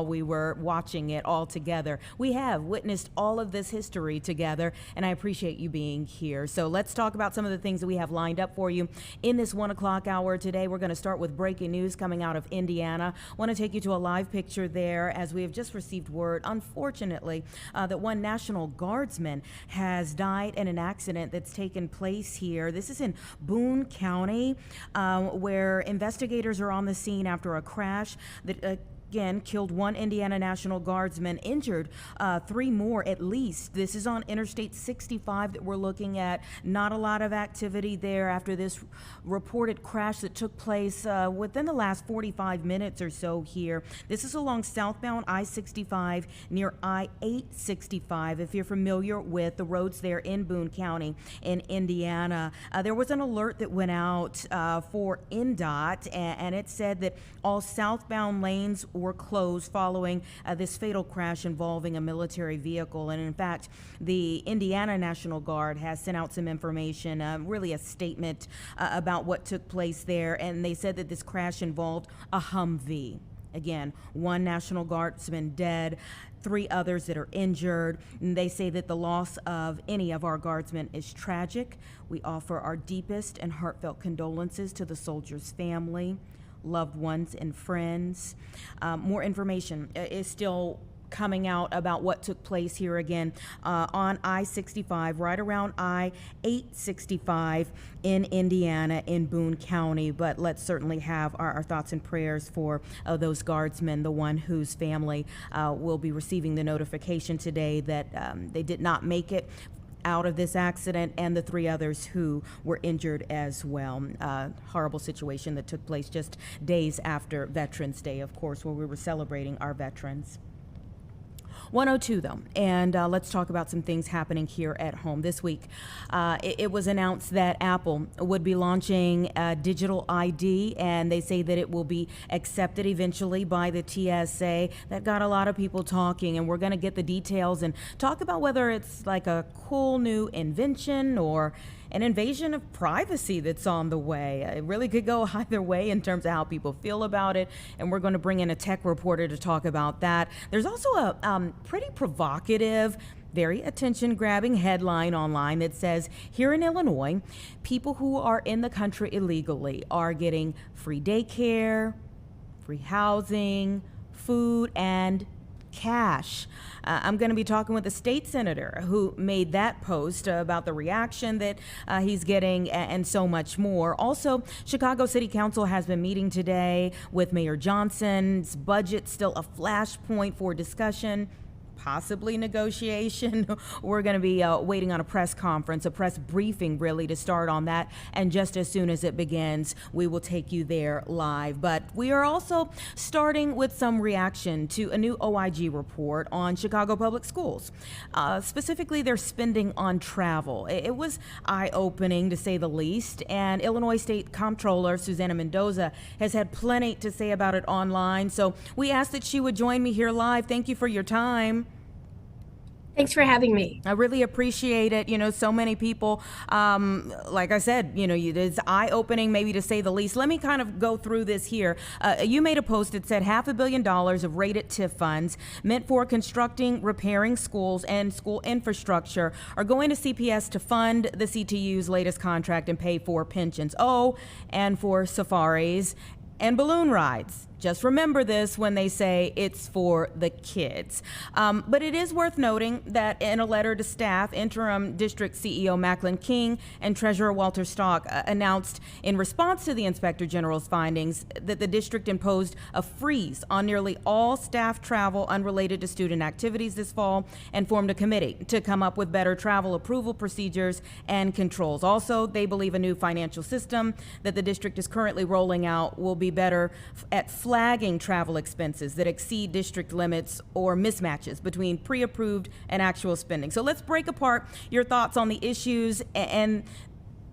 we were watching it all together. We have witnessed all of this history together, and I appreciate you being here. So let's talk about some of the things that we have lined up for you in this 1 o'clock hour today. We're going to start with breaking news coming out of Indiana. I want to take you to a live picture there as we have just received word, unfortunately, that one National Guardsman has died in an accident that's taken place here. This is in Boone County, where investigators are on the scene after a crash that again killed one Indiana National Guardsman, injured 3 more at least. This is on Interstate 65 that we're looking at. Not a lot of activity there after this reported crash that took place within the last 45 minutes or so here. This is along southbound I-65 near I-865, if you're familiar with the roads there in Boone County in Indiana. There was an alert that went out for NDOT, and it said that all southbound lanes were closed following this fatal crash involving a military vehicle. And in fact, the Indiana National Guard has sent out some information, really a statement about what took place there. And they said that this crash involved a Humvee. Again, 1 National Guardsman dead, 3 others that are injured. And they say that the loss of any of our guardsmen is tragic. We offer our deepest and heartfelt condolences to the soldier's family, loved ones, and friends. More information is still coming out about what took place here again on I-65, right around I-865 in Indiana in Boone County. But let's certainly have our thoughts and prayers for those guardsmen, the one whose family will be receiving the notification today that they did not make it out of this accident, and the 3 others who were injured as well. Horrible situation that took place just days after Veterans Day, of course, where we were celebrating our veterans. 102 though, and let's talk about some things happening here at home this week. It was announced that Apple would be launching a digital ID, and they say that it will be accepted eventually by the TSA. That got a lot of people talking, and we're going to get the details and talk about whether it's like a cool new invention or an invasion of privacy that's on the way. It really could go either way in terms of how people feel about it, and we're going to bring in a tech reporter to talk about that. There's also a pretty provocative, very attention-grabbing headline online that says, here in Illinois, people who are in the country illegally are getting free daycare, free housing, food, and cash. I'm going to be talking with a state senator who made that post about the reaction that he's getting and so much more. Also, Chicago City Council has been meeting today with Mayor Johnson's budget still a flashpoint for discussion, possibly negotiation. We're going to be waiting on a press conference, a press briefing really, to start on that. And just as soon as it begins, we will take you there live. But we are also starting with some reaction to a new OIG report on Chicago Public Schools, specifically their spending on travel. It was eye-opening, to say the least. And Illinois State Comptroller Susana Mendoza has had plenty to say about it online. So we asked that she would join me here live. Thank you for your time. Thanks for having me. I really appreciate it. You know, so many people, like I said, you know, it's eye-opening, maybe to say the least. Let me kind of go through this here. You made a post that said $500 million of rated TIF funds meant for constructing, repairing schools and school infrastructure are going to CPS to fund the CTU's latest contract and pay for pensions. Oh, and for safaris and balloon rides. Just remember this when they say it's for the kids. But it is worth noting that in a letter to staff, Interim District CEO Macklin King and Treasurer Walter Stock announced in response to the Inspector General's findings that the district imposed a freeze on nearly all staff travel unrelated to student activities this fall and formed a committee to come up with better travel approval procedures and controls. Also, they believe a new financial system that the district is currently rolling out will be better at flagging travel expenses that exceed district limits or mismatches between pre-approved and actual spending. So let's break apart your thoughts on the issues and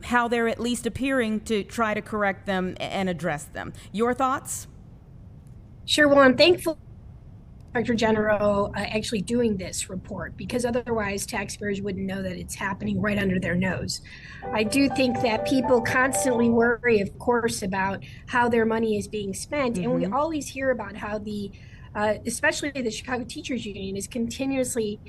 how they're at least appearing to try to correct them and address them. Your thoughts? Sure. Well, I'm thankful Inspector General actually doing this report, because otherwise taxpayers wouldn't know that it's happening right under their nose. I do think that people constantly worry, of course, about how their money is being spent. And we always hear about how the especially the Chicago Teachers Union is continuously,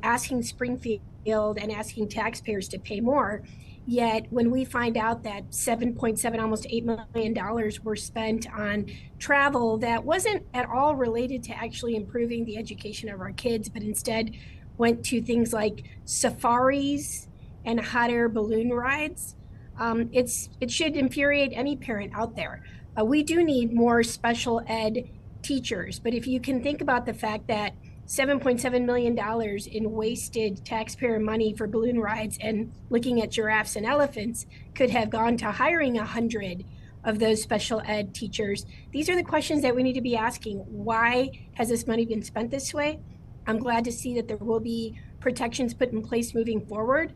asking Springfield and asking taxpayers to pay more. Yet when we find out that 7.7, almost $8 million were spent on travel that wasn't at all related to actually improving the education of our kids, but instead went to things like safaris and hot air balloon rides, it should infuriate any parent out there. We do need more special ed teachers, but if you can think about the fact that $7.7 million in wasted taxpayer money for balloon rides and looking at giraffes and elephants could have gone to hiring 100 of those special ed teachers. These are the questions that we need to be asking. Why has this money been spent this way? I'm glad to see that there will be protections put in place moving forward.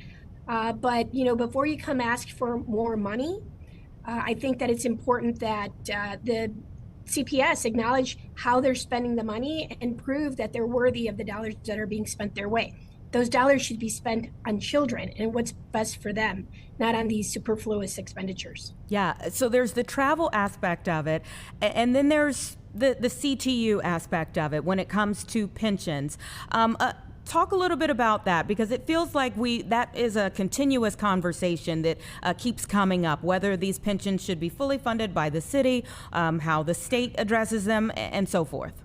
But before you come ask for more money, I think that it's important that the CPS acknowledge how they're spending the money and prove that they're worthy of the dollars that are being spent their way. Those dollars should be spent on children and what's best for them, not on these superfluous expenditures. Yeah, so there's the travel aspect of it, and then there's the CTU aspect of it when it comes to pensions. Talk a little bit about that, because it feels like that is a continuous conversation that keeps coming up, whether these pensions should be fully funded by the city, how the state addresses them, and so forth.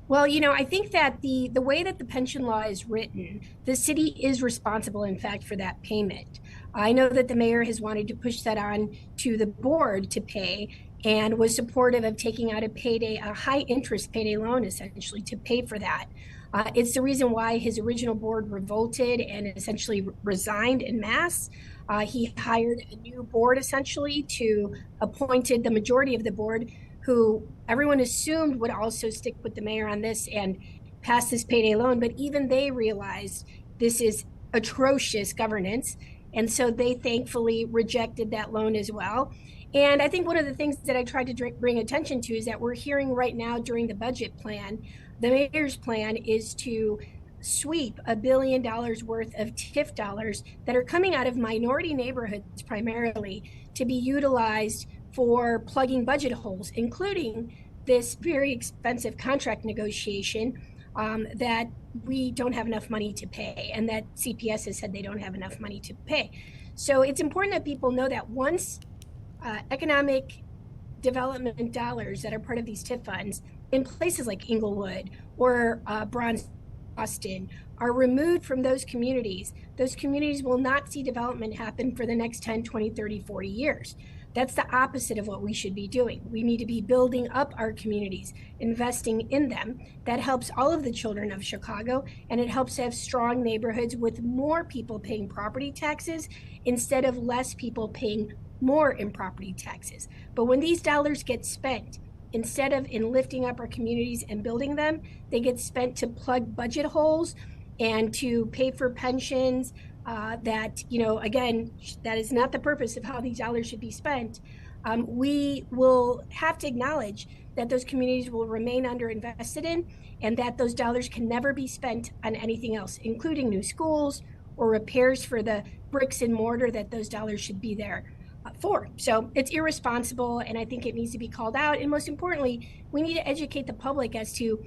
Well, I think that the way that the pension law is written, the city is responsible, in fact, for that payment. I know that the mayor has wanted to push that on to the board to pay, and was supportive of taking out a high interest payday loan, essentially, to pay for that. It's the reason why his original board revolted and essentially resigned en masse. He hired a new board, essentially, to appointed the majority of the board, who everyone assumed would also stick with the mayor on this and pass this payday loan. But even they realized this is atrocious governance. And so they thankfully rejected that loan as well. And I think one of the things that I tried to bring attention to is that we're hearing right now during the budget plan, the mayor's plan is to sweep $1 billion worth of TIF dollars that are coming out of minority neighborhoods primarily to be utilized for plugging budget holes, including this very expensive contract negotiation that we don't have enough money to pay, and that CPS has said they don't have enough money to pay. So it's important that people know that once economic development dollars that are part of these TIF funds in places like Inglewood or Boston are removed from those communities will not see development happen for the next 10, 20, 30, 40 years. That's the opposite of what we should be doing. We need to be building up our communities, investing in them. That helps all of the children of Chicago, and it helps to have strong neighborhoods with more people paying property taxes instead of less people paying more in property taxes. But when these dollars get spent, instead of in lifting up our communities and building them, they get spent to plug budget holes and to pay for pensions that, again, that is not the purpose of how these dollars should be spent. We will have to acknowledge that those communities will remain underinvested in, and that those dollars can never be spent on anything else, including new schools or repairs for the bricks and mortar that those dollars should be there for. So it's irresponsible, and I think it needs to be called out. And most importantly, we need to educate the public as to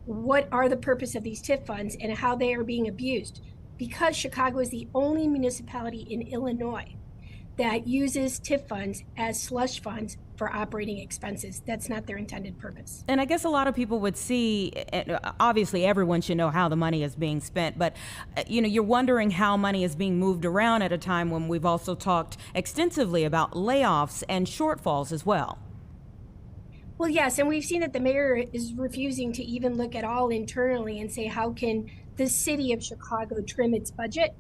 what are the purpose of these TIF funds and how they are being abused. Because Chicago is the only municipality in Illinois that uses TIF funds as slush funds for operating expenses. That's not their intended purpose. And I guess a lot of people would see, obviously everyone should know how the money is being spent, but you're wondering how money is being moved around at a time when we've also talked extensively about layoffs and shortfalls as well. Well, yes, and we've seen that the mayor is refusing to even look at all internally and say, how can the city of Chicago trim its budget,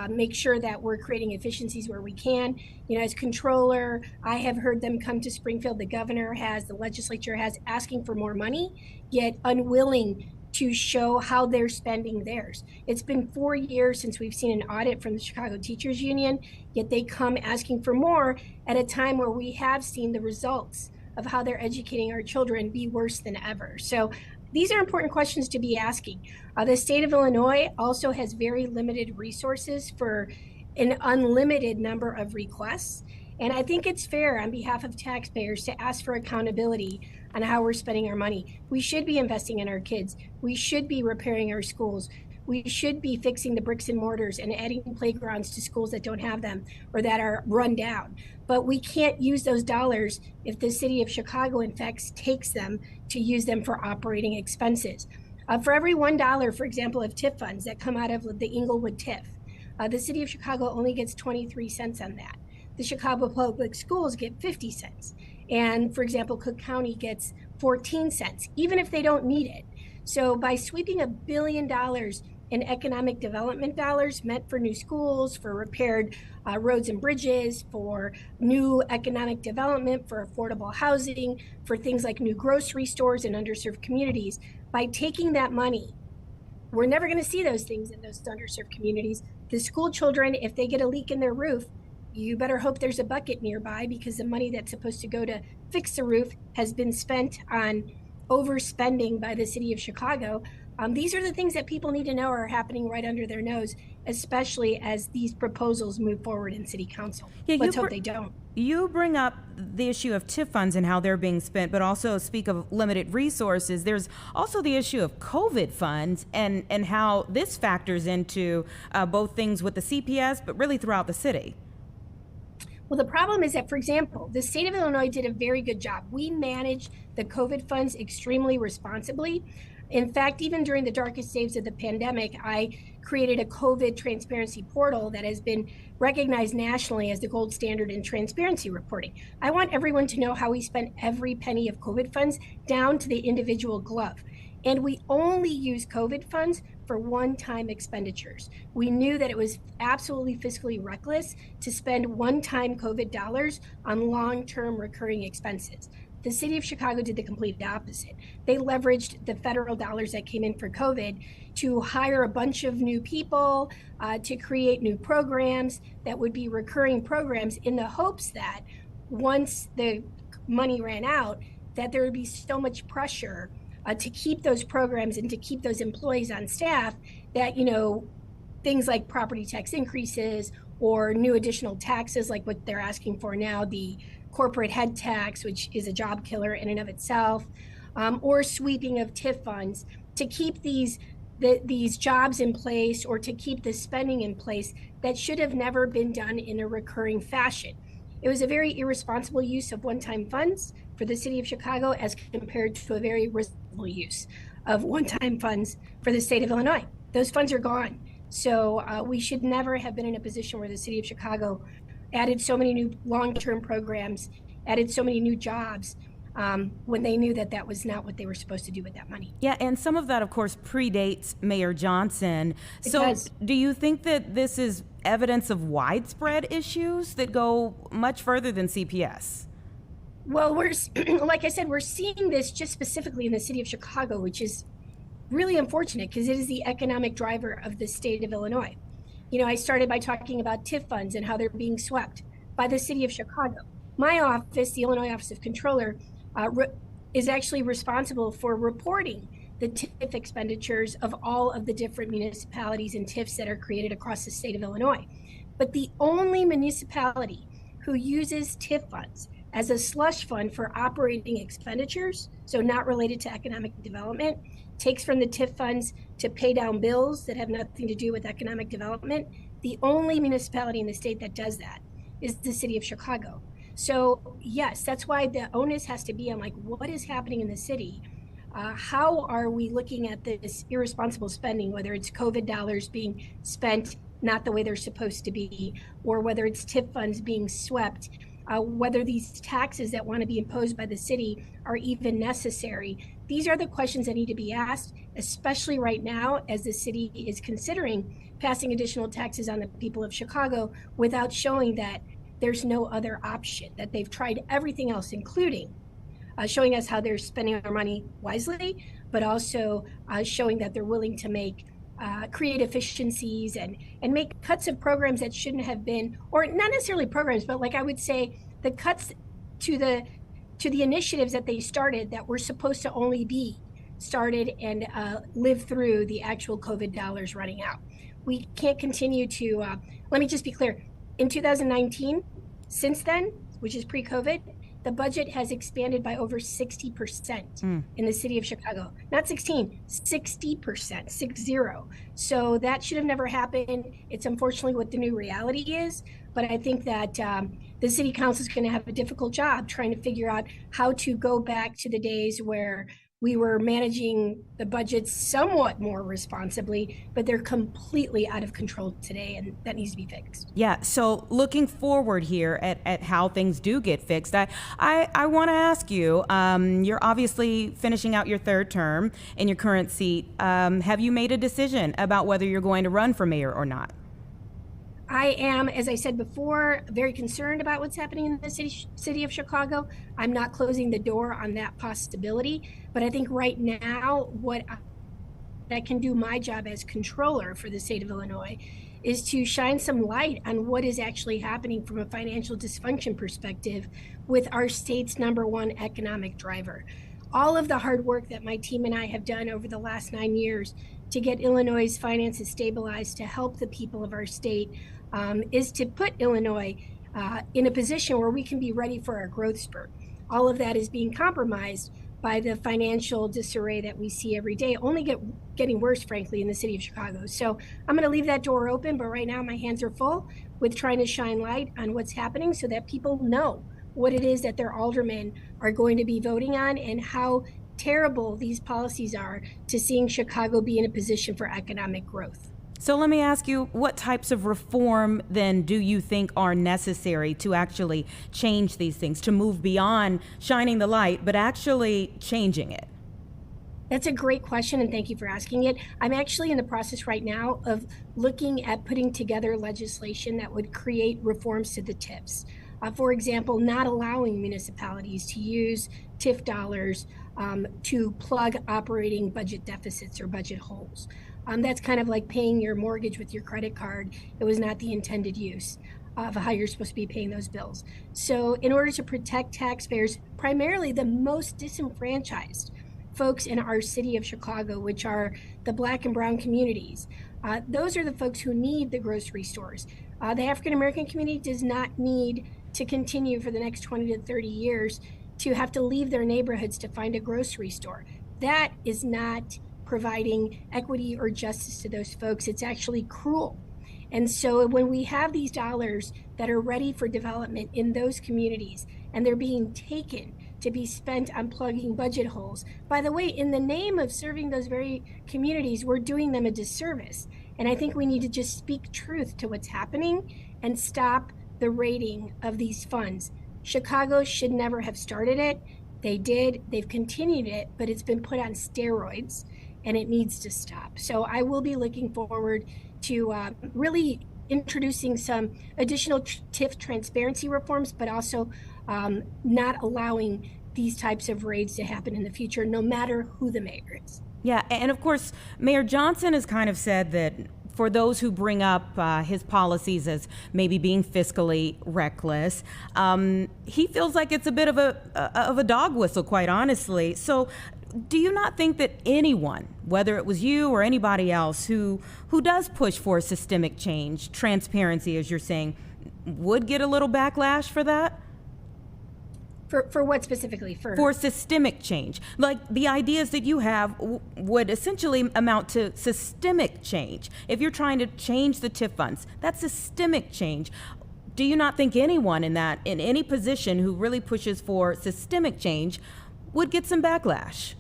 make sure that we're creating efficiencies where we can. As Comptroller, I have heard them come to Springfield. The governor has, the legislature has, asking for more money, yet unwilling to show how they're spending theirs. It's been 4 years since we've seen an audit from the Chicago Teachers Union, yet they come asking for more at a time where we have seen the results of how they're educating our children be worse than ever. So these are important questions to be asking. The state of Illinois also has very limited resources for an unlimited number of requests. And I think it's fair on behalf of taxpayers to ask for accountability on how we're spending our money. We should be investing in our kids. We should be repairing our schools. We should be fixing the bricks and mortars and adding playgrounds to schools that don't have them or that are run down. But we can't use those dollars if the city of Chicago, in fact, takes them to use them for operating expenses. For every $1, for example, of TIF funds that come out of the Inglewood TIF, the city of Chicago only gets 23 cents on that. The Chicago Public Schools get 50 cents. And for example, Cook County gets 14 cents, even if they don't need it. So by sweeping $1 billion in economic development dollars meant for new schools, for repaired roads and bridges, for new economic development, for affordable housing, for things like new grocery stores in underserved communities, by taking that money, we're never going to see those things in those underserved communities. The school children, if they get a leak in their roof, you better hope there's a bucket nearby, because the money that's supposed to go to fix the roof has been spent on overspending by the city of Chicago. These are the things that people need to know are happening right under their nose, especially as these proposals move forward in city council. Let's hope they don't. You bring up the issue of TIF funds and how they're being spent, but also speak of limited resources. There's also the issue of COVID funds and how this factors into both things with the CPS, but really throughout the city. Well, the problem is that, for example, the state of Illinois did a very good job. We managed the COVID funds extremely responsibly. In fact, even during the darkest days of the pandemic, I created a COVID transparency portal that has been recognized nationally as the gold standard in transparency reporting. I want everyone to know how we spent every penny of COVID funds down to the individual glove. And we only use COVID funds for one-time expenditures. We knew that it was absolutely fiscally reckless to spend one-time COVID dollars on long-term recurring expenses. The city of Chicago did the complete opposite. They leveraged the federal dollars that came in for COVID to hire a bunch of new people, to create new programs that would be recurring programs, in the hopes that once the money ran out, that there would be so much pressure to keep those programs and to keep those employees on staff that, you know, things like property tax increases or new additional taxes like what they're asking for now, the corporate head tax, which is a job killer in and of itself, or sweeping of TIF funds to keep these jobs in place, or to keep the spending in place that should have never been done in a recurring fashion. It was a very irresponsible use of one-time funds for the city of Chicago as compared to a very responsible use of one-time funds for the state of Illinois. Those funds are gone. So we should never have been in a position where the city of Chicago added so many new long-term programs, added so many new jobs, when they knew that that was not what they were supposed to do with that money. Yeah, and some of that, of course, predates Mayor Johnson. So do you think that this is evidence of widespread issues that go much further than CPS? Well, like I said, we're seeing this just specifically in the city of Chicago, which is really unfortunate because it is the economic driver of the state of Illinois. You know, I started by talking about TIF funds and how they're being swept by the city of Chicago. My office, the Illinois Office of Comptroller, is actually responsible for reporting the TIF expenditures of all of the different municipalities and TIFs that are created across the state of Illinois. But the only municipality who uses TIF funds as a slush fund for operating expenditures, so not related to economic development, takes from the TIF funds to pay down bills that have nothing to do with economic development, the only municipality in the state that does that is the city of Chicago. So yes, that's why the onus has to be on, like, what is happening in the city? How are we looking at this irresponsible spending, whether it's COVID dollars being spent not the way they're supposed to be, or whether it's TIF funds being swept, whether these taxes that want to be imposed by the city are even necessary. These are the questions that need to be asked, especially right now as the city is considering passing additional taxes on the people of Chicago without showing that there's no other option, that they've tried everything else, including showing us how they're spending our money wisely, but also showing that they're willing to make create efficiencies and make cuts of programs that shouldn't have been, or not necessarily programs, but like I would say the cuts to the initiatives that they started that were supposed to only be started and live through the actual COVID dollars running out. We can't continue to, let me just be clear, in 2019, Since then, which is pre-COVID, the budget has expanded by over 60% in the city of Chicago. Not 16, 60%, 60. So that should have never happened. It's unfortunately what the new reality is. But I think that the city council is going to have a difficult job trying to figure out how to go back to the days where we were managing the budgets somewhat more responsibly, but they're completely out of control today, and that needs to be fixed. Yeah, so looking forward here at how things do get fixed, I want to ask you, you're obviously finishing out your third term in your current seat. Have you made a decision about whether you're going to run for mayor or not? I am, as I said before, very concerned about what's happening in the city of Chicago. I'm not closing the door on that possibility, but I think right now what I can do my job as controller for the state of Illinois is to shine some light on what is actually happening from a financial dysfunction perspective with our state's number one economic driver. All of the hard work that my team and I have done over the last 9 years to get Illinois' finances stabilized, to help the people of our state, is to put Illinois in a position where we can be ready for our growth spurt. All of that is being compromised by the financial disarray that we see every day, only getting worse, frankly, in the city of Chicago. So I'm going to leave that door open, but right now my hands are full with trying to shine light on what's happening so that people know what it is that their aldermen are going to be voting on and how terrible these policies are to seeing Chicago be in a position for economic growth. So let me ask you, what types of reform then do you think are necessary to actually change these things, to move beyond shining the light, but actually changing it? That's a great question, and thank you for asking it. I'm actually in the process right now of looking at putting together legislation that would create reforms to the TIFs. For example, not allowing municipalities to use TIF dollars to plug operating budget deficits or budget holes. That's kind of like paying your mortgage with your credit card. It was not the intended use of how you're supposed to be paying those bills. So in order to protect taxpayers, primarily the most disenfranchised folks in our city of Chicago, which are the Black and Brown communities, those are the folks who need the grocery stores. The African American community does not need to continue for the next 20 to 30 years to have to leave their neighborhoods to find a grocery store. That is not providing equity or justice to those folks. It's actually cruel. And so when we have these dollars that are ready for development in those communities and they're being taken to be spent on plugging budget holes, by the way, in the name of serving those very communities, we're doing them a disservice. And I think we need to just speak truth to what's happening and stop the raiding of these funds. Chicago should never have started it. They did. They've continued it, but it's been put on steroids, and it needs to stop. So I will be looking forward to really introducing some additional TIF transparency reforms, but also not allowing these types of raids to happen in the future, no matter who the mayor is. Yeah, and of course, Mayor Johnson has kind of said that for those who bring up his policies as maybe being fiscally reckless, he feels like it's a bit of a dog whistle, quite honestly. So do you not think that anyone, whether it was you or anybody else who does push for systemic change, transparency, as you're saying, would get a little backlash for that? For what specifically? For systemic change. Like the ideas that you have would essentially amount to systemic change. If you're trying to change the TIF funds, that's systemic change. Do you not think anyone in any position who really pushes for systemic change would get some backlash?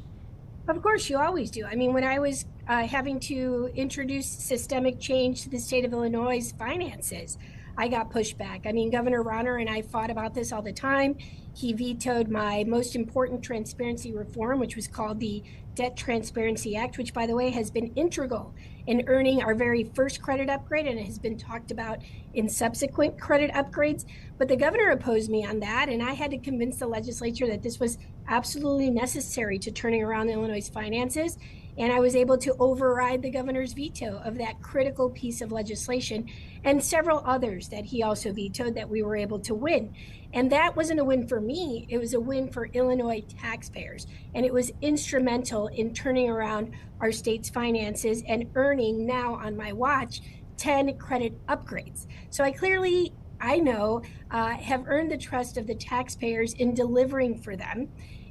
Of course, you always do. I mean, when I was having to introduce systemic change to the state of Illinois' finances, I got pushed back. I mean, Governor Rauner and I fought about this all the time. He vetoed my most important transparency reform, which was called the Debt Transparency Act, which, by the way, has been integral in earning our very first credit upgrade, and it has been talked about in subsequent credit upgrades. But the governor opposed me on that, and I had to convince the legislature that this was absolutely necessary to turning around Illinois' finances. And I was able to override the governor's veto of that critical piece of legislation and several others that he also vetoed that we were able to win. And that wasn't a win for me. It was a win for Illinois taxpayers. And it was instrumental in turning around our state's finances and earning now on my watch 10 credit upgrades. So I clearly I know have earned the trust of the taxpayers in delivering for them.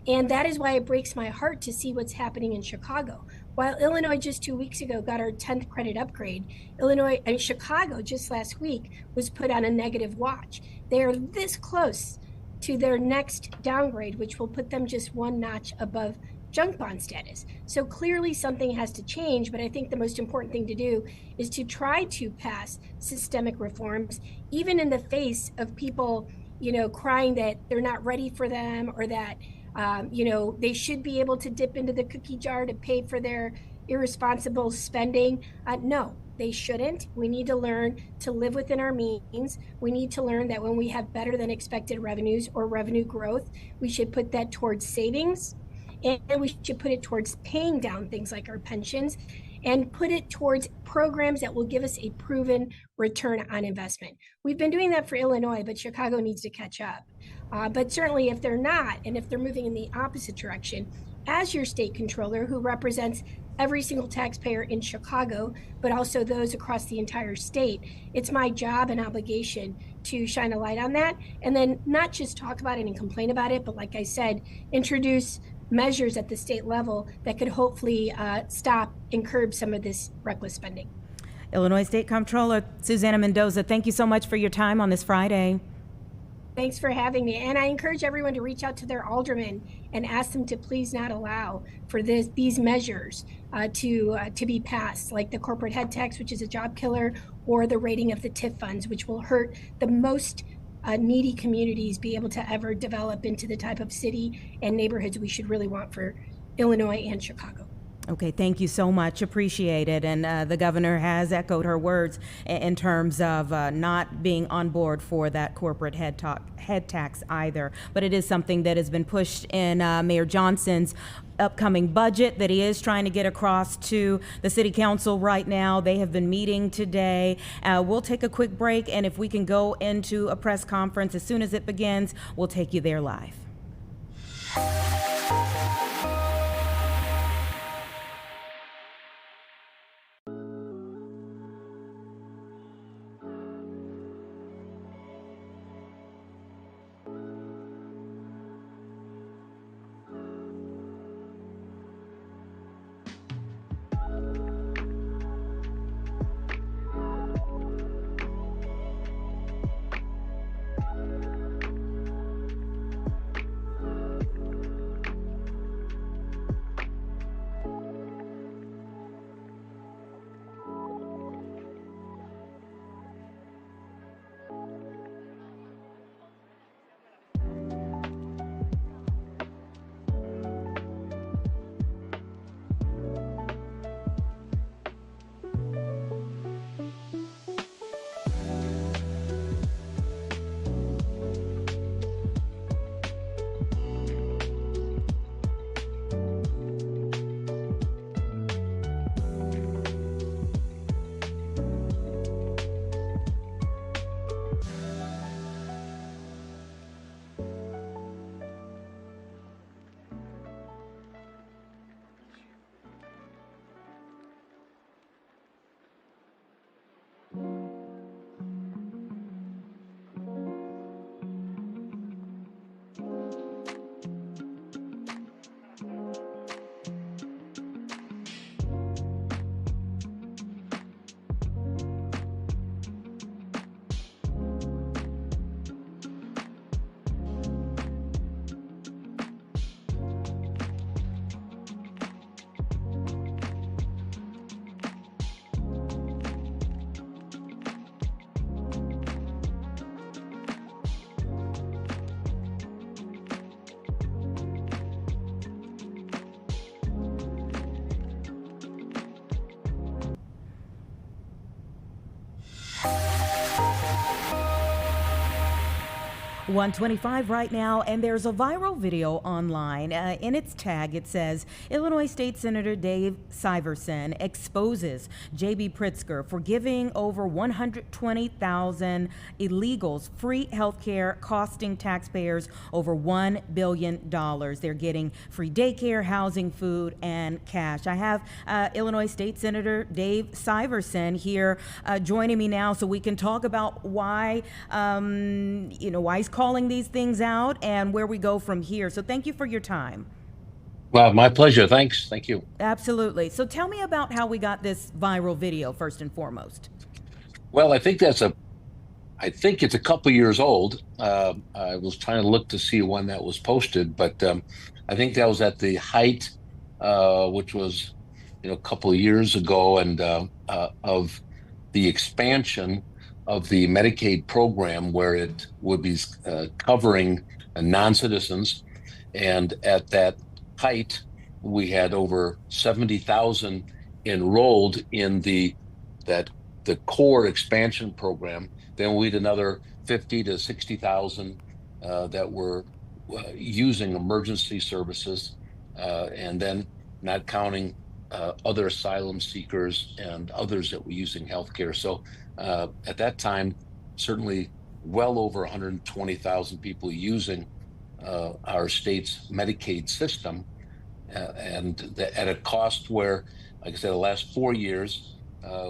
And that is why it breaks my heart to see what's happening in Chicago. While Illinois just 2 weeks ago got our 10th credit upgrade, Illinois and Chicago just last week was put on a negative watch. They are this close to their next downgrade, which will put them just one notch above junk bond status. So clearly something has to change, but I think the most important thing to do is to try to pass systemic reforms, even in the face of people, crying that they're not ready for them, or that, they should be able to dip into the cookie jar to pay for their irresponsible spending. No, they shouldn't. We need to learn to live within our means. We need to learn that when we have better than expected revenues or revenue growth, we should put that towards savings, and we should put it towards paying down things like our pensions, and put it towards programs that will give us a proven return on investment. We've been doing that for Illinois, but Chicago needs to catch up. But certainly if they're not, and if they're moving in the opposite direction, as your state controller, who represents every single taxpayer in Chicago, but also those across the entire state, it's my job and obligation to shine a light on that, and then not just talk about it and complain about it, but like I said, introduce measures at the state level that could hopefully stop and curb some of this reckless spending. Illinois State Comptroller Susana Mendoza, thank you so much for your time on this Friday. Thanks for having me. And I encourage everyone to reach out to their aldermen and ask them to please not allow for these measures to be passed, like the corporate head tax, which is a job killer, or the rating of the TIF funds, which will hurt the most needy communities be able to ever develop into the type of city and neighborhoods we should really want for Illinois and Chicago. Okay, thank you so much. Appreciate it. And the governor has echoed her words in terms of not being on board for that corporate head tax either. But it is something that has been pushed in Mayor Johnson's upcoming budget that he is trying to get across to the city council right now. They have been meeting today. We'll take a quick break, and if we can go into a press conference as soon as it begins, we'll take you there live. 125 right now, and there's a viral video online. In its tag, it says Illinois State Senator Dave Syverson exposes J.B. Pritzker for giving over 120,000 illegals free health care, costing taxpayers over $1 billion. They're getting free daycare, housing, food, and cash. I have Illinois State Senator Dave Syverson here joining me now so we can talk about why, why he's calling these things out and where we go from here. So thank you for your time. Well, my pleasure. Thanks. Thank you. Absolutely. So tell me about how we got this viral video first and foremost. Well, I think it's a couple years old. I was trying to look to see when that was posted, but I think that was at the height, which was, a couple of years ago, and of the expansion of the Medicaid program, where it would be covering non-citizens. And at that height, we had over 70,000 enrolled in the core expansion program. Then we had another 50 to 60,000 that were using emergency services, and then not counting other asylum seekers and others that were using healthcare. So at that time, certainly well over 120,000 people using our state's Medicaid system, and at a cost where, like I said, the last 4 years,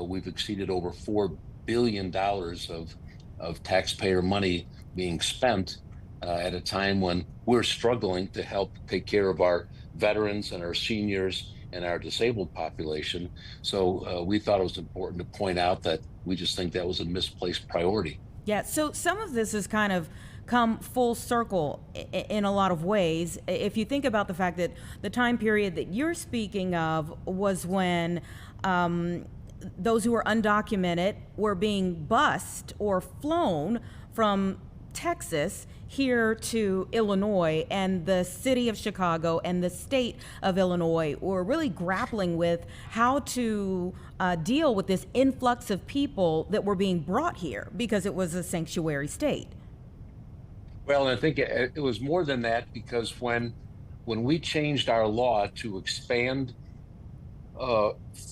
we've exceeded over $4 billion of taxpayer money being spent at a time when we're struggling to help take care of our veterans and our seniors and our disabled population. So we thought it was important to point out that we just think that was a misplaced priority. Yeah, so some of this has kind of come full circle in a lot of ways. If you think about the fact that the time period that you're speaking of was when those who were undocumented were being bused or flown from Texas here to Illinois, and the city of Chicago and the state of Illinois were really grappling with how to deal with this influx of people that were being brought here because it was a sanctuary state. Well, and I think it was more than that, because when we changed our law to expand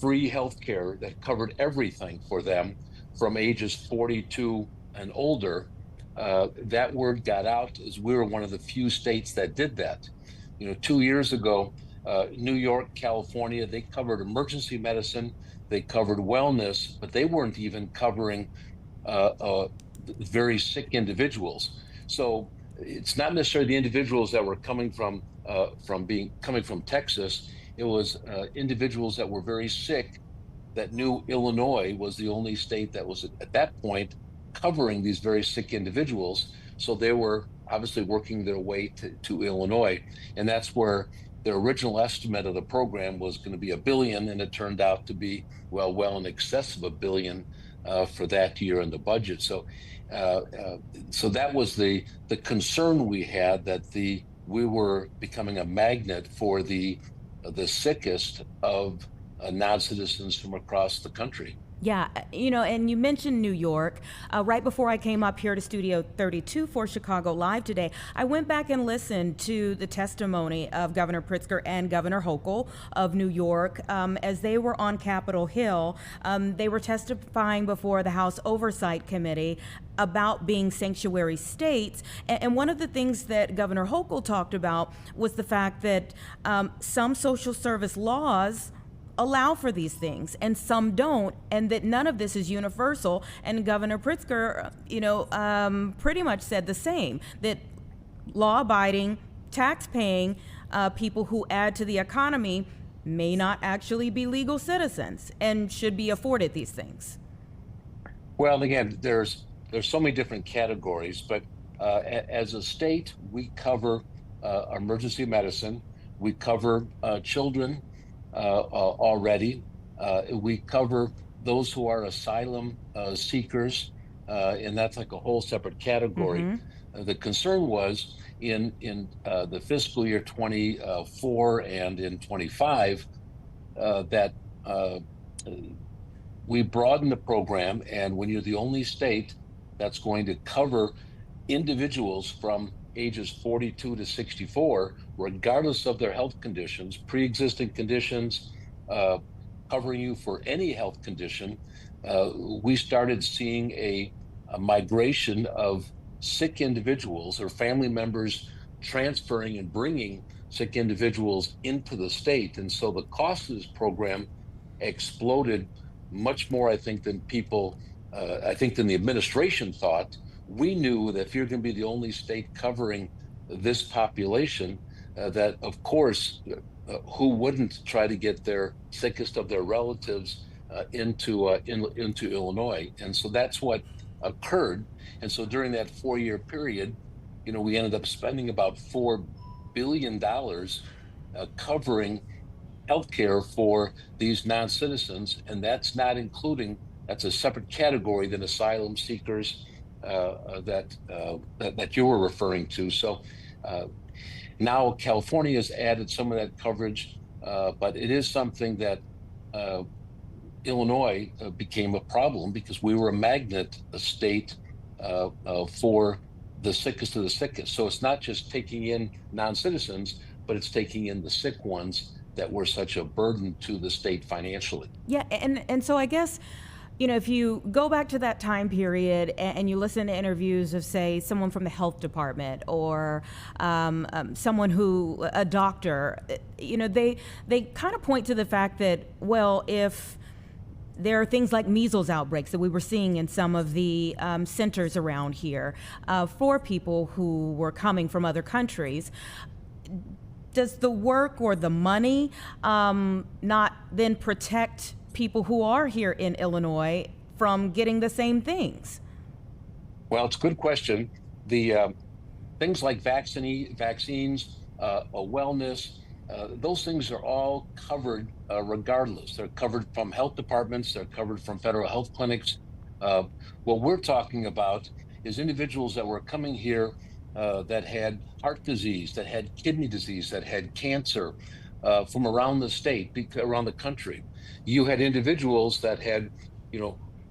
free health care that covered everything for them from ages 42 and older, that word got out, as we were one of the few states that did that. 2 years ago, New York, California, they covered emergency medicine, they covered wellness, but they weren't even covering very sick individuals. So it's not necessarily the individuals that were coming from Texas. It was individuals that were very sick that knew Illinois was the only state that was at that point covering these very sick individuals. So they were obviously working their way to Illinois. And that's where the original estimate of the program was going to be $1 billion, and it turned out to be well in excess of $1 billion for that year in the budget. So so that was the concern we had, that we were becoming a magnet for the sickest of non-citizens from across the country. Yeah, and you mentioned New York. Right before I came up here to Studio 32 for Chicago Live today, I went back and listened to the testimony of Governor Pritzker and Governor Hochul of New York as they were on Capitol Hill. They were testifying before the House Oversight Committee about being sanctuary states. And one of the things that Governor Hochul talked about was the fact that some social service laws allow for these things and some don't, and that none of this is universal. And Governor Pritzker, pretty much said the same, that law-abiding, tax-paying people who add to the economy may not actually be legal citizens and should be afforded these things. Well, again, there's so many different categories, but as a state, we cover emergency medicine, we cover children already. We cover those who are asylum seekers, and that's like a whole separate category. Mm-hmm. The concern was in the fiscal year 24 and in 25 that we broadened the program, and when you're the only state that's going to cover individuals from ages 42 to 64, regardless of their health conditions, pre-existing conditions, covering you for any health condition, we started seeing a migration of sick individuals or family members transferring and bringing sick individuals into the state. And so the cost of this program exploded much more, I think, than than the administration thought. We knew that if you're going to be the only state covering this population, that of course, who wouldn't try to get their sickest of their relatives into Illinois? And so that's what occurred. And so during that 4-year period, we ended up spending about $4 billion covering healthcare for these non-citizens, and that's not including, that's a separate category than asylum seekers that you were referring to. So now California has added some of that coverage, but it is something that Illinois became a problem because we were a magnet state for the sickest of the sickest. So it's not just taking in non-citizens, but it's taking in the sick ones that were such a burden to the state financially. Yeah, and so I guess, if you go back to that time period and you listen to interviews of, say, someone from the health department or a doctor, they kind of point to the fact that, well, if there are things like measles outbreaks that we were seeing in some of the centers around here for people who were coming from other countries, does the work or the money not then protect people who are here in Illinois from getting the same things? Well, it's a good question. The things like vaccines, wellness, those things are all covered regardless. They're covered from health departments, they're covered from federal health clinics. What we're talking about is individuals that were coming here that had heart disease, that had kidney disease, that had cancer from around the state, around the country. You had individuals that had,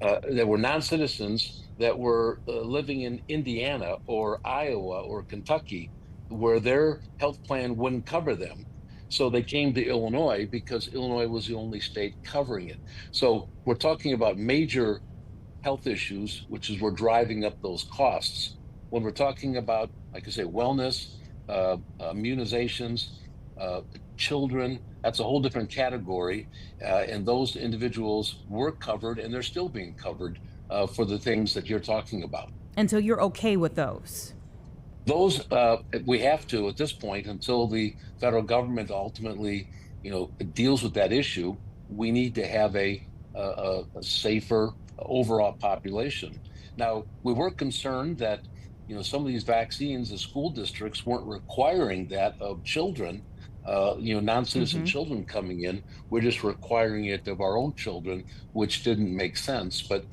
that were non-citizens that were living in Indiana or Iowa or Kentucky, where their health plan wouldn't cover them. So they came to Illinois because Illinois was the only state covering it. So we're talking about major health issues, which is we're driving up those costs. When we're talking about, like I say, wellness, immunizations, children, that's a whole different category. And those individuals were covered and they're still being covered for the things that you're talking about. And so you're okay with those? Those we have to at this point until the federal government ultimately, deals with that issue. We need to have a safer overall population. Now, we were concerned that some of these vaccines, the school districts weren't requiring that of children, non-citizen children coming in. We're just requiring it of our own children, which didn't make sense. But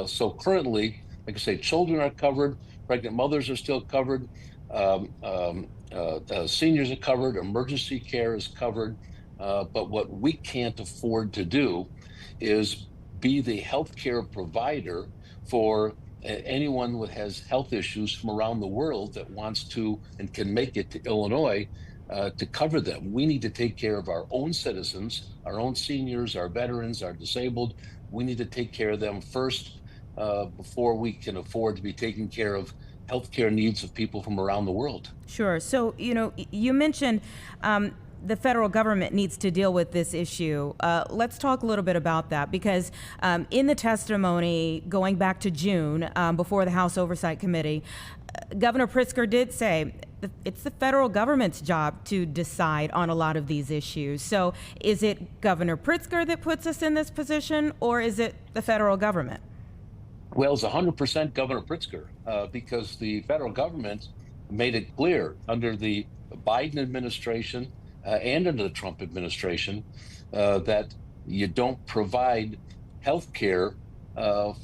so currently, like I say, children are covered, pregnant mothers are still covered, seniors are covered, emergency care is covered. But what we can't afford to do is be the healthcare provider for anyone who has health issues from around the world that wants to and can make it to Illinois to cover them. We need to take care of our own citizens, our own seniors, our veterans, our disabled. We need to take care of them first before we can afford to be taking care of healthcare needs of people from around the world. Sure. So, you mentioned the federal government needs to deal with this issue. Let's talk a little bit about that because in the testimony going back to June before the House Oversight Committee, Governor Pritzker did say it's the federal government's job to decide on a lot of these issues. So is it Governor Pritzker that puts us in this position or is it the federal government? Well, it's 100% Governor Pritzker because the federal government made it clear under the Biden administration and under the Trump administration that you don't provide health care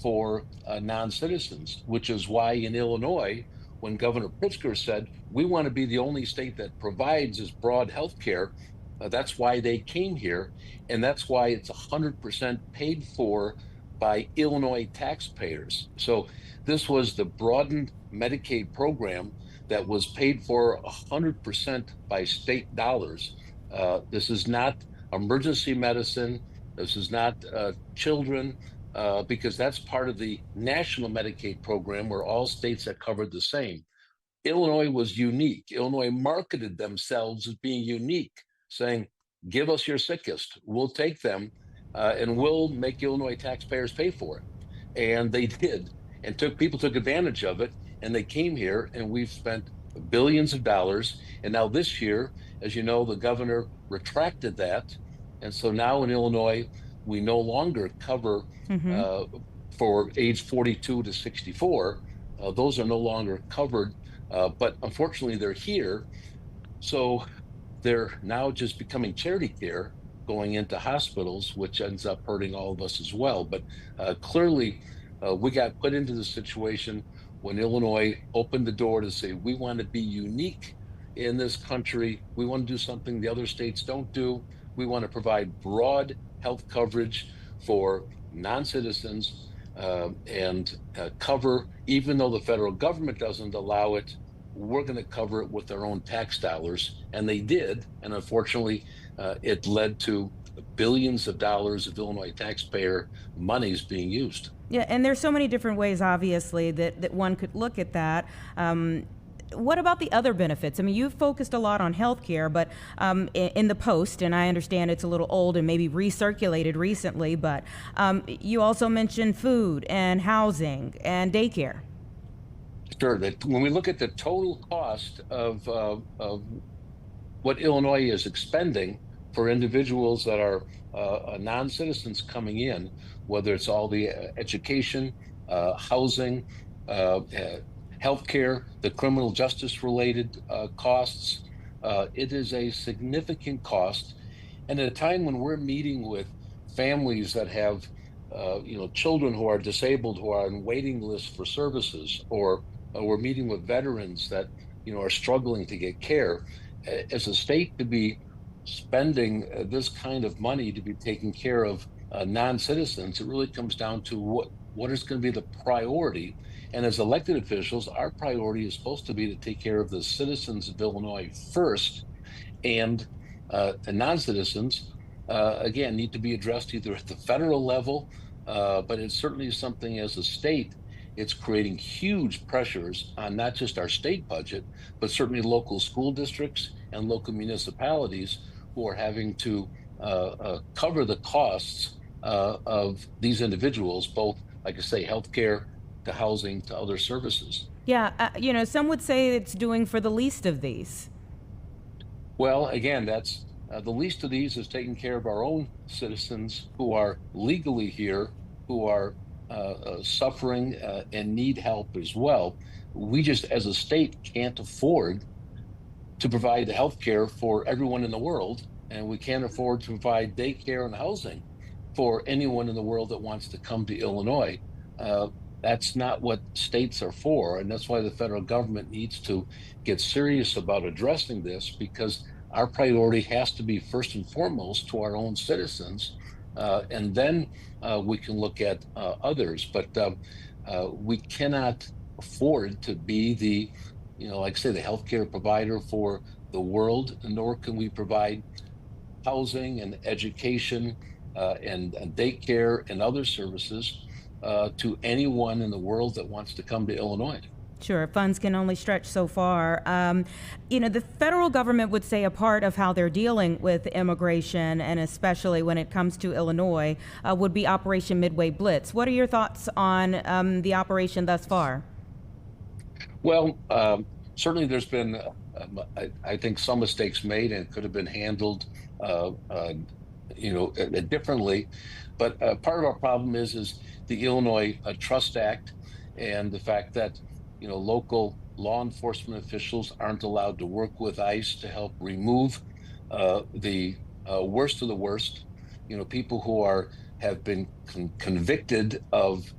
for non-citizens, which is why in Illinois, when Governor Pritzker said, we want to be the only state that provides this broad health care, that's why they came here. And that's why it's 100% paid for by Illinois taxpayers. So this was the broadened Medicaid program that was paid for 100% by state dollars. This is not emergency medicine. This is not children, because that's part of the national Medicaid program where all states are covered the same. Illinois was unique. Illinois marketed themselves as being unique, saying, give us your sickest, we'll take them, and we'll make Illinois taxpayers pay for it. And they did, and people took advantage of it, and they came here, and we've spent billions of dollars. And now this year, as you know, the governor retracted that. And so now in Illinois, we no longer cover for age 42 to 64. Those are no longer covered, but unfortunately they're here. So they're now just becoming charity care, going into hospitals, which ends up hurting all of us as well. But clearly, we got put into the situation when Illinois opened the door to say, we want to be unique in this country. We want to do something the other states don't do. We want to provide broad health coverage for non-citizens and cover, even though the federal government doesn't allow it, we're going to cover it with our own tax dollars. And they did. And unfortunately, it led to billions of dollars of Illinois taxpayer monies being used. Yeah, and there's so many different ways, obviously, that one could look at that. What about the other benefits? I mean, you've focused a lot on healthcare, but in the Post, and I understand it's a little old and maybe recirculated recently, but you also mentioned food and housing and daycare. Sure. That when we look at the total cost of what Illinois is expending for individuals that are non-citizens coming in, whether it's all the education, housing, healthcare, the criminal justice related costs, it is a significant cost. And at a time when we're meeting with families that have children who are disabled, who are on waiting lists for services, or we're meeting with veterans that are struggling to get care, as a state to be spending this kind of money to be taking care of non-citizens, it really comes down to what is going to be the priority. And as elected officials, our priority is supposed to be to take care of the citizens of Illinois first, and the non-citizens, again, need to be addressed either at the federal level, but it's certainly something as a state, it's creating huge pressures on not just our state budget, but certainly local school districts and local municipalities who are having to cover the costs of these individuals, both, like I say, healthcare to housing to other services. Yeah, some would say it's doing for the least of these. Well, again, that's the least of these is taking care of our own citizens who are legally here, who are suffering and need help as well. We just, as a state, can't afford to provide the health care for everyone in the world, and we can't afford to provide daycare and housing for anyone in the world that wants to come to Illinois. That's not what states are for, and that's why the federal government needs to get serious about addressing this, because our priority has to be first and foremost to our own citizens, and then we can look at others. But we cannot afford to be the, like I say, the healthcare provider for the world, nor can we provide housing and education and daycare and other services to anyone in the world that wants to come to Illinois. Sure, funds can only stretch so far. The federal government would say a part of how they're dealing with immigration, and especially when it comes to Illinois, would be Operation Midway Blitz. What are your thoughts on the operation thus far? Well, certainly there's been, I think, some mistakes made, and could have been handled, differently. But part of our problem is the Illinois Trust Act, and the fact that local law enforcement officials aren't allowed to work with ICE to help remove the worst of the worst. People who have been convicted of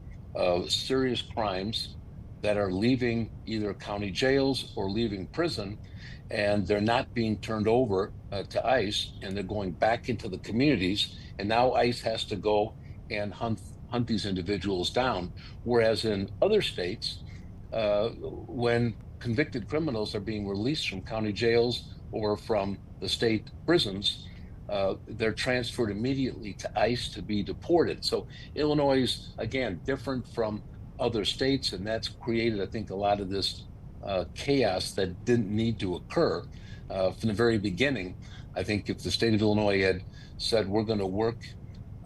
serious crimes that are leaving either county jails or leaving prison, and they're not being turned over to ICE, and they're going back into the communities. And now ICE has to go and hunt hunt these individuals down. Whereas in other states, when convicted criminals are being released from county jails or from the state prisons, they're transferred immediately to ICE to be deported. So Illinois is, again, different from other states, and that's created, I think, a lot of this chaos that didn't need to occur from the very beginning. I think if the state of Illinois had said, we're going to work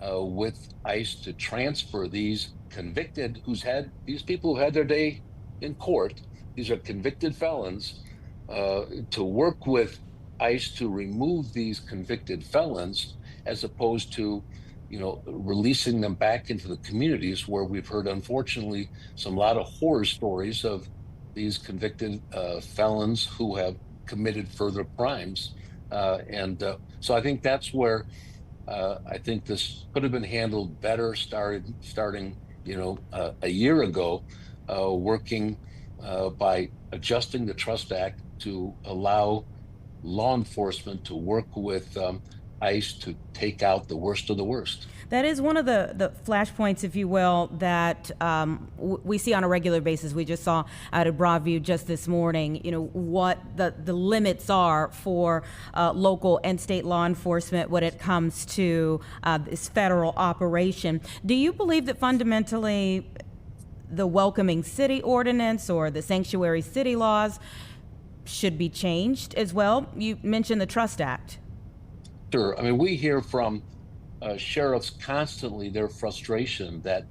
with ICE to transfer these convicted, these people who had their day in court, these are convicted felons, to work with ICE to remove these convicted felons, as opposed to, releasing them back into the communities where we've heard, unfortunately, a lot of horror stories of these convicted felons who have committed further crimes. So I think that's where I think this could have been handled better, starting a year ago, working by adjusting the Trust Act to allow law enforcement to work with ICE to take out the worst of the worst. That is one of the flashpoints, if you will, that we see on a regular basis. We just saw out of Broadview just this morning, what the limits are for local and state law enforcement when it comes to this federal operation. Do you believe that fundamentally the welcoming city ordinance or the sanctuary city laws should be changed as well? You mentioned the Trust Act. Sure. I mean, we hear from sheriffs constantly their frustration that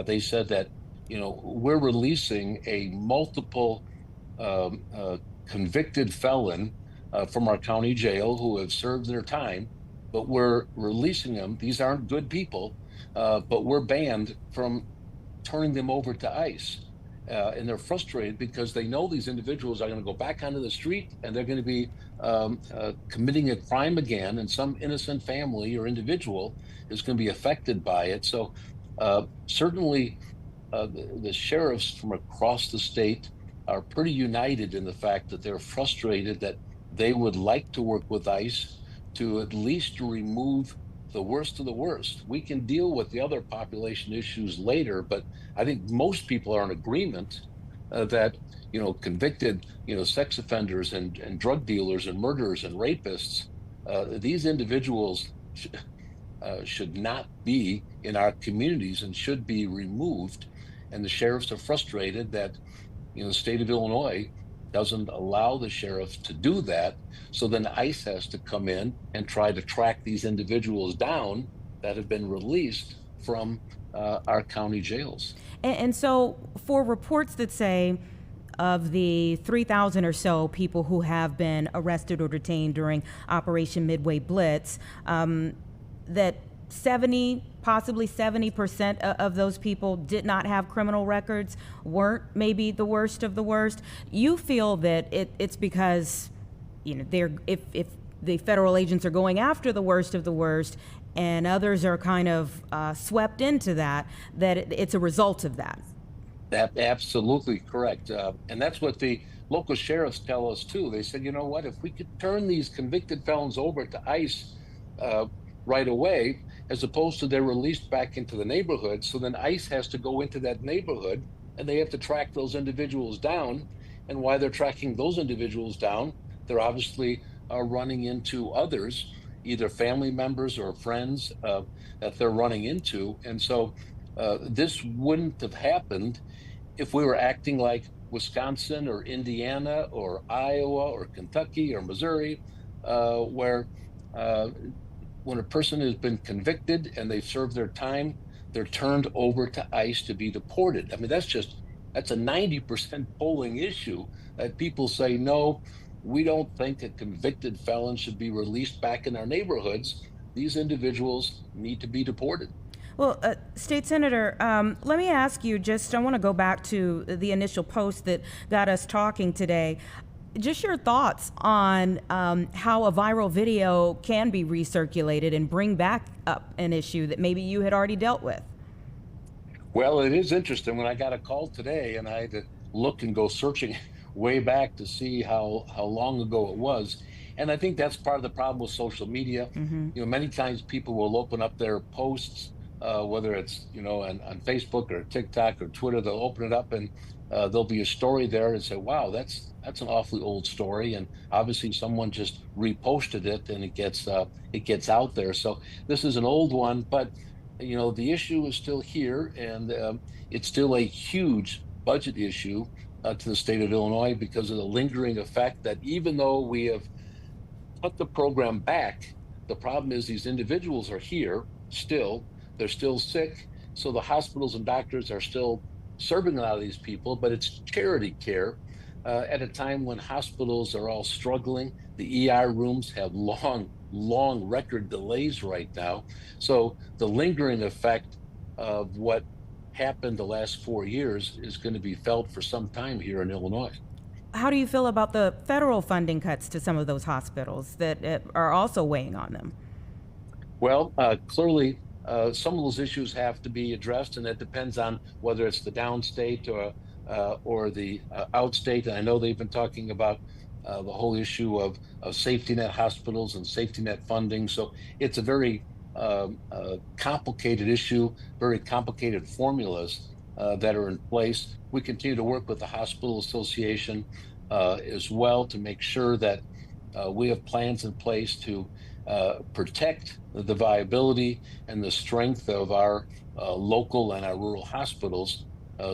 they said that, we're releasing a multiple convicted felon from our county jail who have served their time, but we're releasing them. These aren't good people, but we're banned from turning them over to ICE. And they're frustrated because they know these individuals are going to go back onto the street and they're going to be committing a crime again, and some innocent family or individual is going to be affected by it. So certainly the sheriffs from across the state are pretty united in the fact that they're frustrated that they would like to work with ICE to at least remove the worst of the worst. We can deal with the other population issues later, but I think most people are in agreement that convicted sex offenders and drug dealers and murderers and rapists, these individuals should not be in our communities and should be removed. And the sheriffs are frustrated that the state of Illinois doesn't allow the sheriffs to do that. So then ICE has to come in and try to track these individuals down that have been released from our county jails. And so for reports that say of the 3,000 or so people who have been arrested or detained during Operation Midway Blitz, that 70, possibly 70% of those people did not have criminal records, weren't maybe the worst of the worst. You feel that it's because, if the federal agents are going after the worst of the worst and others are kind of swept into that it's a result of that. That's absolutely correct. And that's what the local sheriffs tell us too. They said, what, if we could turn these convicted felons over to ICE right away, as opposed to they're released back into the neighborhood. So then ICE has to go into that neighborhood and they have to track those individuals down. And while they're tracking those individuals down, they're obviously running into others, either family members or friends that they're running into. And so this wouldn't have happened if we were acting like Wisconsin or Indiana or Iowa or Kentucky or Missouri, where when a person has been convicted and they've served their time, they're turned over to ICE to be deported. I mean, that's a 90% polling issue that people say, no, we don't think a convicted felon should be released back in our neighborhoods. These individuals need to be deported. Well, State Senator, let me ask you I want to go back to the initial post that got us talking today. Just your thoughts on how a viral video can be recirculated and bring back up an issue that maybe you had already dealt with. Well, it is interesting. When I got a call today and I had to look and go searching way back to see how long ago it was. And I think that's part of the problem with social media. Mm-hmm. Many times people will open up their posts whether it's, on Facebook or TikTok or Twitter, they'll open it up and there'll be a story there and say, wow, that's an awfully old story. And obviously someone just reposted it and it gets out there. So this is an old one, but the issue is still here, and it's still a huge budget issue to the state of Illinois because of the lingering effect that even though we have cut the program back, the problem is these individuals are here still, they're still sick. So the hospitals and doctors are still serving a lot of these people, but it's charity care at a time when hospitals are all struggling. The ER rooms have long record delays right now. So the lingering effect of what happened the last 4 years is going to be felt for some time here in Illinois. How do you feel about the federal funding cuts to some of those hospitals that are also weighing on them? Well, clearly, some of those issues have to be addressed, and that depends on whether it's the downstate or the outstate. And I know they've been talking about the whole issue of safety net hospitals and safety net funding. So it's a very complicated issue, very complicated formulas that are in place. We continue to work with the Hospital Association as well to make sure that we have plans in place to protect the viability and the strength of our local and our rural hospitals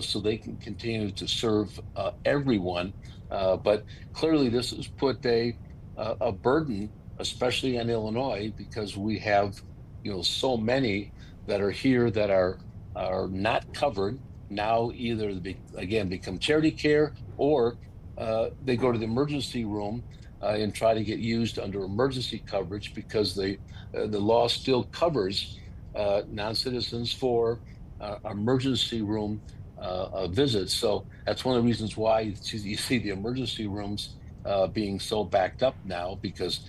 so they can continue to serve everyone. But clearly this has put a burden, especially on Illinois, because we have so many that are here that are not covered now, either become charity care or they go to the emergency room and try to get used under emergency coverage because the law still covers non-citizens for emergency room visits. So that's one of the reasons why you see the emergency rooms being so backed up now, because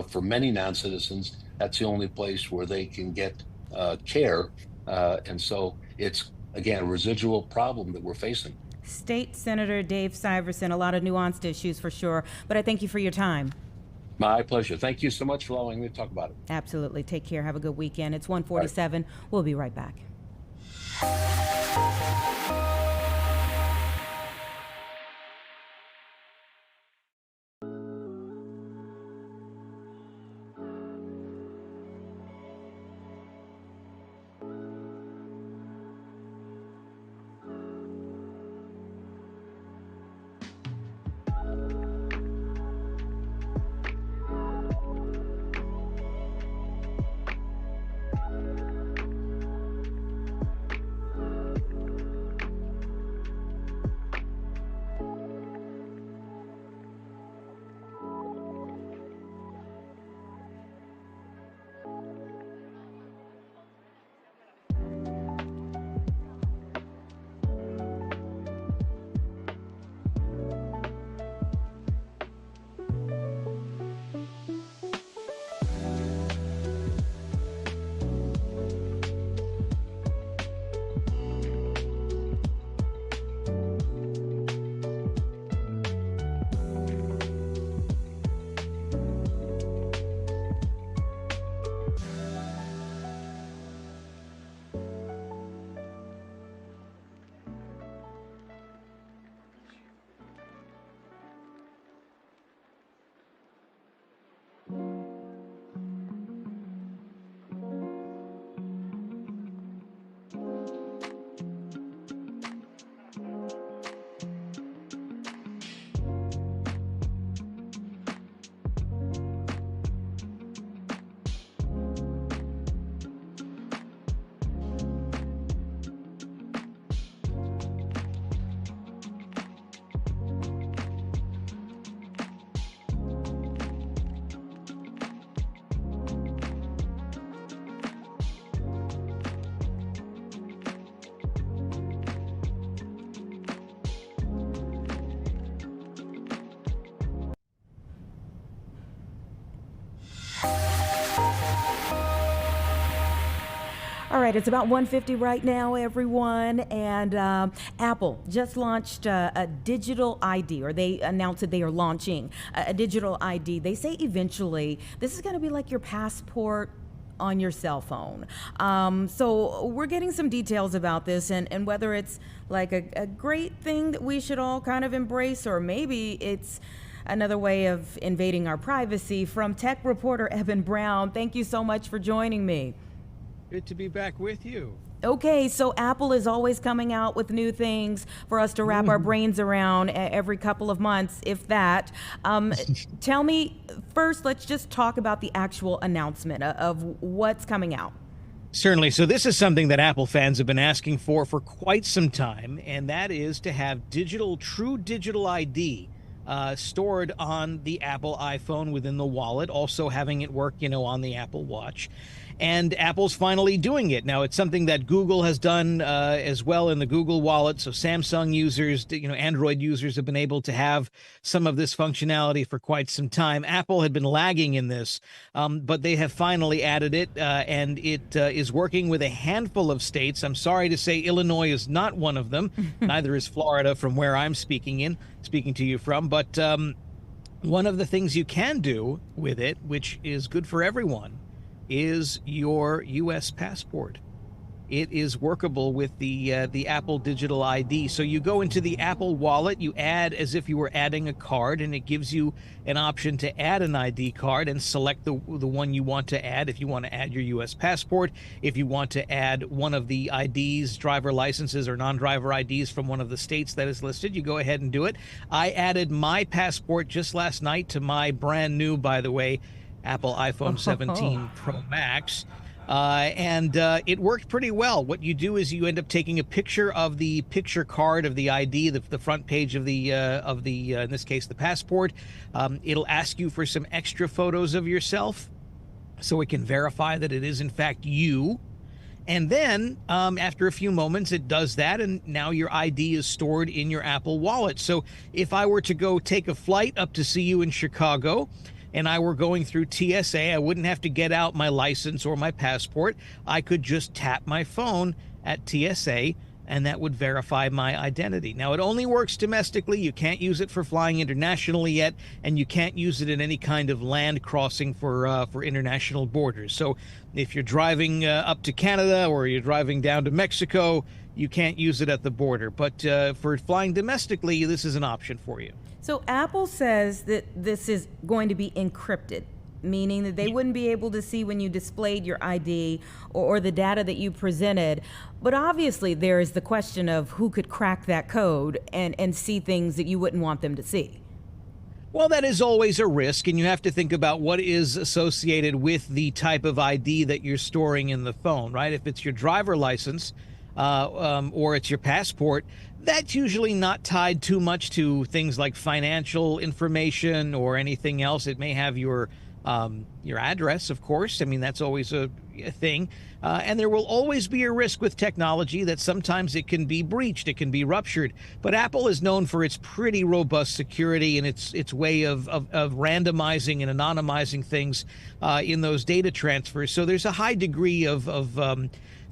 for many non-citizens, that's the only place where they can get care. And so it's, again, a residual problem that we're facing. State Senator Dave Syverson, a lot of nuanced issues for sure, but I thank you for your time. My pleasure. Thank you so much for allowing me to talk about it. Absolutely. Take care. Have a good weekend. It's 1:47. Right. We'll be right back. All right, it's about 1:50 right now, everyone, and Apple just launched a digital ID, or they announced that they are launching a digital ID. They say eventually this is going to be like your passport on your cell phone. So we're getting some details about this and whether it's like a great thing that we should all kind of embrace, or maybe it's another way of invading our privacy. From tech reporter Eben Brown, thank you so much for joining me. Good to be back with you. Okay, so Apple is always coming out with new things for us to wrap our brains around every couple of months, if that. Tell me, first, let's just talk about the actual announcement of what's coming out. Certainly. So this is something that Apple fans have been asking for quite some time, and that is to have true digital ID stored on the Apple iPhone within the wallet, also having it work, on the Apple Watch. And Apple's finally doing it. Now, it's something that Google has done as well in the Google Wallet. So Samsung users, Android users have been able to have some of this functionality for quite some time. Apple had been lagging in this, but they have finally added it, and it is working with a handful of states. I'm sorry to say Illinois is not one of them. Neither is Florida, from where I'm speaking to you from. But one of the things you can do with it, which is good for everyone, is your U.S. passport. It is workable with the Apple Digital ID. So you go into the Apple Wallet, you add as if you were adding a card, and it gives you an option to add an ID card and select the one you want to add. If you want to add your U.S. passport, if you want to add one of the IDs, driver licenses or non-driver IDs from one of the states that is listed, you go ahead and do it. I added my passport just last night to my brand new, by the way, Apple iPhone 17 Pro Max, and it worked pretty well. What you do is you end up taking a picture of the picture card of the ID, the front page of the in this case the passport. It'll ask you for some extra photos of yourself, so it can verify that it is in fact you. And then after a few moments, it does that, and now your ID is stored in your Apple Wallet. So if I were to go take a flight up to see you in Chicago, and I were going through TSA, I wouldn't have to get out my license or my passport. I could just tap my phone at TSA, and that would verify my identity. Now, it only works domestically. You can't use it for flying internationally yet, and you can't use it in any kind of land crossing for international borders. So if you're driving up to Canada or you're driving down to Mexico, you can't use it at the border. But for flying domestically, this is an option for you. So Apple says that this is going to be encrypted, meaning that they wouldn't be able to see when you displayed your ID or the data that you presented. But obviously there is the question of who could crack that code and see things that you wouldn't want them to see. Well, that is always a risk, and you have to think about what is associated with the type of ID that you're storing in the phone, right? If it's your driver license or it's your passport, that's usually not tied too much to things like financial information or anything else. It may have your address, of course. I mean, that's always a thing. And there will always be a risk with technology that sometimes it can be breached, it can be ruptured. But Apple is known for its pretty robust security and its way of randomizing and anonymizing things in those data transfers. So there's a high degree of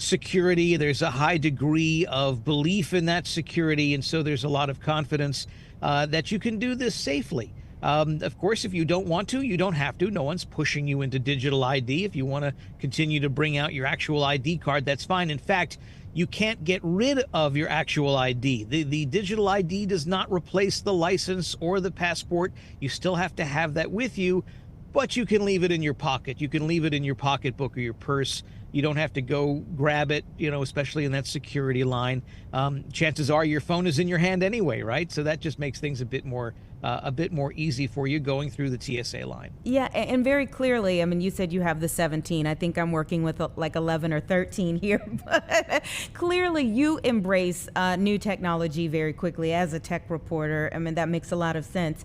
security. There's a high degree of belief in that security. And so there's a lot of confidence that you can do this safely. Of course, if you don't want to, you don't have to. No one's pushing you into digital ID. If you want to continue to bring out your actual ID card, that's fine. In fact, you can't get rid of your actual ID. The digital ID does not replace the license or the passport. You still have to have that with you, but you can leave it in your pocket. You can leave it in your pocketbook or your purse. You don't have to go grab it, especially in that security line. Chances are your phone is in your hand anyway, right? So that just makes things a bit more easy for you going through the TSA line. Yeah, and very clearly, I mean, you said you have the 17. I think I'm working with like 11 or 13 here. But clearly, you embrace new technology very quickly as a tech reporter. I mean, that makes a lot of sense.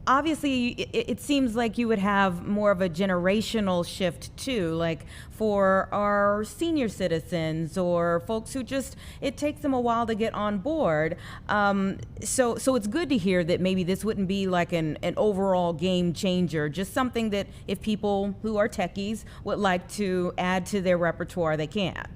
Obviously, it seems like you would have more of a generational shift too, like for our senior citizens or folks who it takes them a while to get on board. So it's good to hear that maybe this wouldn't be like an overall game changer, just something that if people who are techies would like to add to their repertoire, they can.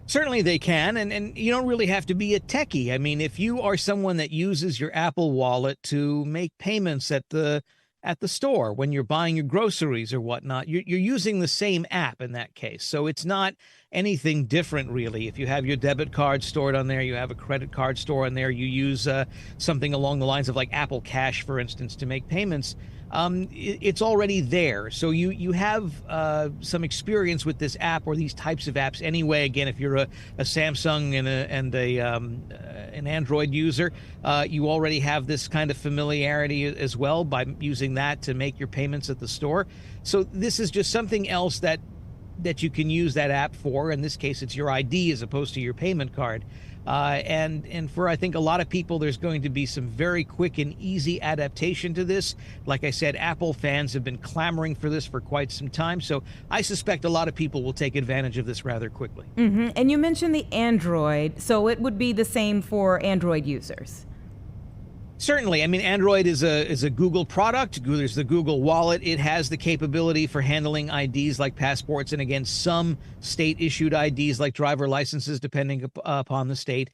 Certainly they can, and you don't really have to be a techie. I mean, if you are someone that uses your Apple Wallet to make payments at the at the store when you're buying your groceries or whatnot. You're using the same app in that case. So it's not anything different, really. If you have your debit card stored on there, you have a credit card stored on there, you use something along the lines of like Apple Cash, for instance, to make payments. It's already there. So you have some experience with this app or these types of apps anyway. Again, if you're a Samsung and an Android user, you already have this kind of familiarity as well by using that to make your payments at the store. So this is just something else that you can use that app for. In this case, it's your ID as opposed to your payment card. And for, I think, a lot of people, there's going to be some very quick and easy adaptation to this. Like I said, Apple fans have been clamoring for this for quite some time. So I suspect a lot of people will take advantage of this rather quickly. Mm-hmm. And you mentioned the Android, so it would be the same for Android users. Certainly. I mean, Android is a Google product. There's the Google Wallet. It has the capability for handling IDs like passports and, again, some state-issued IDs like driver licenses, depending upon the state.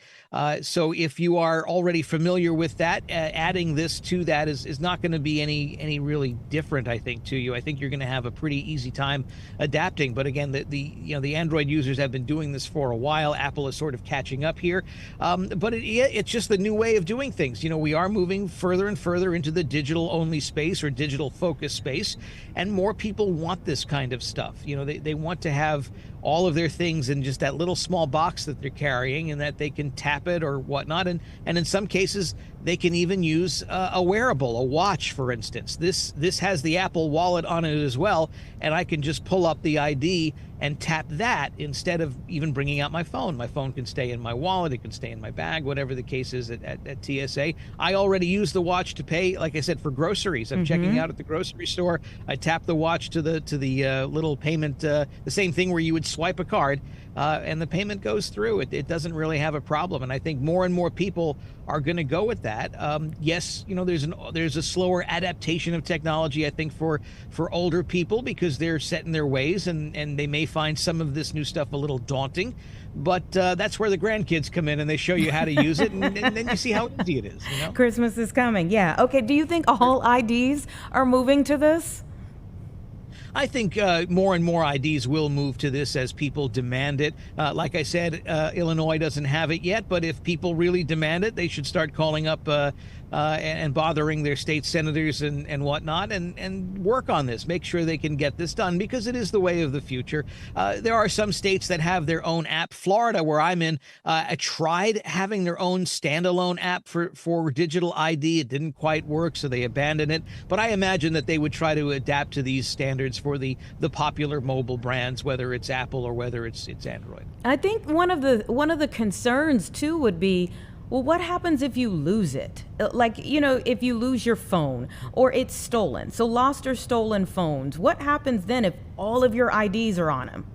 So if you are already familiar with that, adding this to that is not going to be any really different, I think, to you. I think you're going to have a pretty easy time adapting. But again, the Android users have been doing this for a while. Apple is sort of catching up here. But it's just the new way of doing things. We are moving further and further into the digital only space or digital focus space, and more people want this kind of stuff. They want to have all of their things in just that little small box that they're carrying, and that they can tap it or whatnot. And in some cases, they can even use a wearable, a watch, for instance. This has the Apple Wallet on it as well, and I can just pull up the ID and tap that instead of even bringing out my phone. My phone can stay in my wallet, it can stay in my bag, whatever the case is at TSA. I already use the watch to pay, like I said, for groceries. I'm checking out at the grocery store. I tap the watch to the little payment, the same thing where you would swipe a card, and the payment goes through. It doesn't really have a problem, and I think more and more people are going to go with that. Yes, there's a slower adaptation of technology, I think, for older people, because they're set in their ways, and they may find some of this new stuff a little daunting. But that's where the grandkids come in, and they show you how to use it, and then you see how easy it is. Christmas is coming. Yeah. Okay. Do you think all IDs are moving to this? I think more and more IDs will move to this as people demand it. Like I said, Illinois doesn't have it yet, but if people really demand it, they should start calling up and bothering their state senators and whatnot, and work on this. Make sure they can get this done, because it is the way of the future. There are some states that have their own app. Florida, where I'm in, tried having their own standalone app for digital ID. It didn't quite work, so they abandoned it. But I imagine that they would try to adapt to these standards for the popular mobile brands, whether it's Apple or whether it's Android. I think one of the concerns too would be, well, what happens if you lose it? Like, if you lose your phone or it's stolen. So lost or stolen phones. What happens then if all of your IDs are on them?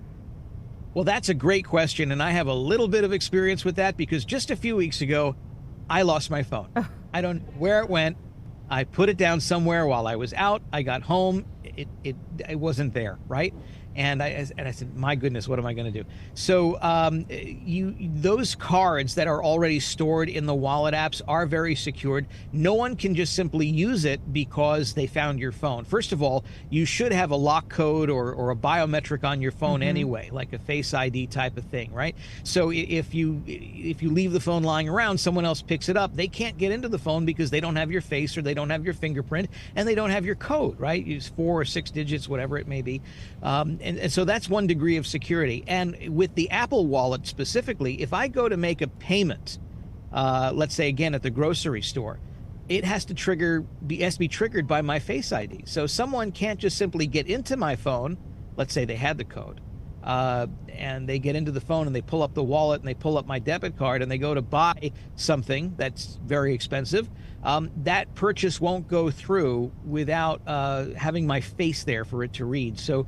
Well, that's a great question, and I have a little bit of experience with that, because just a few weeks ago, I lost my phone. I don't know where it went. I put it down somewhere while I was out. I got home. It wasn't there, right? And I said, my goodness, what am I going to do? So those cards that are already stored in the wallet apps are very secured. No one can just simply use it because they found your phone. First of all, you should have a lock code or a biometric on your phone anyway, like a Face ID type of thing, right? So if you leave the phone lying around, someone else picks it up. They can't get into the phone because they don't have your face, or they don't have your fingerprint, and they don't have your code, right? Use 4 or 6 digits, whatever it may be. And so that's one degree of security. And with the Apple Wallet specifically, if I go to make a payment, let's say again at the grocery store, it has to be triggered by my Face ID. So someone can't just simply get into my phone. Let's say they had the code, and they get into the phone and they pull up the wallet and they pull up my debit card and they go to buy something that's very expensive. That purchase won't go through without having my face there for it to read. So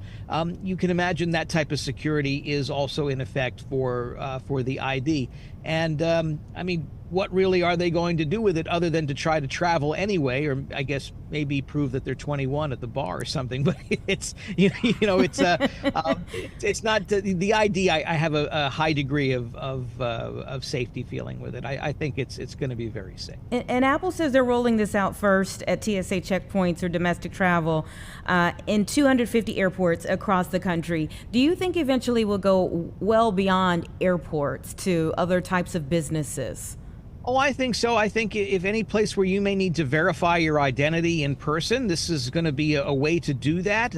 you can imagine that type of security is also in effect for the ID. And I mean, what really are they going to do with it other than to try to travel anyway, or I guess maybe prove that they're 21 at the bar or something. But it's it's not the ID. I have a high degree of safety feeling with it. I think it's going to be very safe. And Apple says they're rolling this out first at TSA checkpoints or domestic travel in 250 airports across the country. Do you think eventually we'll go well beyond airports to other types of businesses? Oh, I think so. I think if any place where you may need to verify your identity in person, this is going to be a way to do that.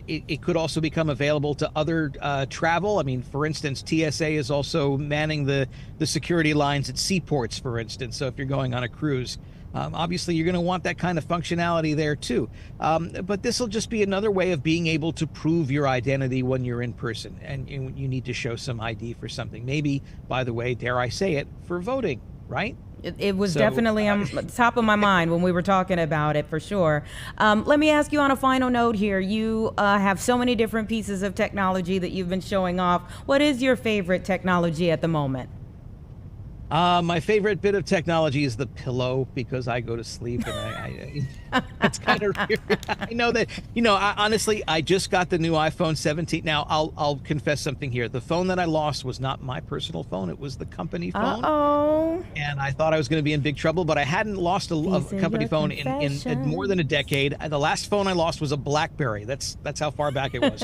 It could also become available to other travel. I mean, for instance, TSA is also manning the security lines at seaports, for instance. So if you're going on a cruise, obviously you're going to want that kind of functionality there too. But this will just be another way of being able to prove your identity when you're in person, and you need to show some ID for something. Maybe, by the way, dare I say it, for voting. Right? It was definitely on top of my mind when we were talking about it, for sure. Let me ask you on a final note here. You have so many different pieces of technology that you've been showing off. What is your favorite technology at the moment? My favorite bit of technology is the pillow, because I go to sleep and I it's kind of weird. I know that, honestly, I just got the new iPhone 17. Now, I'll confess something here. The phone that I lost was not my personal phone. It was the company phone. Uh-oh. And I thought I was going to be in big trouble, but I hadn't lost a company phone in more than a decade. The last phone I lost was a BlackBerry. That's how far back it was.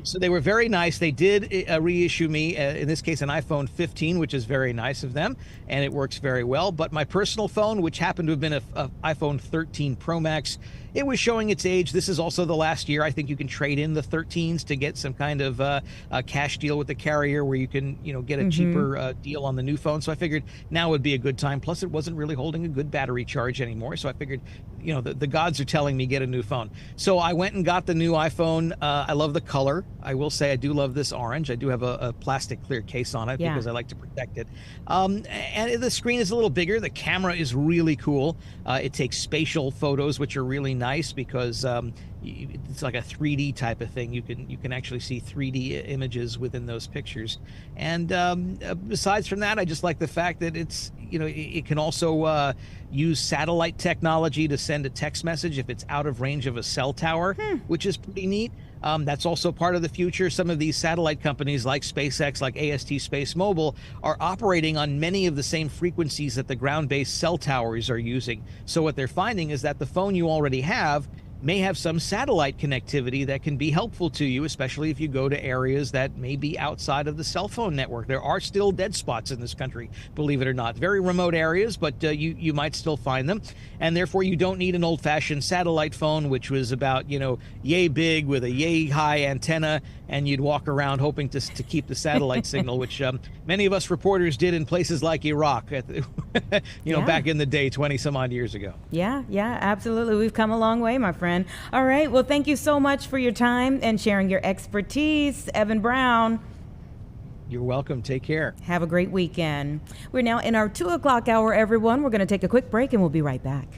So they were very nice. They did reissue me, in this case, an iPhone 15, which is very nice of them, and it works very well. But my personal phone, which happened to have been a iPhone 13 Pro Max, it was showing its age. This is also the last year. I think you can trade in the 13s to get some kind of a cash deal with the carrier where you can, get a cheaper deal on the new phone. So I figured now would be a good time. Plus, it wasn't really holding a good battery charge anymore. So I figured, the gods are telling me get a new phone. So I went and got the new iPhone. I love the color. I will say I do love this orange. I do have a plastic clear case on it because I like to protect it. And the screen is a little bigger. The camera is really cool. It takes spatial photos, which are really nice because it's like a 3D type of thing. You can actually see 3D images within those pictures. And besides from that, I just like the fact that it's it can also use satellite technology to send a text message if it's out of range of a cell tower, which is pretty neat. That's also part of the future. Some of these satellite companies like SpaceX, like AST Space Mobile, are operating on many of the same frequencies that the ground-based cell towers are using. So what they're finding is that the phone you already have may have some satellite connectivity that can be helpful to you, especially if you go to areas that may be outside of the cell phone network. There are still dead spots in this country, believe it or not. Very remote areas, but you might still find them. And therefore, you don't need an old-fashioned satellite phone, which was about, yay big with a yay high antenna, and you'd walk around hoping to keep the satellite signal, which many of us reporters did in places like Iraq, back in the day, 20-some-odd years ago. Yeah, absolutely. We've come a long way, my friend. All right. Well, thank you so much for your time and sharing your expertise, Eben Brown. You're welcome. Take care. Have a great weekend. We're now in our 2 o'clock hour, everyone. We're going to take a quick break and we'll be right back.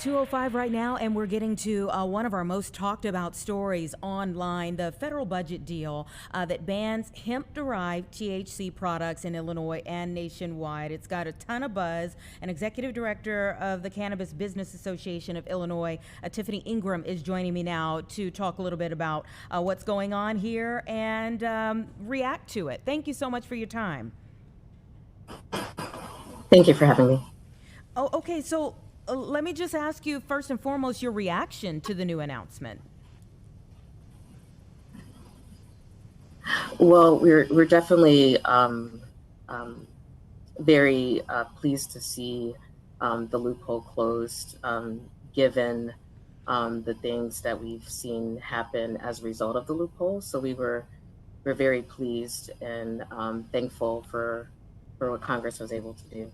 2:05 right now, and we're getting to one of our most talked about stories online, the federal budget deal that bans hemp-derived THC products in Illinois and nationwide. It's got a ton of buzz. An executive director of the Cannabis Business Association of Illinois, Tiffany Ingram, is joining me now to talk a little bit about what's going on here and react to it. Thank you so much for your time. Thank you for having me. Oh, okay, so let me just ask you first and foremost your reaction to the new announcement. Well, we're definitely very pleased to see the loophole closed, given the things that we've seen happen as a result of the loophole. So we're very pleased and thankful for what Congress was able to do.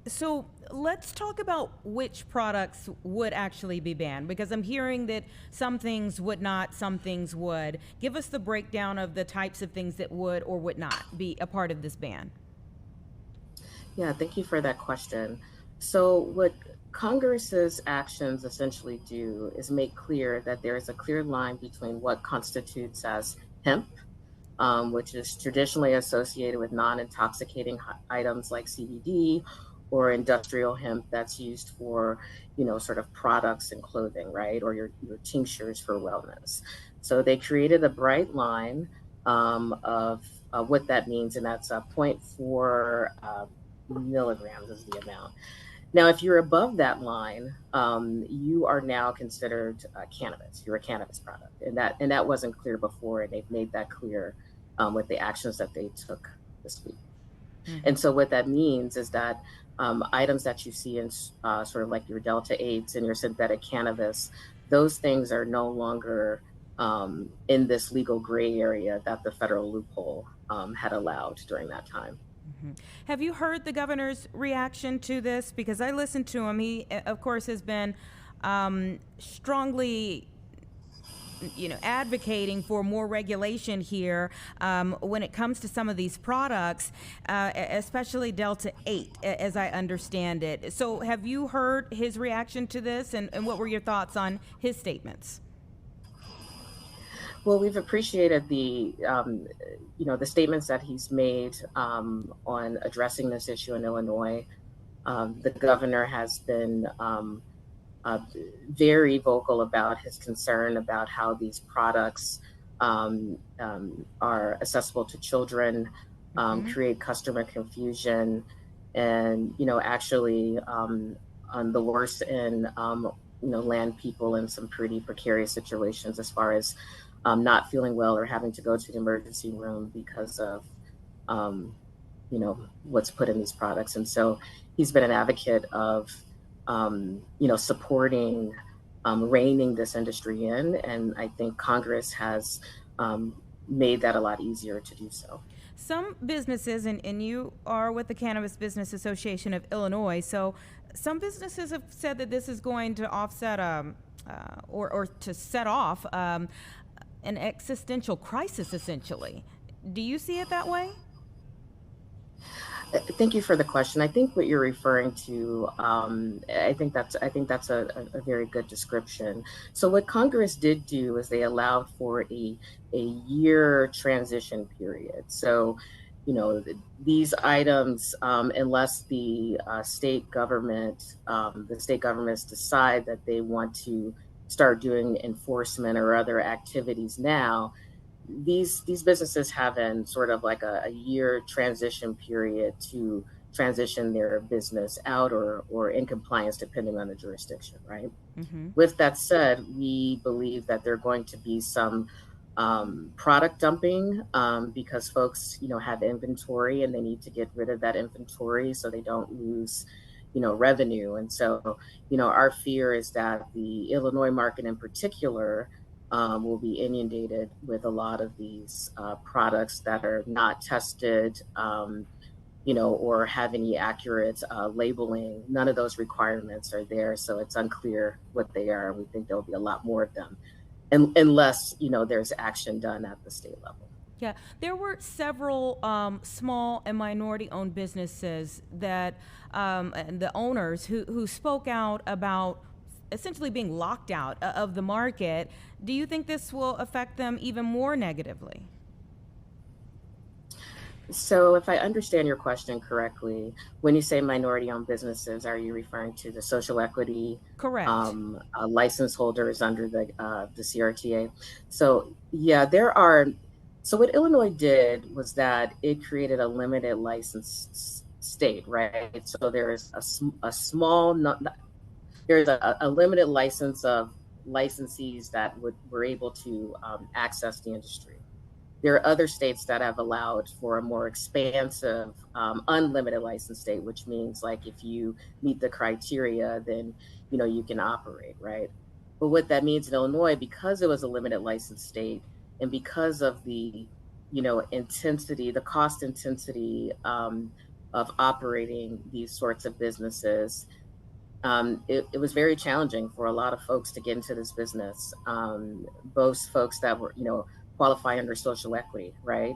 So let's talk about which products would actually be banned, because I'm hearing that some things would not, some things would. Give us the breakdown of the types of things that would or would not be a part of this ban. Yeah, thank you for that question. So what Congress's actions essentially do is make clear that there is a clear line between what constitutes as hemp, which is traditionally associated with non-intoxicating items like CBD, or industrial hemp that's used for, sort of products and clothing, right? Or your tinctures for wellness. So they created a bright line of what that means, and that's 0.4 milligrams is the amount. Now, if you're above that line, you are now considered cannabis. You're a cannabis product, and that wasn't clear before, and they've made that clear with the actions that they took this week. Mm-hmm. And so what that means is that items that you see in sort of like your Delta 8s and your synthetic cannabis, those things are no longer in this legal gray area that the federal loophole had allowed during that time. Mm-hmm. Have you heard the governor's reaction to this? Because I listened to him. He, of course, has been strongly advocating for more regulation here when it comes to some of these products, especially Delta 8, as I understand it. So have you heard his reaction to this, and what were your thoughts on his statements? Well, we've appreciated the statements that he's made on addressing this issue in Illinois. The governor has been very vocal about his concern about how these products are accessible to children, create customer confusion, and actually on the worst end, land people in some pretty precarious situations as far as not feeling well or having to go to the emergency room because of what's put in these products. And so he's been an advocate of supporting reining this industry in, and I think Congress has made that a lot easier to do so. Some businesses, and you are with the Cannabis Business Association of Illinois, so some businesses have said that this is going to offset or to set off an existential crisis, essentially. Do you see it that way? Thank you for the question. I think what you're referring to, I think that's a very good description. So what Congress did do is they allowed for a year transition period. So, these items, unless the state governments decide that they want to start doing enforcement or other activities now, these businesses have in sort of like a year transition period to transition their business out or in compliance, depending on the jurisdiction, right? Mm-hmm. With that said, we believe that there are going to be some product dumping because folks, have inventory and they need to get rid of that inventory so they don't lose, revenue. And so, our fear is that the Illinois market in particular will be inundated with a lot of these products that are not tested, or have any accurate labeling. None of those requirements are there, so it's unclear what they are. We think there'll be a lot more of them, unless there's action done at the state level. Yeah, there were several small and minority-owned businesses that and the owners who spoke out about essentially being locked out of the market. Do you think this will affect them even more negatively? So, if I understand your question correctly, when you say minority-owned businesses, are you referring to the social equity Correct. license holders under the CRTA? So, yeah, there are. So, what Illinois did was that it created a limited license state, right? So, there's a small, there's a limited license of licensees that were able to access the industry. There are other states that have allowed for a more expansive, unlimited license state, which means like if you meet the criteria, then you can operate, right? But what that means in Illinois, because it was a limited license state, and because of the intensity, the cost intensity of operating these sorts of businesses, it was very challenging for a lot of folks to get into this business. Both folks that were, qualify under social equity, right?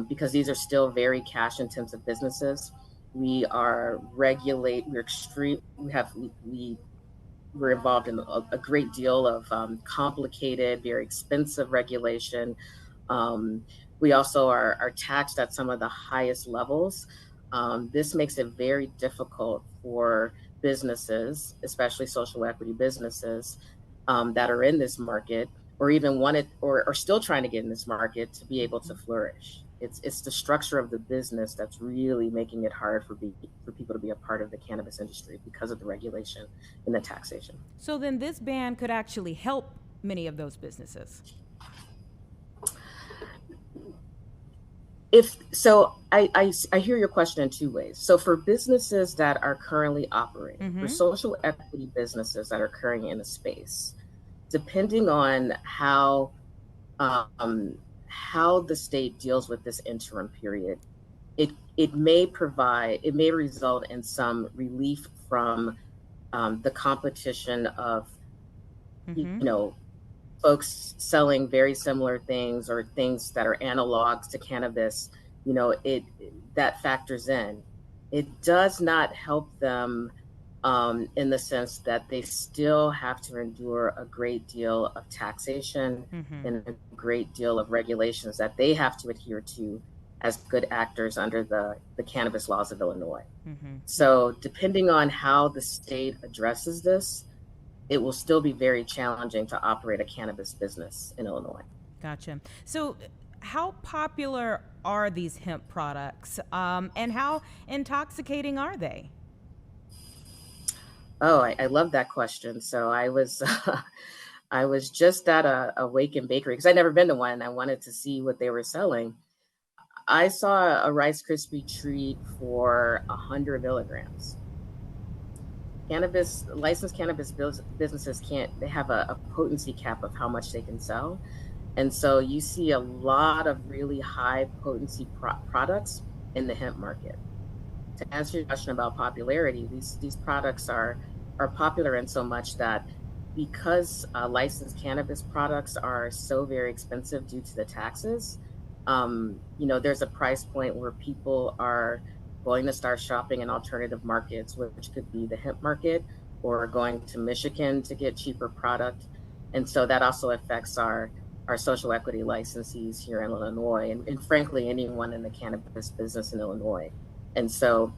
Because these are still very cash intensive businesses. We are we're extreme, we're involved in a great deal of complicated, very expensive regulation. We also are taxed at some of the highest levels. This makes it very difficult for businesses, especially social equity businesses that are in this market or even wanted or are still trying to get in this market to be able to flourish. It's the structure of the business that's really making it hard for people to be a part of the cannabis industry because of the regulation and the taxation. So then this ban could actually help many of those businesses. I hear your question in two ways. So for businesses that are currently operating, for social equity businesses that are currently in a space, depending on how the state deals with this interim period, it may result in some relief from the competition of folks selling very similar things or things that are analogs to cannabis. That factors in. It does not help them in the sense that they still have to endure a great deal of taxation and a great deal of regulations that they have to adhere to as good actors under the cannabis laws of Illinois. So depending on how the state addresses this, it will still be very challenging to operate a cannabis business in Illinois. Gotcha. So how popular are these hemp products and how intoxicating are they? Oh, I love that question. So I was I was just at a Wake and Bakery because I'd never been to one. I wanted to see what they were selling. I saw a Rice Krispie treat for 100 milligrams. Licensed cannabis businesses they have a potency cap of how much they can sell. And so you see a lot of really high potency products in the hemp market. To answer your question about popularity, these products are popular in so much that because licensed cannabis products are so very expensive due to the taxes, there's a price point where people are going to start shopping in alternative markets, which could be the hemp market or going to Michigan to get cheaper product. And so that also affects our social equity licensees here in Illinois and frankly, anyone in the cannabis business in Illinois. And so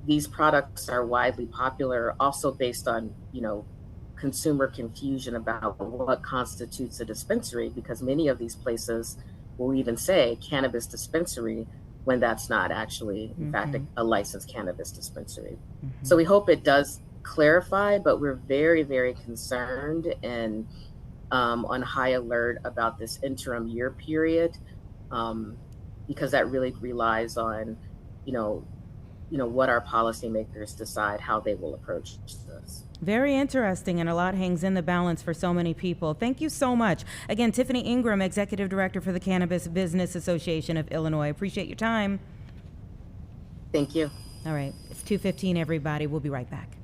these products are widely popular also based on, consumer confusion about what constitutes a dispensary, because many of these places will even say cannabis dispensary when that's not actually, in fact, a licensed cannabis dispensary. So we hope it does clarify, but we're very, very concerned and on high alert about this interim year period because that really relies on, what our policymakers decide how they will approach this. Very interesting, and a lot hangs in the balance for so many people. Thank you so much. Again, Tiffany Ingram, Executive Director for the Cannabis Business Association of Illinois. Appreciate your time. Thank you. All right, it's 2:15, everybody. We'll be right back.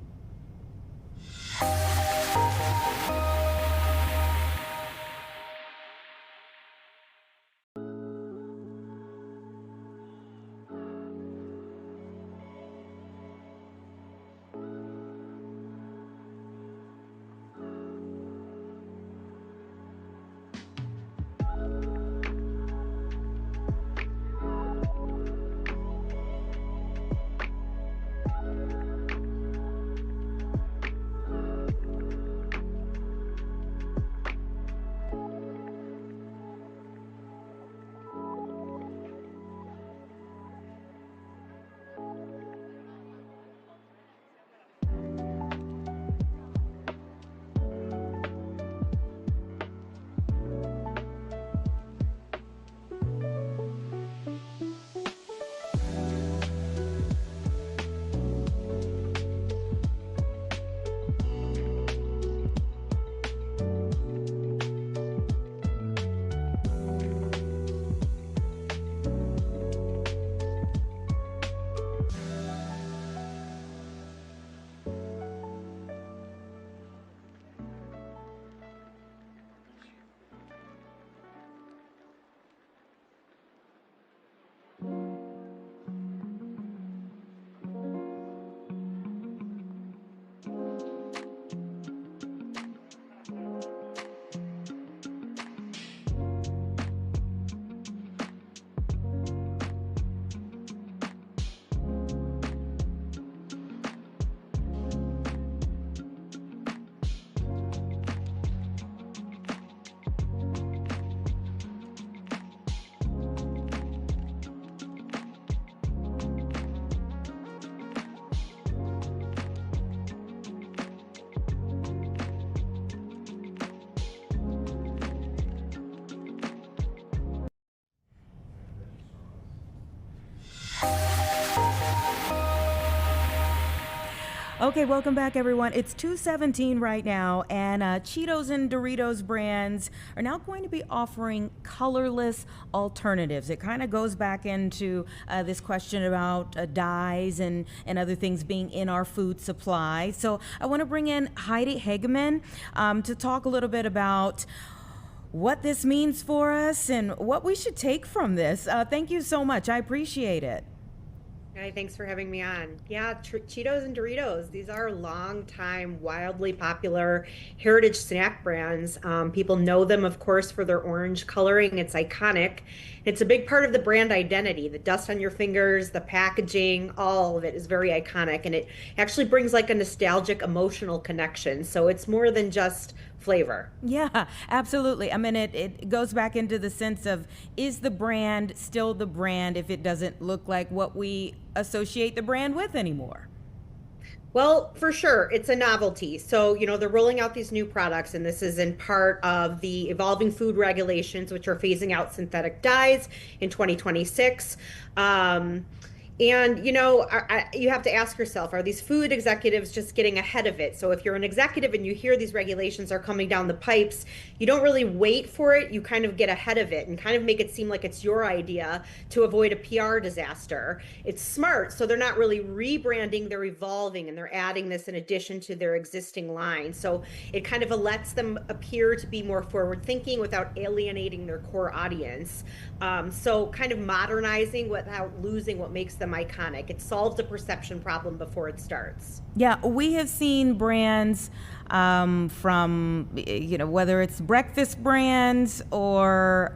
Okay, welcome back, everyone. It's 2:17 right now, and Cheetos and Doritos brands are now going to be offering colorless alternatives. It kind of goes back into this question about dyes and other things being in our food supply. So I want to bring in Heidi Hageman to talk a little bit about what this means for us and what we should take from this. Thank you so much. I appreciate it. Hi, thanks for having me on. Yeah, Cheetos and Doritos, these are long-time, wildly popular heritage snack brands. People know them, of course, for their orange coloring. It's iconic. It's a big part of the brand identity. The dust on your fingers, the packaging, all of it is very iconic. And it actually brings like a nostalgic, emotional connection. So it's more than just flavor. Yeah, absolutely. I mean, it goes back into the sense of, is the brand still the brand if it doesn't look like what we associate the brand with anymore? Well, for sure, it's a novelty. So, they're rolling out these new products, and this is in part of the evolving food regulations, which are phasing out synthetic dyes in 2026. And, you have to ask yourself, are these food executives just getting ahead of it? So if you're an executive and you hear these regulations are coming down the pipes, you don't really wait for it. You kind of get ahead of it and kind of make it seem like it's your idea to avoid a PR disaster. It's smart. So they're not really rebranding, they're evolving, and they're adding this in addition to their existing line. So it kind of lets them appear to be more forward thinking without alienating their core audience. So kind of modernizing without losing what makes them iconic. It solves a perception problem before it starts. Yeah, we have seen brands from, whether it's breakfast brands or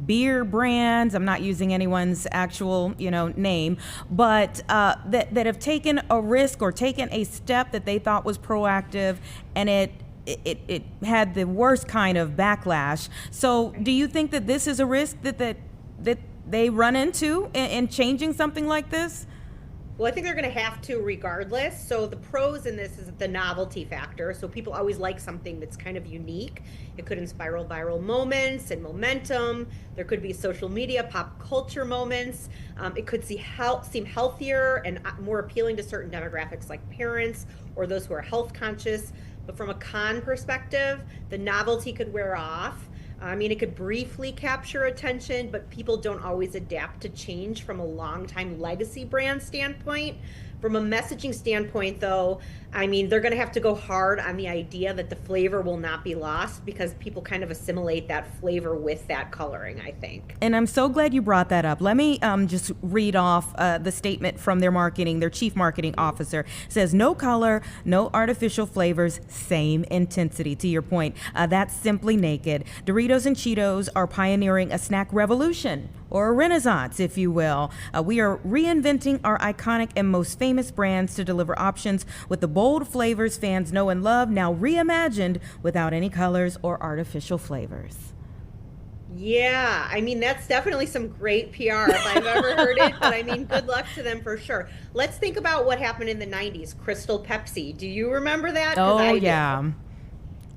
beer brands. I'm not using anyone's actual, name, but that have taken a risk or taken a step that they thought was proactive, and it had the worst kind of backlash. So do you think that this is a risk that they run into in changing something like this? Well, I think they're going to have to regardless. So the pros in this is the novelty factor. So people always like something that's kind of unique. It could inspire viral moments and momentum. There could be social media, pop culture moments. It could seem healthier and more appealing to certain demographics like parents or those who are health conscious. But from a con perspective, the novelty could wear off. It could briefly capture attention, but people don't always adapt to change from a long-time legacy brand standpoint. From a messaging standpoint, though, they're going to have to go hard on the idea that the flavor will not be lost, because people kind of assimilate that flavor with that coloring, I think. And I'm so glad you brought that up. Let me just read off the statement from their chief marketing officer. It says, no color, no artificial flavors, same intensity. To your point, that's simply naked. Doritos and Cheetos are pioneering a snack revolution, or a renaissance, if you will. We are reinventing our iconic and most famous brands to deliver options with the bold flavors fans know and love, now reimagined without any colors or artificial flavors. Yeah, that's definitely some great PR if I've ever heard it, but good luck to them for sure. Let's think about what happened in the 90s, Crystal Pepsi. Do you remember that? Oh, yeah.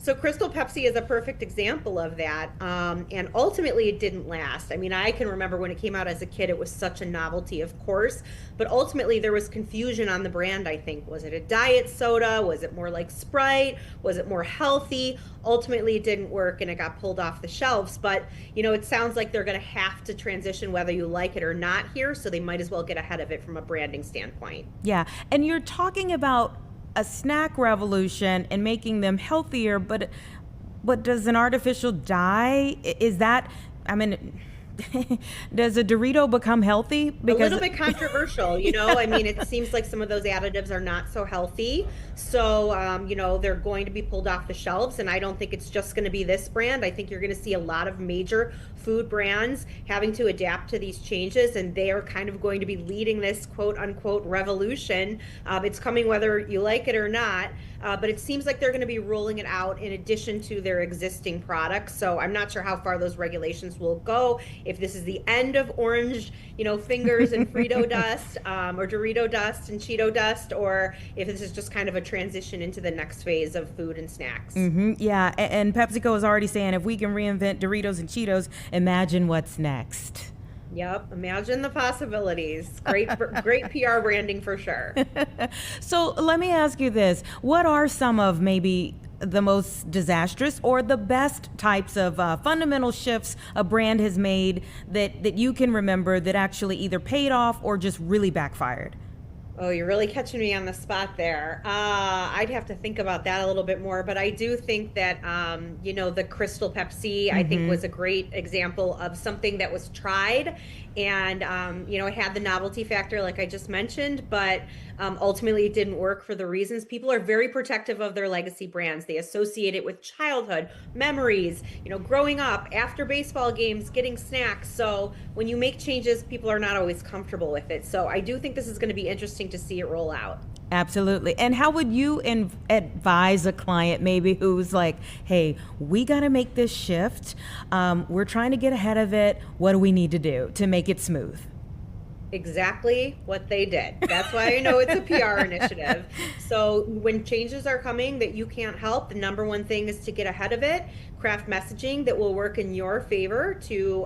So Crystal Pepsi is a perfect example of that. And ultimately it didn't last. I can remember when it came out as a kid, it was such a novelty, of course, but ultimately there was confusion on the brand, I think. Was it a diet soda? Was it more like Sprite? Was it more healthy? Ultimately it didn't work and it got pulled off the shelves. But, it sounds like they're going to have to transition whether you like it or not here. So they might as well get ahead of it from a branding standpoint. Yeah. And you're talking about a snack revolution and making them healthier, but does an artificial dye, is that, does a Dorito become healthy? Because a little bit controversial, it seems like some of those additives are not so healthy. So, they're going to be pulled off the shelves, and I don't think it's just going to be this brand. I think you're going to see a lot of major food brands having to adapt to these changes, and they are kind of going to be leading this quote unquote revolution. It's coming whether you like it or not, but it seems like they're going to be rolling it out in addition to their existing products. So I'm not sure how far those regulations will go. If this is the end of orange, fingers and Frito dust, or Dorito dust and Cheeto dust, or if this is just kind of a transition into the next phase of food and snacks. Mm-hmm. Yeah, and PepsiCo is already saying, if we can reinvent Doritos and Cheetos, imagine what's next. Yep. Imagine the possibilities. Great, great PR branding for sure. So let me ask you this. What are some of maybe the most disastrous or the best types of fundamental shifts a brand has made that you can remember that actually either paid off or just really backfired? Oh, you're really catching me on the spot there. I'd have to think about that a little bit more, but I do think that, the Crystal Pepsi, I think was a great example of something that was tried and, it had the novelty factor, like I just mentioned, but ultimately it didn't work for the reasons people are very protective of their legacy brands. They associate it with childhood memories, growing up after baseball games, getting snacks. So when you make changes, people are not always comfortable with it. So I do think this is going to be interesting to see it roll out. Absolutely. And how would you advise a client maybe who's like, hey, we got to make this shift. We're trying to get ahead of it. What do we need to do to make it smooth? Exactly what they did. That's why I know it's a PR initiative. So when changes are coming that you can't help, the number one thing is to get ahead of it, craft messaging that will work in your favor to,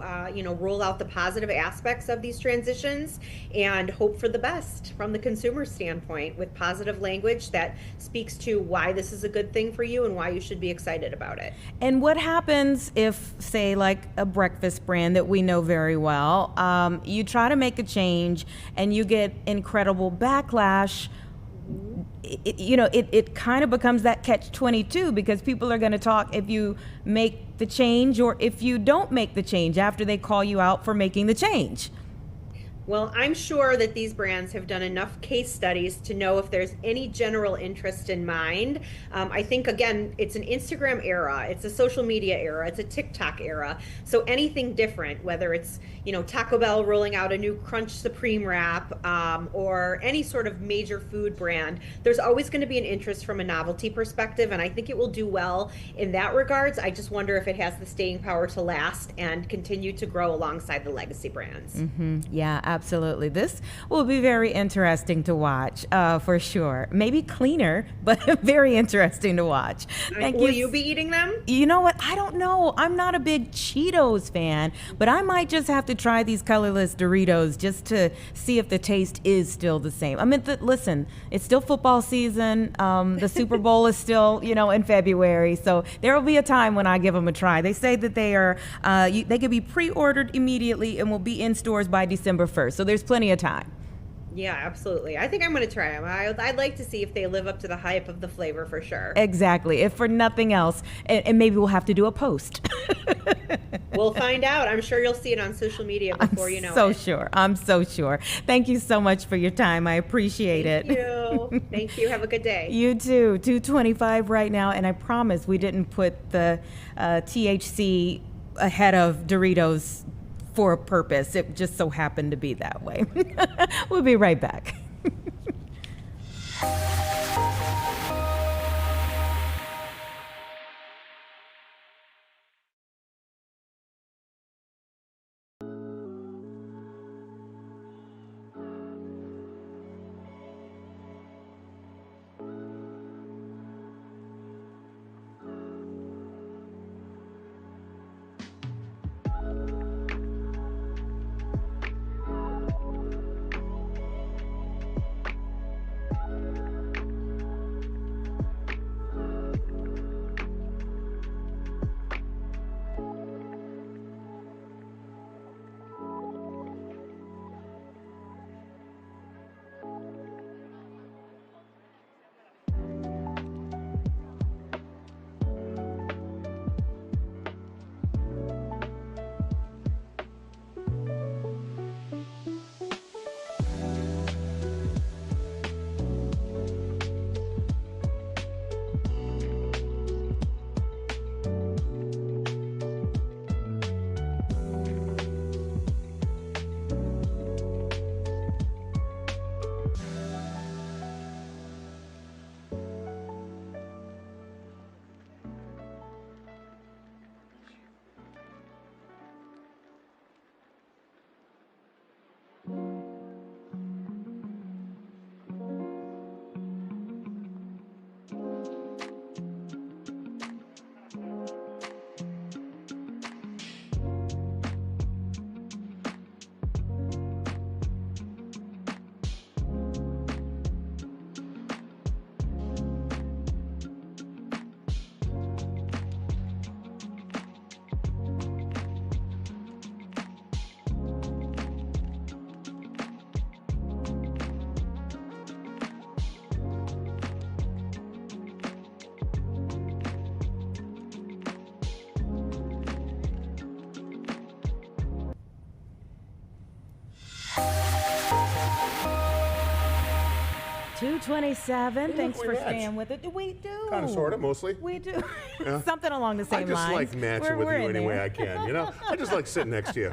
roll out the positive aspects of these transitions and hope for the best from the consumer standpoint with positive language that speaks to why this is a good thing for you and why you should be excited about it. And what happens if, say, like a breakfast brand that we know very well, you try to make a change and you get incredible backlash? It kind of becomes that catch-22 because people are going to talk if you make the change or if you don't make the change after they call you out for making the change. Well, I'm sure that these brands have done enough case studies to know if there's any general interest in mind. I think, again, it's an Instagram era, it's a social media era, it's a TikTok era. So anything different, whether it's, Taco Bell rolling out a new Crunch Supreme wrap or any sort of major food brand, there's always going to be an interest from a novelty perspective. And I think it will do well in that regards. I just wonder if it has the staying power to last and continue to grow alongside the legacy brands. Mm-hmm. Yeah, absolutely. This will be very interesting to watch, for sure. Maybe cleaner, but very interesting to watch. Will you be eating them? You know what? I don't know. I'm not a big Cheetos fan, but I might just have to try these colorless Doritos just to see if the taste is still the same. I mean, listen, it's still football season. The Super Bowl is still, in February. So there will be a time when I give them a try. They say that they are, they can be pre-ordered immediately and will be in stores by December 1st. So there's plenty of time. Yeah, absolutely. I think I'm going to try them. I'd like to see if they live up to the hype of the flavor for sure. Exactly. If for nothing else, and maybe we'll have to do a post. We'll find out. I'm sure you'll see it on social media before you know it. I'm so sure. Thank you so much for your time. I appreciate it. Thank you. Thank you. Have a good day. You too. 2:25 right now, and I promise we didn't put the THC ahead of Doritos for a purpose. It just so happened to be that way. We'll be right back. 2:27. Thanks we for match. staying with it. We do. Kind of, sort of, mostly. We do. Yeah. Something along the same I just lines. like matching with We're you in any way there. I can, you know? I just like sitting next to you.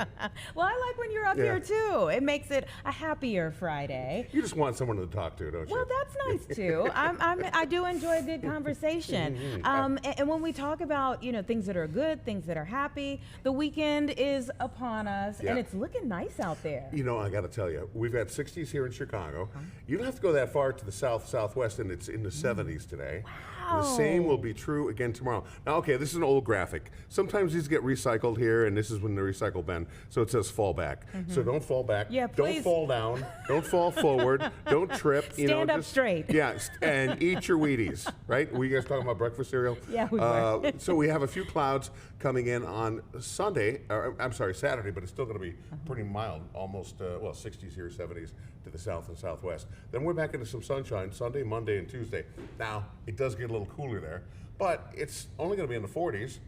Well, I like when you're up Yeah. here too. It makes it a happier Friday. You just want someone to talk to, don't you? Well, that's nice too. I do enjoy a good conversation. And when we talk about things that are good, things that are happy, the weekend is upon us, Yeah. and it's looking nice out there. You know, I got to tell you, we've got 60s here in Chicago. You don't have to go that far to the southwest, and it's in the 70s today. And the same will be true again tomorrow. Now, okay, this is an old graphic. Sometimes these get recycled here, and this is when the recycle bin. So it says fall back. So don't fall back. Yeah, please. Don't fall down. Don't fall forward. Don't trip. Stand up straight. Yeah, and eat your Wheaties, right? Were you guys talking about breakfast cereal? Yeah, we were. So we have a few clouds coming in on Sunday, or I'm sorry, Saturday, but it's still going to be pretty mild, almost, 60s here, 70s to the south and southwest. Then we're back into some sunshine Sunday, Monday, and Tuesday. Now, it does get a little cooler there, but it's only going to be in the 40s,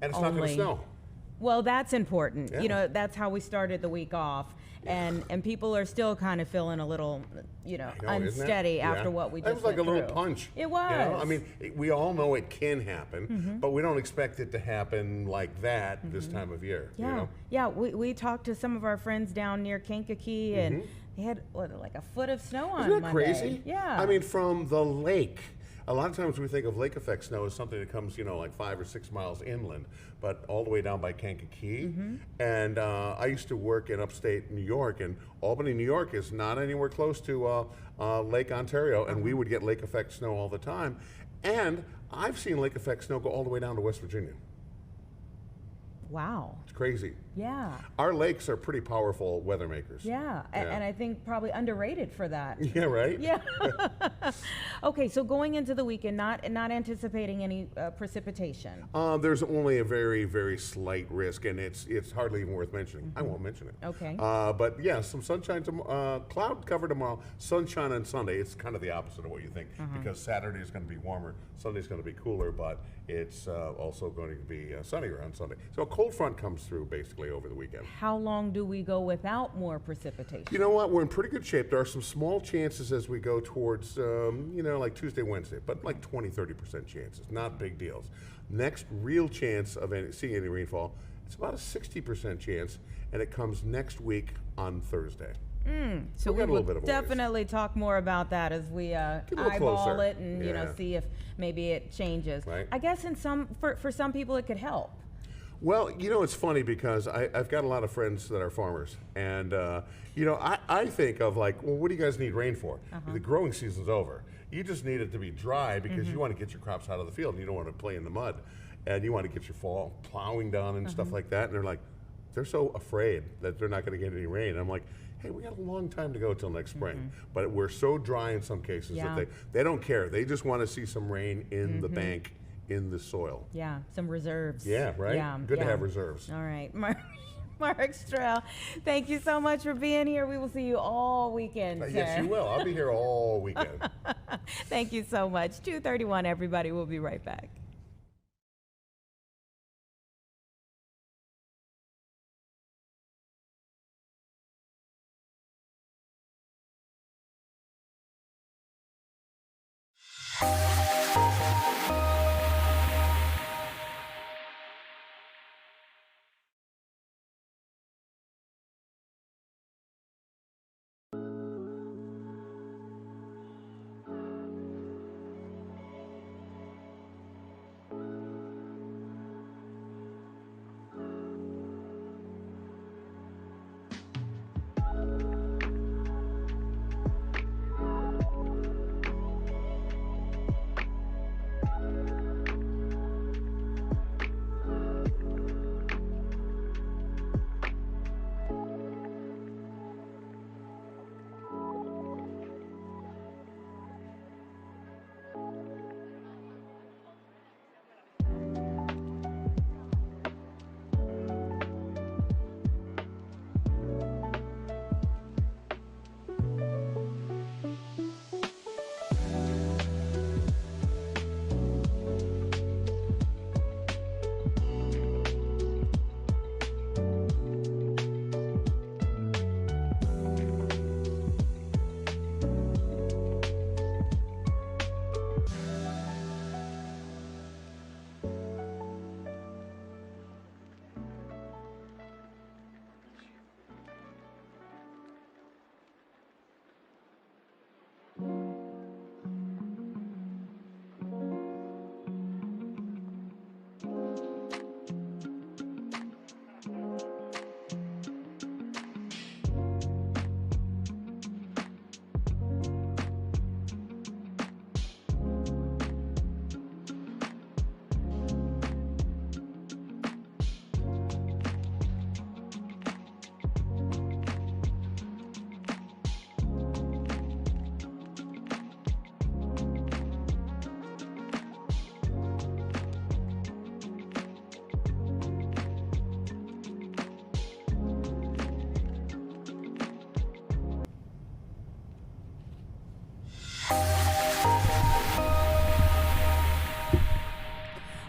and it's not going to Only. snow. Well, that's important. Yeah. That's how we started the week off. And people are still kind of feeling a little, Isn't it? unsteady Yeah. after what we That just was like a went little through. punch. It was. I mean, we all know it can happen, but we don't expect it to happen like that this time of year. Yeah. You know? Yeah, we talked to some of our friends down near Kankakee, and they had like a foot of snow on Isn't that Monday. crazy? Yeah. I mean, from the lake. A lot of times we think of lake effect snow as something that comes, like 5 or 6 miles inland, but all the way down by Kankakee. And I used to work in upstate New York, and Albany, New York is not anywhere close to Lake Ontario, and we would get lake effect snow all the time. And I've seen lake effect snow go all the way down to West Virginia. Wow. It's crazy. Yeah. Our lakes are pretty powerful weather makers. Yeah. And I think probably underrated for that. Yeah, right? Yeah. Okay, so going into the weekend, not anticipating any precipitation. There's only a very, very slight risk, and it's hardly even worth mentioning. I won't mention it. Okay. But yeah, some sunshine tomorrow, cloud cover tomorrow, sunshine on Sunday. It's kind of the opposite of what you think, because Saturday is going to be warmer, Sunday's going to be cooler, but it's also going to be sunnier on Sunday. So a cold front comes through basically over the weekend. How long do we go without more precipitation? You know what? We're in pretty good shape. There are some small chances as we go towards, like Tuesday, Wednesday, but like 20-30% chances. Not big deals. Next real chance of seeing any rainfall, it's about a 60% chance, and it comes next week on Thursday. So we we got a little will bit of a ways. definitely talk more about that as we a little eyeball closer. it and Yeah. see if maybe it changes. Right. I guess for some people it could help. Well, it's funny because I've got a lot of friends that are farmers, and I think of like, well, what do you guys need rain for? The growing season's over. You just need it to be dry because you want to get your crops out of the field, and you don't want to play in the mud, and you want to get your fall plowing done and stuff like that. And they're like, they're so afraid that they're not going to get any rain. I'm like, hey, we got a long time to go till next spring, but we're so dry in some cases Yeah. that they don't care. They just want to see some rain in the bank, in the soil. Yeah, some reserves. Yeah, right? Yeah, Good to yeah. have reserves. All right, Mark Strell, thank you so much for being here. We will see you all weekend, Yes, sir. you will. I'll be here all weekend. Thank you so much. 2:31, everybody. We'll be right back.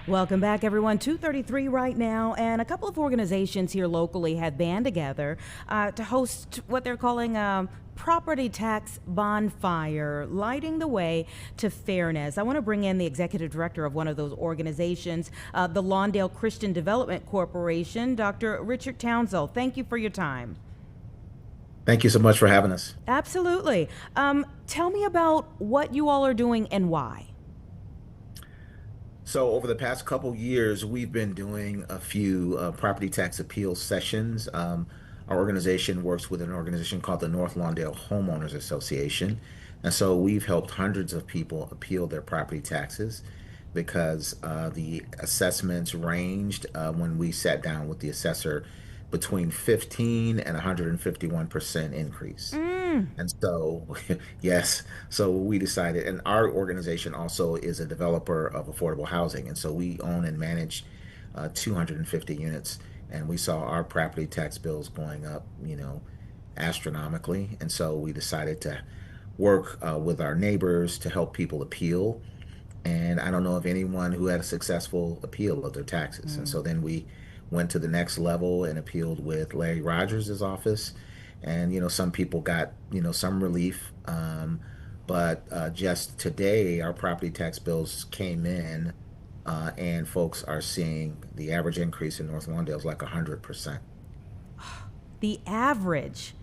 Welcome back, everyone. 2:33 right now, and a couple of organizations here locally had band together to host what they're calling a property tax bonfire, lighting the way to fairness. I want to bring in the executive director of one of those organizations, the Lawndale Christian Development Corporation, Dr. Richard Townsell. Thank you for your time. Thank you so much for having us. Absolutely. Tell me about what you all are doing and why. So over the past couple years, we've been doing a few property tax appeal sessions. Our organization works with an organization called the North Lawndale Homeowners Association. And so we've helped hundreds of people appeal their property taxes because the assessments ranged when we sat down with the assessor between 15 and 151% increase. And so, yes, so we decided, and our organization also is a developer of affordable housing. And so we own and manage 250 units. And we saw our property tax bills going up, astronomically. And so we decided to work with our neighbors to help people appeal. And I don't know of anyone who had a successful appeal of their taxes. And so then we went to the next level and appealed with Larry Rogers' office. And, some people got, some relief. But just today, our property tax bills came in and folks are seeing the average increase in North Lawndale is like 100%. The average.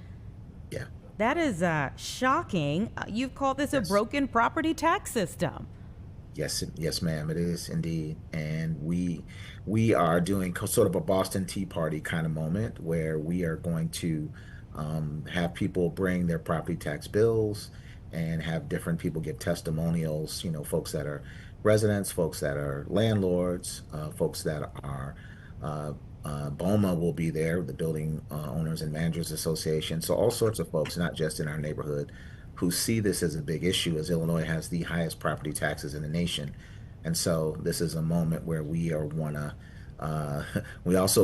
Yeah. That is shocking. You've called this a broken property tax system. Yes, ma'am, it is indeed. And we are doing sort of a Boston Tea Party kind of moment where we are going to have people bring their property tax bills and have different people give testimonials, folks that are residents, folks that are landlords, folks that are BOMA will be there, the Building Owners and Managers Association. So all sorts of folks, not just in our neighborhood, who see this as a big issue, as Illinois has the highest property taxes in the nation. And so this is a moment where we also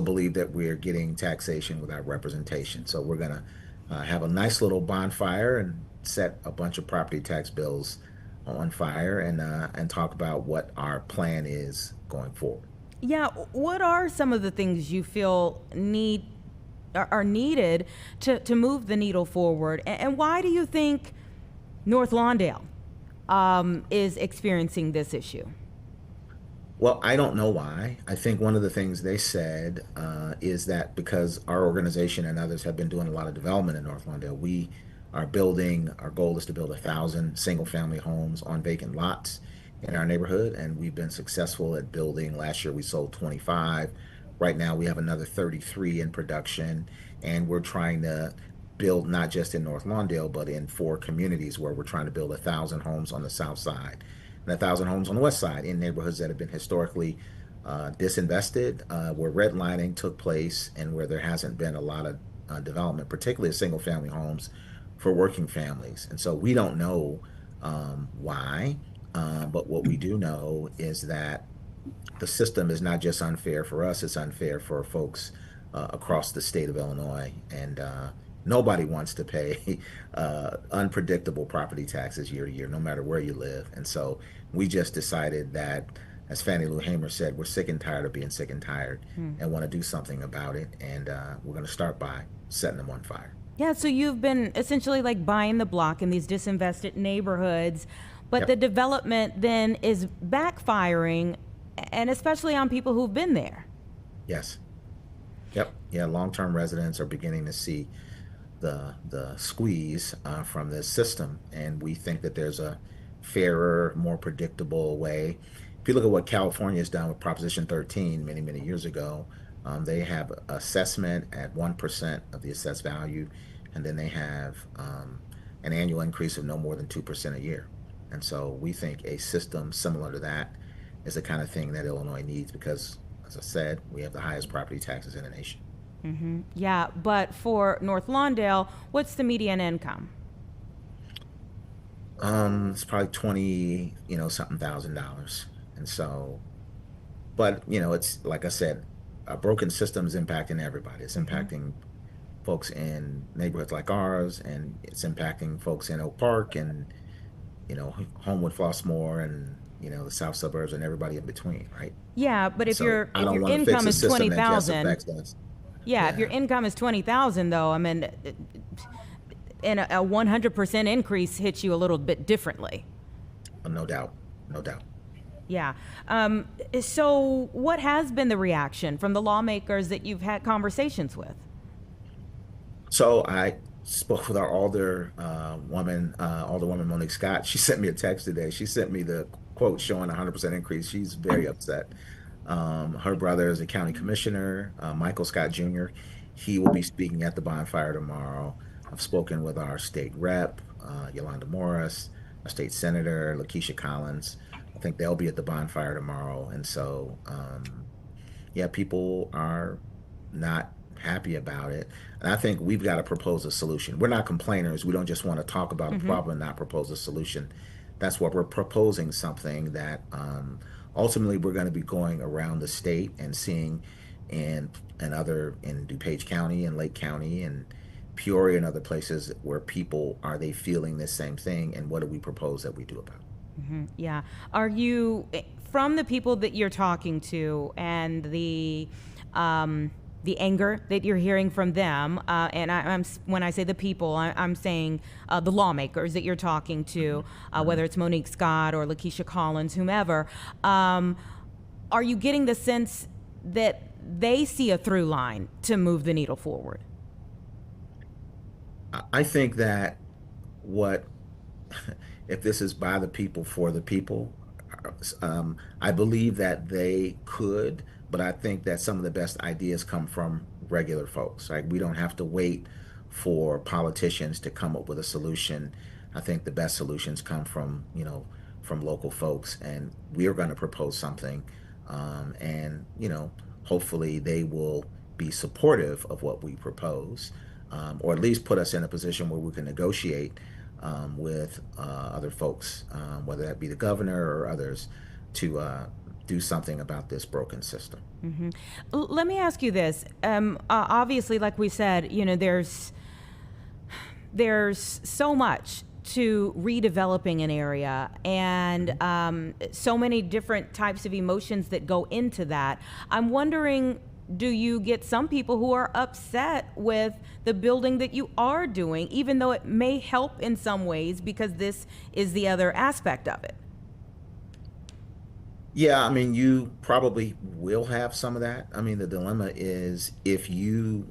believe that we're getting taxation without representation. So we're gonna have a nice little bonfire and set a bunch of property tax bills on fire and talk about what our plan is going forward. Yeah, what are some of the things you feel are needed to move the needle forward? And why do you think North Lawndale is experiencing this issue? Well, I don't know why. I think one of the things they said is that because our organization and others have been doing a lot of development in North Lawndale, we are building, our goal is to build 1,000 single-family homes on vacant lots in our neighborhood, and we've been successful at building. Last year we sold 25. Right now we have another 33 in production, and we're trying to build not just in North Lawndale, but in 4 communities where we're trying to build 1,000 homes on the south side and 1,000 homes on the west side in neighborhoods that have been historically disinvested, where redlining took place, and where there hasn't been a lot of development, particularly single-family homes for working families. And so we don't know why, but what we do know is that the system is not just unfair for us, it's unfair for folks across the state of Illinois. And nobody wants to pay unpredictable property taxes year to year, no matter where you live. And so we just decided that, as Fannie Lou Hamer said, we're sick and tired of being sick and tired and want to do something about it. And we're going to start by setting them on fire. Yeah, so you've been essentially like buying the block in these disinvested neighborhoods, but Yep. the development then is backfiring, and especially on people who've been there. Yes. Yep. Yeah, long-term residents are beginning to see the squeeze from this system, and we think that there's a fairer, more predictable way. If you look at what California has done with Proposition 13 many, many years ago, they have assessment at 1% of the assessed value, and then they have an annual increase of no more than 2% a year. And so we think a system similar to that is the kind of thing that Illinois needs because, as I said, we have the highest property taxes in the nation. Mm-hmm. Yeah, but for North Lawndale, what's the median income? It's probably something $1,000. And so, but it's like I said, a broken system is impacting everybody. It's impacting folks in neighborhoods like ours, and it's impacting folks in Oak Park and Homewood, Flossmoor, and the south suburbs and everybody in between, right? Yeah, but if So your I if don't your want to fix income a is system that just 20,000, affects us. yeah, if your Yeah. income is 20,000 though, I mean, and a 100% increase hits you a little bit differently. No doubt, no doubt. Yeah. So what has been the reaction from the lawmakers that you've had conversations with? So I spoke with our Alderwoman Monique Scott. She sent me a text today. She sent me the quote showing 100% increase. She's very upset. Her brother is a county commissioner, Michael Scott Jr. He will be speaking at the bonfire tomorrow. I've spoken with our state rep, Yolanda Morris, our state senator, Lakeisha Collins. I think they'll be at the bonfire tomorrow. And so, yeah, people are not happy about it. And I think we've got to propose a solution. We're not complainers. We don't just want to talk about a problem and not propose a solution. That's what we're proposing, something that ultimately we're going to be going around the state and seeing in DuPage County and Lake County and Peoria and other places where people, are they feeling this same thing, and what do we propose that we do about it? Yeah. Are you, from the people that you're talking to and the anger that you're hearing from them, and I'm when I say the people, I'm saying the lawmakers that you're talking to, whether it's Monique Scott or Lakeisha Collins, whomever, are you getting the sense that they see a through line to move the needle forward? I think that if this is by the people for the people, I believe that they could, but I think that some of the best ideas come from regular folks. Right? We don't have to wait for politicians to come up with a solution. I think the best solutions come from local folks, and we are going to propose something, and hopefully they will be supportive of what we propose, or at least put us in a position where we can negotiate with other folks, whether that be the governor or others, to do something about this broken system. Let me ask you this. Obviously, like we said, there's so much to redeveloping an area, and so many different types of emotions that go into that. I'm wondering, do you get some people who are upset with the building that you are doing, even though it may help in some ways, because this is the other aspect of it? Yeah, I mean, you probably will have some of that. I mean, the dilemma is, if you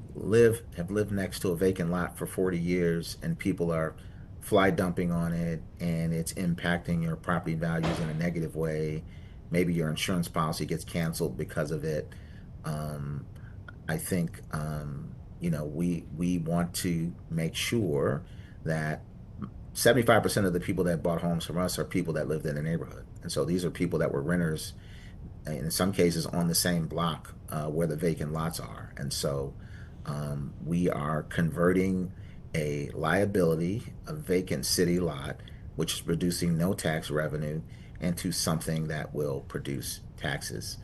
have lived next to a vacant lot for 40 years and people are fly dumping on it and it's impacting your property values in a negative way, maybe your insurance policy gets canceled because of it. I think, we want to make sure that 75% of the people that bought homes from us are people that lived in the neighborhood. And so these are people that were renters, in some cases on the same block where the vacant lots are. And so we are converting a liability, a vacant city lot, which is producing no tax revenue, into something that will produce taxes.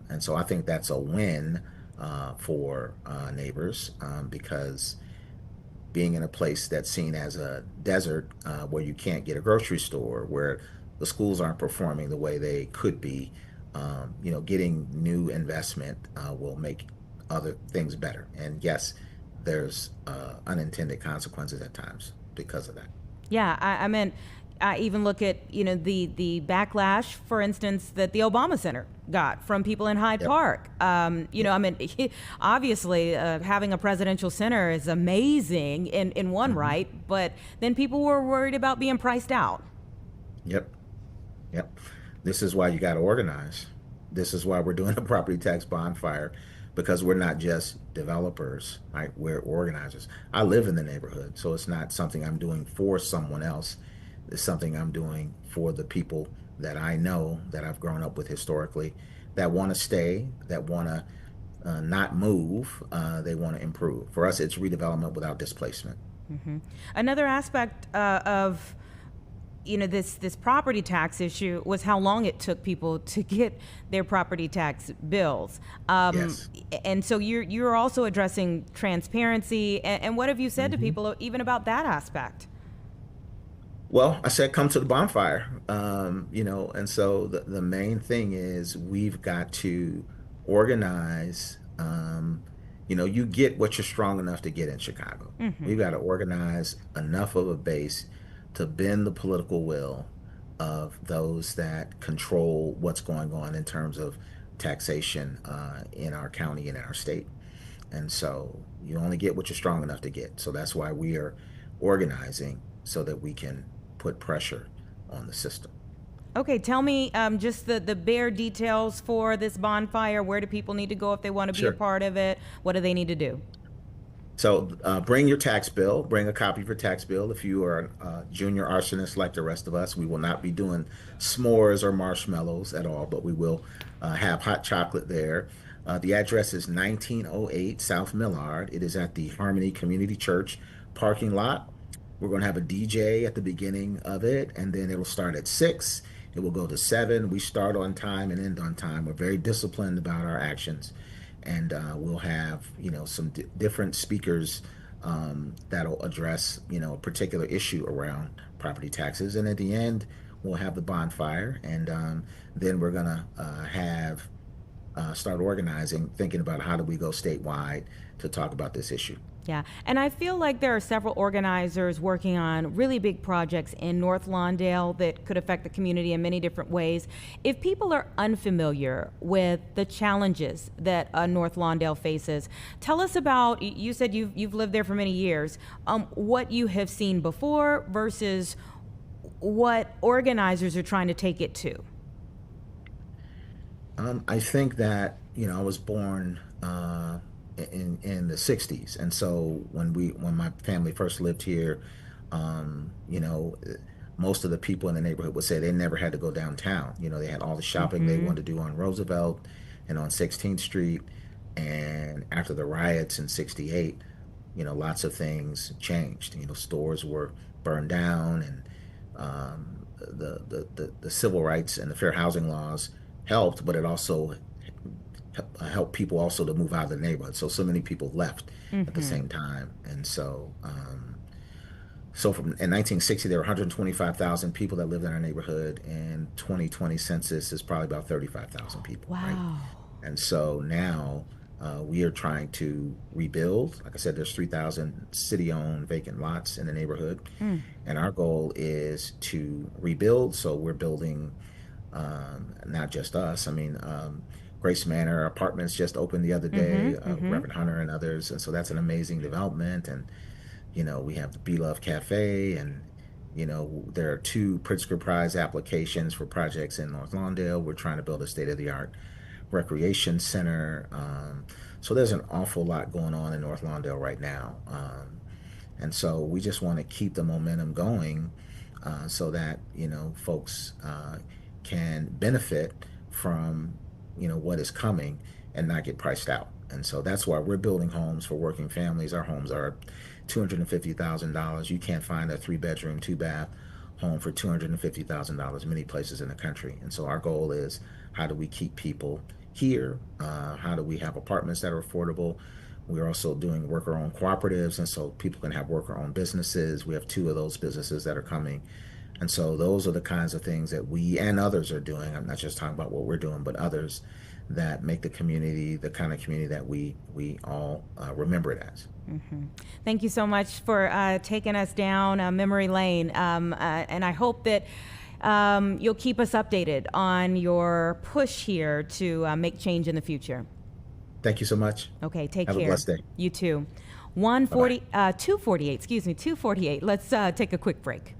And so I think that's a win for neighbors, because being in a place that's seen as a desert, where you can't get a grocery store, where the schools aren't performing the way they could be, getting new investment will make other things better. And yes, there's unintended consequences at times because of that. Yeah, I mean, I even look at, the backlash, for instance, that the Obama Center got from people in Hyde Park. I mean, obviously, having a presidential center is amazing in one right, but then people were worried about being priced out. Yep. This is why you got to organize. This is why we're doing a property tax bonfire, because we're not just developers, right? We're organizers. I live in the neighborhood, so it's not something I'm doing for someone else. It's something I'm doing for the people that I know, that I've grown up with historically, that want to stay, that want to not move, they want to improve. For us, it's redevelopment without displacement. Another aspect of this property tax issue was how long it took people to get their property tax bills. Yes. And so you're also addressing transparency. And what have you said to people even about that aspect? Well, I said come to the bonfire, and so the main thing is we've got to organize. You get what you're strong enough to get in Chicago. We've got to organize enough of a base to bend the political will of those that control what's going on in terms of taxation in our county and in our state. And so you only get what you're strong enough to get. So that's why we are organizing so that we can put pressure on the system. Okay, tell me just the bare details for this bonfire. Where do people need to go if they want to be a Sure. part of it? What do they need to do? So bring your tax bill, bring a copy of your tax bill. If you are a junior arsonist like the rest of us, we will not be doing s'mores or marshmallows at all, but we will have hot chocolate there. The address is 1908 South Millard. It is at the Harmony Community Church parking lot. We're going to have a DJ at the beginning of it, and then it'll start at 6. It will go to 7. We start on time and end on time. We're very disciplined about our actions. And we'll have, some different speakers that'll address, a particular issue around property taxes. And at the end, we'll have the bonfire. And then we're going to start organizing, thinking about how do we go statewide to talk about this issue. Yeah, and I feel like there are several organizers working on really big projects in North Lawndale that could affect the community in many different ways. If people are unfamiliar with the challenges that North Lawndale faces, tell us about, you said you've lived there for many years, what you have seen before versus what organizers are trying to take it to. I think that, I was born in the 60s. And so when my family first lived here, most of the people in the neighborhood would say they never had to go downtown. They had all the shopping they wanted to do on Roosevelt and on 16th Street. And after the riots in 68, lots of things changed. Stores were burned down, and the civil rights and the fair housing laws helped, but it also help people also to move out of the neighborhood. So many people left at the same time. And so in 1960, there were 125,000 people that lived in our neighborhood, and 2020 census is probably about 35,000 people. Wow. Right? And so now we are trying to rebuild. Like I said, there's 3,000 city-owned vacant lots in the neighborhood. And our goal is to rebuild. So we're building, not just us. Grace Manor Apartments just opened the other day, Reverend Hunter and others. And so that's an amazing development. And, we have the Be Love Cafe, and, there are 2 Pritzker Prize applications for projects in North Lawndale. We're trying to build a state-of-the-art recreation center. So there's an awful lot going on in North Lawndale right now. And so we just want to keep the momentum going so that, folks can benefit from what is coming and not get priced out. And so that's why we're building homes for working families. Our homes are $250,000. You can't find a 3-bedroom, 2-bath home for $250,000 many places in the country. And so our goal is, how do we keep people here? How do we have apartments that are affordable? We're also doing worker-owned cooperatives, and so people can have worker-owned businesses. We have 2 of those businesses that are coming. And so those are the kinds of things that we and others are doing. I'm not just talking about what we're doing, but others that make the community the kind of community that we all remember it as. Thank you so much for taking us down memory lane. And I hope that you'll keep us updated on your push here to make change in the future. Thank you so much. Okay, take care. Have a blessed day. You too. 248. Let's take a quick break.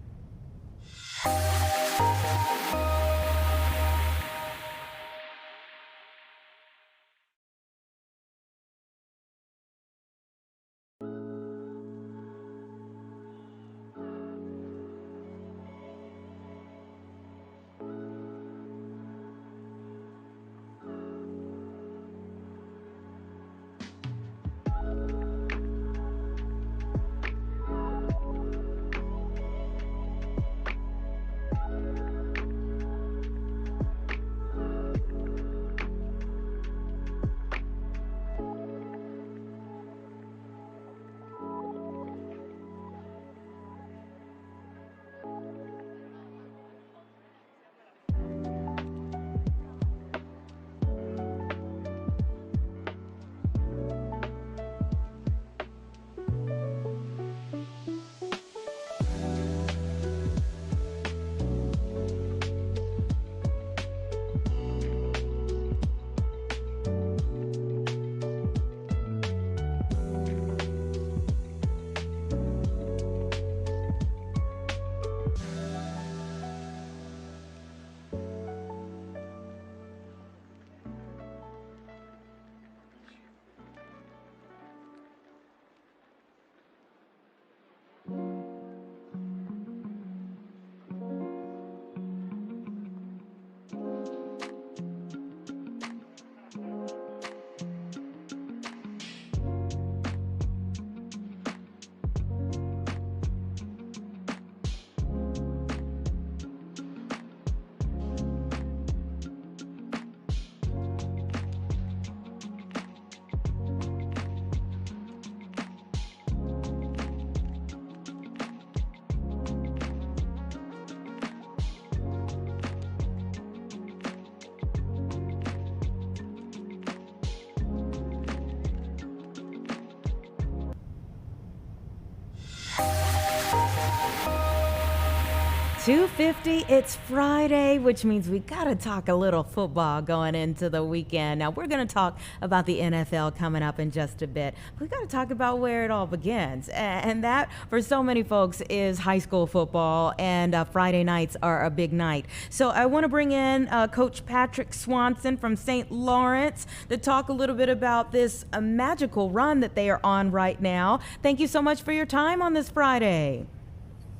$250, it's Friday, which means we got to talk a little football going into the weekend. Now, we're going to talk about the NFL coming up in just a bit. We got to talk about where it all begins. And that, for so many folks, is high school football, and Friday nights are a big night. So I want to bring in Coach Patrick Swanson from St. Lawrence to talk a little bit about this magical run that they are on right now. Thank you so much for your time on this Friday.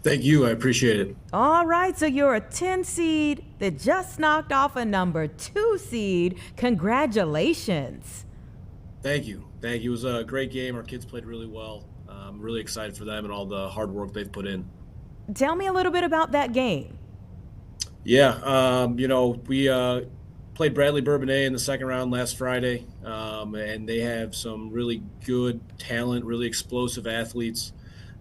Thank you. I appreciate it. All right, so you're a 10 seed that just knocked off a number 2 seed. Congratulations. Thank you. Thank you. It was a great game. Our kids played really well. I'm really excited for them and all the hard work they've put in. Tell me a little bit about that game. Yeah, we played Bradley Bourbonnais in the second round last Friday, and they have some really good talent, really explosive athletes.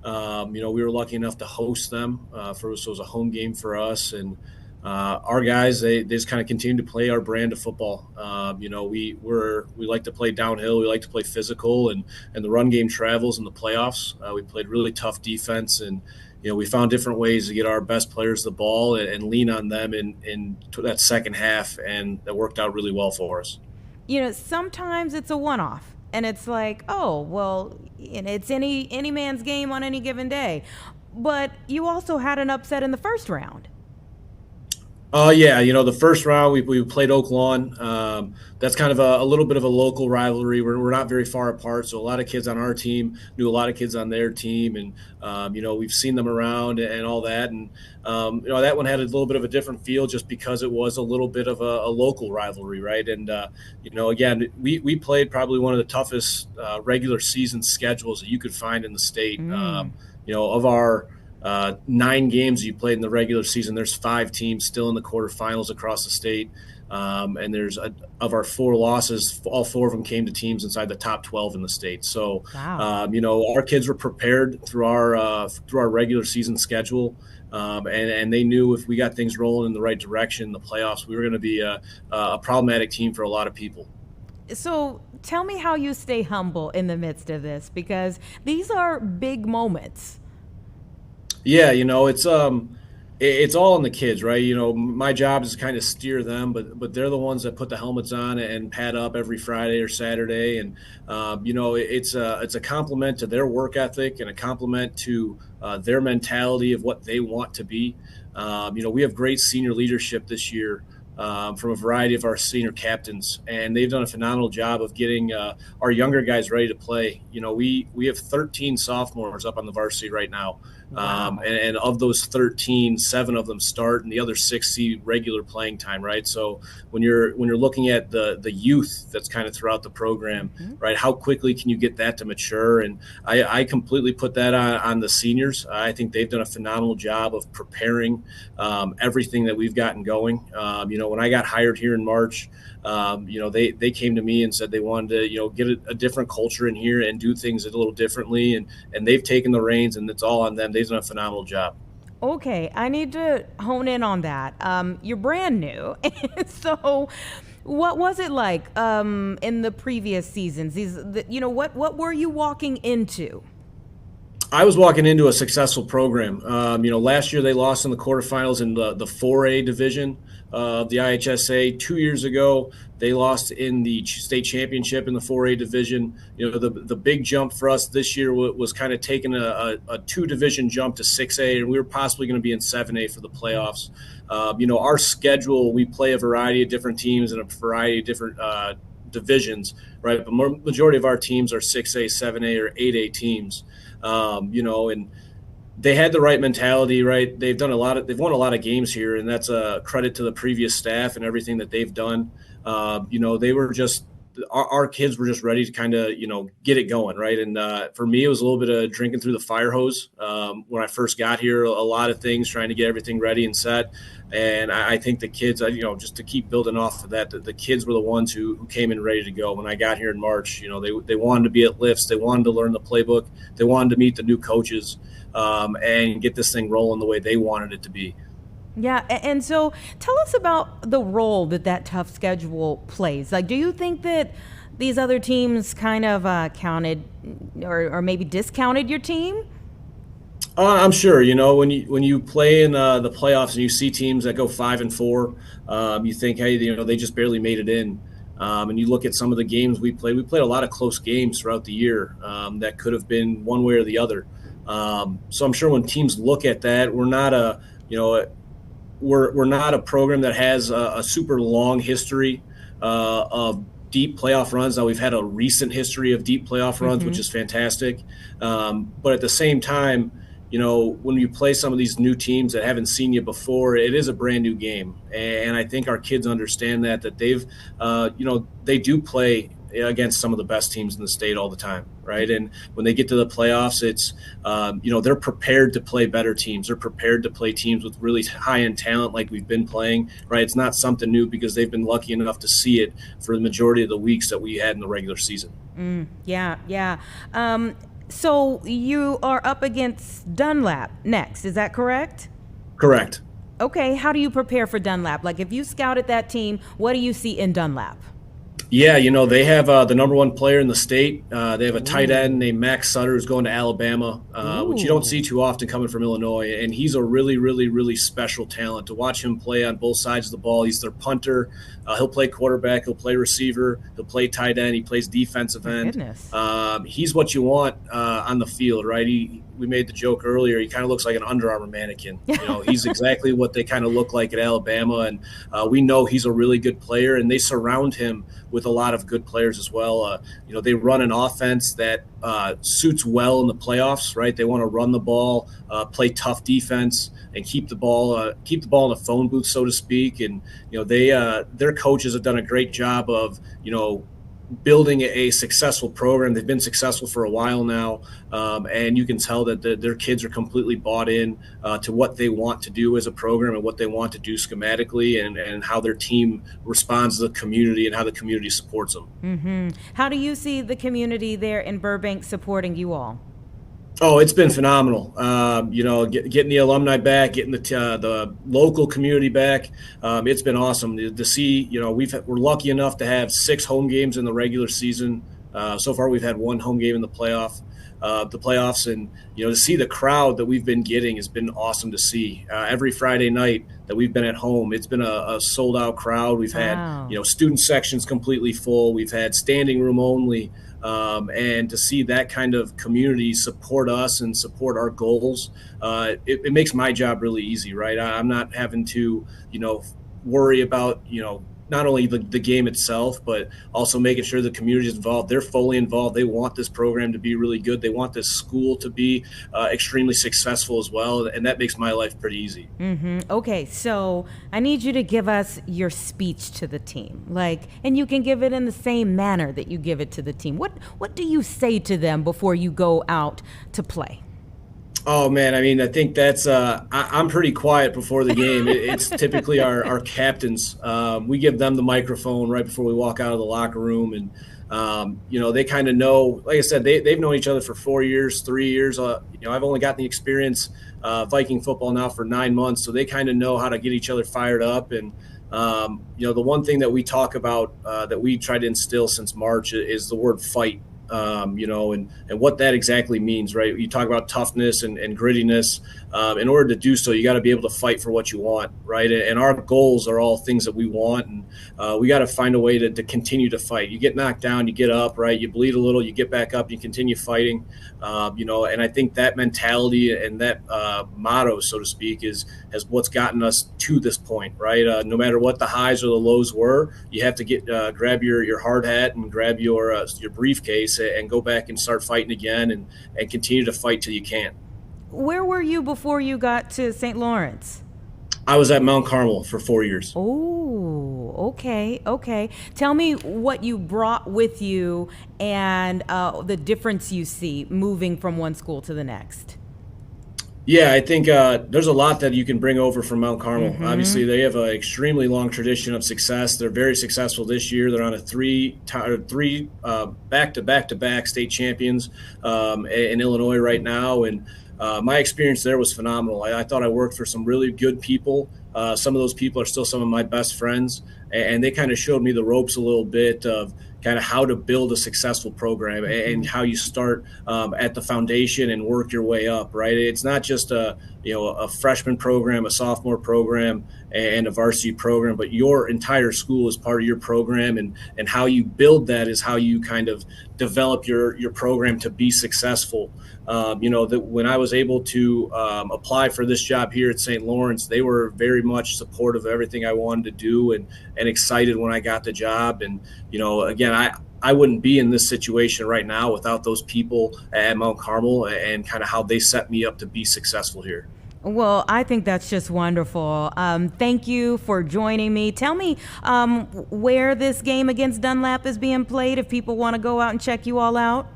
We were lucky enough to host them so it was a home game for us, and our guys they just kind of continue to play our brand of football. We like to play downhill, we like to play physical, and the run game travels in the playoffs. We played really tough defense, and we found different ways to get our best players the ball and lean on them in that second half, and that worked out really well for us. Sometimes it's a one-off. And it's like, oh, well, it's any man's game on any given day. But you also had an upset in the first round. The first round we played Oak Lawn. That's kind of a little bit of a local rivalry. We're not very far apart, so a lot of kids on our team knew a lot of kids on their team, and we've seen them around and all that. And that one had a little bit of a different feel just because it was a little bit of a local rivalry, right? And again, we played probably one of the toughest regular season schedules that you could find in the state. Of our 9 games you played in the regular season, there's 5 teams still in the quarterfinals across the state, and there's of our 4 losses, all 4 of them came to teams inside the top 12 in the state. So wow. Our kids were prepared through our regular season schedule, and they knew if we got things rolling in the right direction in the playoffs, we were going to be a problematic team for a lot of people. So tell me how you stay humble in the midst of this, because these are big moments. Yeah, it's all in the kids, right? My job is to kind of steer them, but they're the ones that put the helmets on and pad up every Friday or Saturday, and it's a compliment to their work ethic and a compliment to their mentality of what they want to be. We have great senior leadership this year. From a variety of our senior captains, and they've done a phenomenal job of getting our younger guys ready to play. We have 13 sophomores up on the varsity right now. Wow. And of those 13, 7 of them start, and the other 6 see regular playing time, right? So when you're looking at the youth that's kind of throughout the program, right, how quickly can you get that to mature? And I completely put that on the seniors. I think they've done a phenomenal job of preparing everything that we've gotten going. When I got hired here in March, they came to me and said they wanted to, get a different culture in here and do things a little differently. And they've taken the reins, and it's all on them. They've done a phenomenal job. Okay, I need to hone in on that. You're brand new. So what was it like in the previous seasons? What were you walking into? I was walking into a successful program. Last year they lost in the quarterfinals in the 4A division of the IHSA. 2 years ago, they lost in the state championship in the 4A division. The big jump for us this year was kind of taking a 2-division jump to 6A, and we were possibly going to be in 7A for the playoffs. Our schedule, we play a variety of different teams and a variety of different divisions, right? But majority of our teams are 6A, 7A, or 8A teams. And they had the right mentality, right? They've won a lot of games here, and that's a credit to the previous staff and everything that they've done. They were just, our kids were just ready to kind of, get it going, right? And for me, it was a little bit of drinking through the fire hose. When I first got here, a lot of things, trying to get everything ready and set. And I think the kids, just to keep building off of that, the kids were the ones who came in ready to go. When I got here in March, they wanted to be at lifts. They wanted to learn the playbook. They wanted to meet the new coaches and get this thing rolling the way they wanted it to be. Yeah, and so tell us about the role that tough schedule plays. Like, do you think that these other teams kind of counted or maybe discounted your team? I'm sure. When you play in the playoffs and you see teams that go 5-4, you think, hey, they just barely made it in. And you look at some of the games we played. We played a lot of close games throughout the year that could have been one way or the other. So I'm sure when teams look at that, we're not a program that has a super long history of deep playoff runs. Now we've had a recent history of deep playoff runs, which is fantastic. But at the same time, when you play some of these new teams that haven't seen you before, it is a brand new game. And I think our kids understand that they've, they do play against some of the best teams in the state all the time, right? And when they get to the playoffs, it's, they're prepared to play better teams. They're prepared to play teams with really high-end talent like we've been playing, right? It's not something new because they've been lucky enough to see it for the majority of the weeks that we had in the regular season. Yeah. So you are up against Dunlap next, is that correct? Correct. Okay, how do you prepare for Dunlap? Like if you scouted that team, what do you see in Dunlap? Yeah, they have the number one player in the state. They have a tight end named Max Sutter who's going to Alabama, which you don't see too often coming from Illinois. And he's a really, really, really special talent. To watch him play on both sides of the ball, he's their punter. He'll play quarterback. He'll play receiver. He'll play tight end. He plays defensive end. He's what you want on the field, right? We made the joke earlier. He kind of looks like an Under Armour mannequin. He's exactly what they kind of look like at Alabama. And we know he's a really good player, and they surround him with a lot of good players as well. They run an offense that suits well in the playoffs, right? They want to run the ball, play tough defense, and keep the ball in the phone booth, so to speak. And their coaches have done a great job of building a successful program. They've been successful for a while now, and you can tell that their kids are completely bought in to what they want to do as a program and what they want to do schematically, and how their team responds to the community and how the community supports them. How do you see the community there in Burbank supporting you all? Oh, it's been phenomenal. Getting the alumni back, getting the local community back. It's been awesome to see. We're lucky enough to have 6 home games in the regular season. So far, we've had 1 home game in the playoffs, and to see the crowd that we've been getting has been awesome to see. Every Friday night that we've been at home, it's been a sold out crowd. We've had student sections completely full. We've had standing room only. And to see that kind of community support us and support our goals, it makes my job really easy, right? I'm not having to, worry about, not only the game itself, but also making sure the community is involved. They're fully involved. They want this program to be really good. They want this school to be extremely successful as well. And that makes my life pretty easy. Okay, so I need you to give us your speech to the team. And you can give it in the same manner that you give it to the team. What do you say to them before you go out to play? Oh, man, I think that's I'm pretty quiet before the game. It's typically our captains. We give them the microphone right before we walk out of the locker room. And, they kind of know, like I said, they've known each other for 4 years, 3 years. I've only gotten the experience Viking football now for 9 months. So they kind of know how to get each other fired up. And, the one thing that we talk about that we try to instill since March is the word fight. And what that exactly means, right? You talk about toughness and grittiness. In order to do so, you got to be able to fight for what you want, right? And our goals are all things that we want, and we got to find a way to continue to fight. You get knocked down, you get up, right? You bleed a little, you get back up, you continue fighting, and I think that mentality and that motto, so to speak, is what's gotten us to this point, right? No matter what the highs or the lows were, you have to grab your hard hat and grab your briefcase and go back and start fighting again and continue to fight till you can. Where were you before you got to St. Lawrence? I was at Mount Carmel for 4 years. Oh, okay. Tell me what you brought with you and the difference you see moving from one school to the next. Yeah, I think there's a lot that you can bring over from Mount Carmel. Obviously, they have an extremely long tradition of success. They're very successful this year. They're on a three back-to-back state champions in Illinois right now. And my experience there was phenomenal. I thought I worked for some really good people Some of those people are still some of my best friends, and they kind of showed me the ropes a little bit of kind of how to build a successful program and how you start at the foundation and work your way up, right? It's not just a freshman program, a sophomore program, and a varsity program, but your entire school is part of your program, and how you build that is how you kind of develop your program to be successful. When I was able to apply for this job here at St. Lawrence, they were very much supportive of everything I wanted to do and excited when I got the job. And, again, I wouldn't be in this situation right now without those people at Mount Carmel and kind of how they set me up to be successful here. Well, I think that's just wonderful. Thank you for joining me. Tell me where this game against Dunlap is being played if people want to go out and check you all out.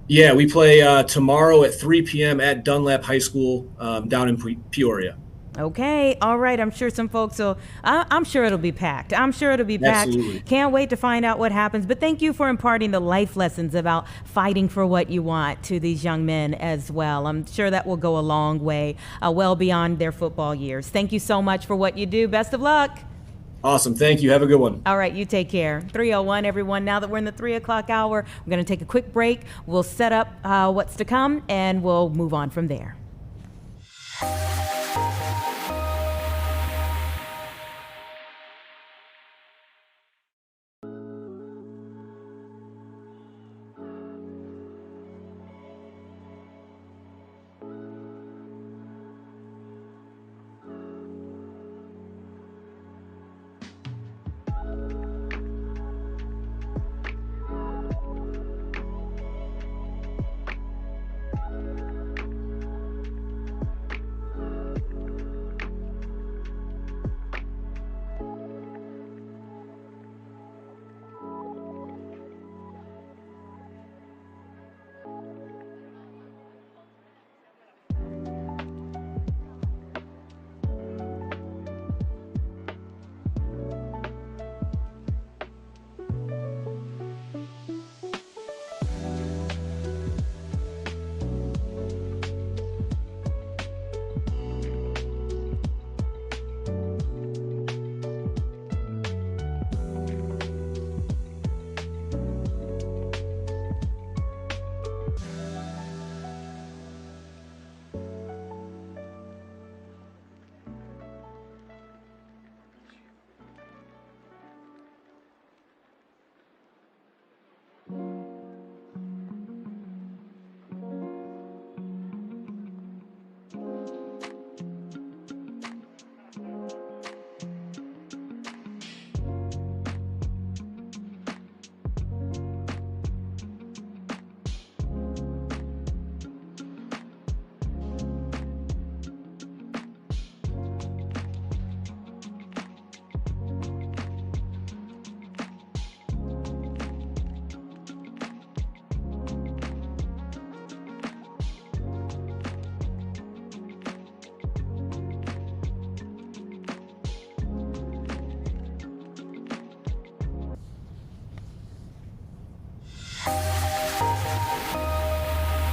Yeah, we play tomorrow at 3 p.m. at Dunlap High School down in Peoria. Okay, all right. I'm sure some folks will, I'm sure it'll be packed. Absolutely. Can't wait to find out what happens. But thank you for imparting the life lessons about fighting for what you want to these young men as well. I'm sure that will go a long way, well beyond their football years. Thank you so much for what you do. Best of luck. Awesome. Thank you. Have a good one. All right, you take care. 3:01, everyone. Now that we're in the 3 o'clock hour, we're going to take a quick break. We'll set up what's to come, and we'll move on from there.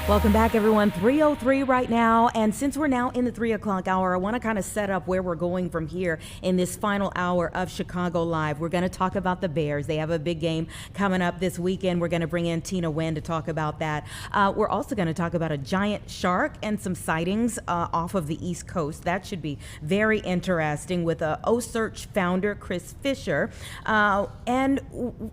Welcome back, everyone. 3:03 right now. And since we're now in the 3 o'clock hour, I want to kind of set up where we're going from here in this final hour of Chicago Live. We're going to talk about the Bears. They have a big game coming up this weekend. We're going to bring in Tina Nguyen to talk about that. We're also going to talk about a giant shark and some sightings off of the East Coast. That should be very interesting with OCEARCH founder Chris Fisher. And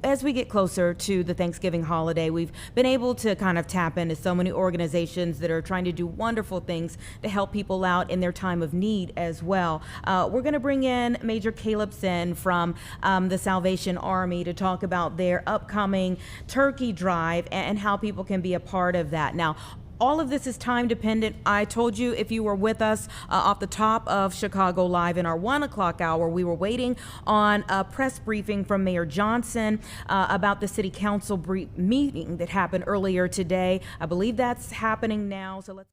as we get closer to the Thanksgiving holiday, we've been able to kind of tap into so many organizations that are trying to do wonderful things to help people out in their time of need as well. We're going to bring in Major Calebson from the Salvation Army to talk about their upcoming turkey drive and how people can be a part of that. Now, all of this is time dependent. I told you if you were with us off the top of Chicago Live in our 1 o'clock hour, we were waiting on a press briefing from Mayor Johnson about the city council meeting that happened earlier today. I believe that's happening now. So let's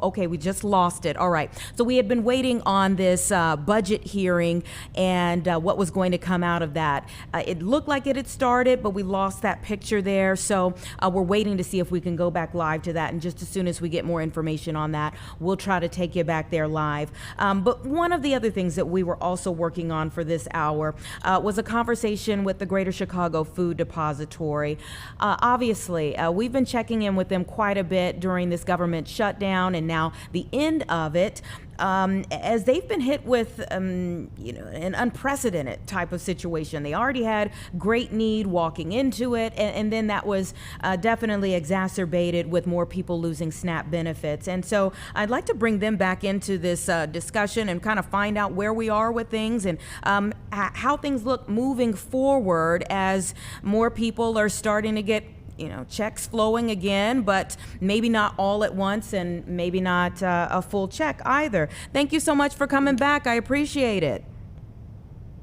Okay, we just lost it. All right. So we had been waiting on this budget hearing and what was going to come out of that. It looked like it had started, but we lost that picture there. So we're waiting to see if we can go back live to that. And just as soon as we get more information on that, we'll try to take you back there live. But one of the other things that we were also working on for this hour was a conversation with the Greater Chicago Food Depository. Obviously, we've been checking in with them quite a bit during this government shutdown and now the end of it, as they've been hit with an unprecedented type of situation. They already had great need walking into it, and then that was definitely exacerbated with more people losing SNAP benefits. And so I'd like to bring them back into this discussion and kind of find out where we are with things and how things look moving forward as more people are starting to get checks flowing again, but maybe not all at once and maybe not a full check either. Thank you so much for coming back. I appreciate it.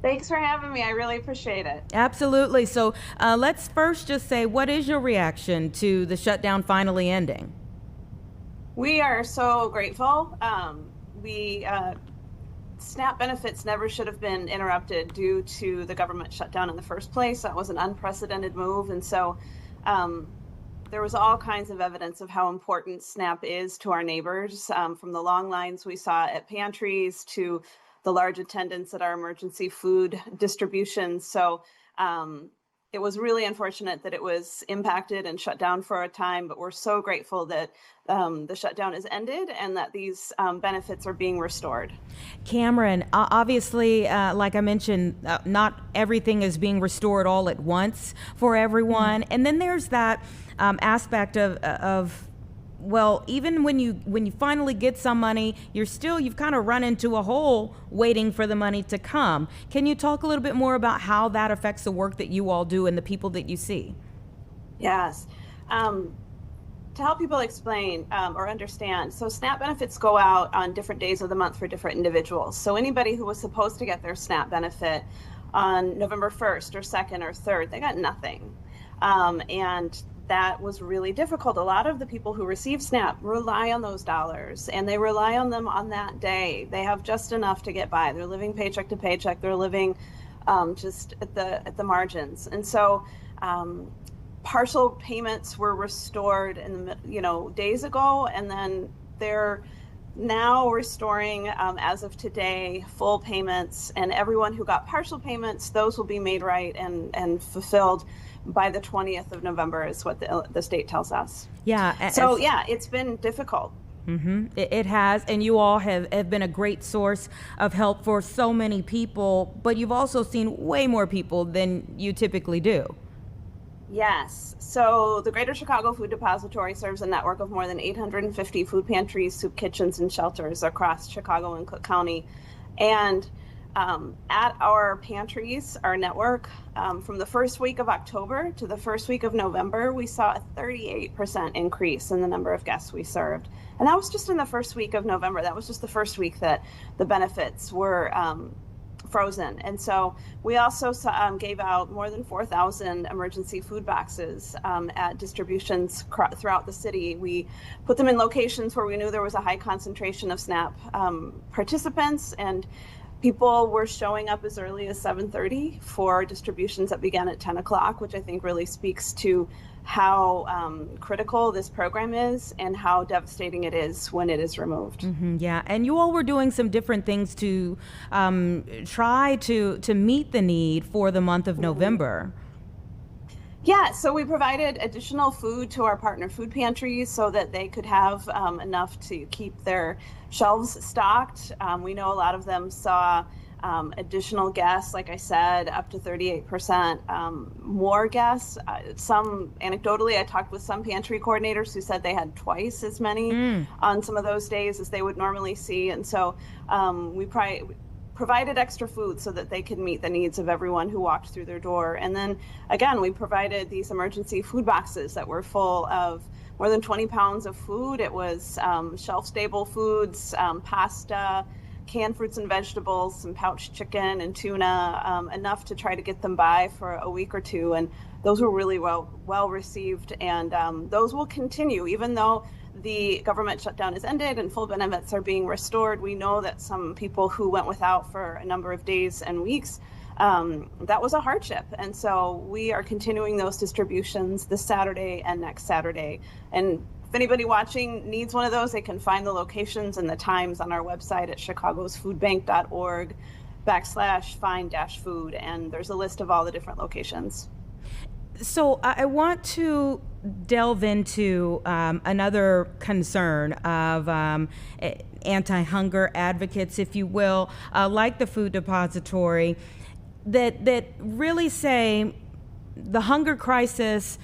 Thanks for having me. I really appreciate it. Absolutely. So let's first just say, what is your reaction to the shutdown finally ending? We are so grateful. SNAP benefits never should have been interrupted due to the government shutdown in the first place. That was an unprecedented move. And so there was all kinds of evidence of how important SNAP is to our neighbors, from the long lines we saw at pantries to the large attendance at our emergency food distributions. So it was really unfortunate that it was impacted and shut down for a time, but we're so grateful that the shutdown is ended and that these benefits are being restored. Cameron, obviously, like I mentioned, not everything is being restored all at once for everyone. And then there's that aspect of well, even when you finally get some money, you've kind of run into a hole waiting for the money to come. Can you talk a little bit more about how that affects the work that you all do and the people that you see? Yes. To help people explain or understand, so SNAP benefits go out on different days of the month for different individuals. So anybody who was supposed to get their SNAP benefit on November 1st or 2nd or 3rd, they got nothing. And that was really difficult. A lot of the people who receive SNAP rely on those dollars, and they rely on them on that day. They have just enough to get by. They're living paycheck to paycheck. They're living just at the margins. And so partial payments were restored days ago, and then they're now restoring, as of today, full payments. And everyone who got partial payments, those will be made right and fulfilled by the 20th of November is what the state tells us. Yeah. So yeah, it's been difficult. Mm-hmm. It has, and you all have been a great source of help for so many people, but you've also seen way more people than you typically do. Yes. So the Greater Chicago Food Depository serves a network of more than 850 food pantries, soup kitchens, and shelters across Chicago and Cook County. And at our pantries, our network, from the first week of October to the first week of November, we saw a 38% increase in the number of guests we served. And that was just in the first week of November. That was just the first week that the benefits were frozen. And so we also gave out more than 4,000 emergency food boxes at distributions throughout the city. We put them in locations where we knew there was a high concentration of SNAP participants, and people were showing up as early as 7:30 for distributions that began at 10 o'clock, which I think really speaks to how critical this program is and how devastating it is when it is removed. Mm-hmm, yeah, and you all were doing some different things to try to meet the need for the month of November. Yeah, so we provided additional food to our partner food pantries so that they could have enough to keep their shelves stocked. We know a lot of them saw additional guests, like I said, up to 38% more guests. Some, anecdotally, I talked with some pantry coordinators who said they had twice as many on some of those days as they would normally see. And so we provided extra food so that they could meet the needs of everyone who walked through their door. And then again, we provided these emergency food boxes that were full of more than 20 pounds of food. It was shelf-stable foods, pasta, canned fruits and vegetables, some pouched chicken and tuna, enough to try to get them by for a week or two. And those were really well received. And those will continue, even though the government shutdown is ended and full benefits are being restored, we know that some people who went without for a number of days and weeks, that was a hardship. And so we are continuing those distributions this Saturday and next Saturday. And if anybody watching needs one of those, they can find the locations and the times on our website at chicagosfoodbank.org/find-food. And there's a list of all the different locations. So I want to delve into another concern of anti-hunger advocates, if you will, like the Food Depository, that really say the hunger crisis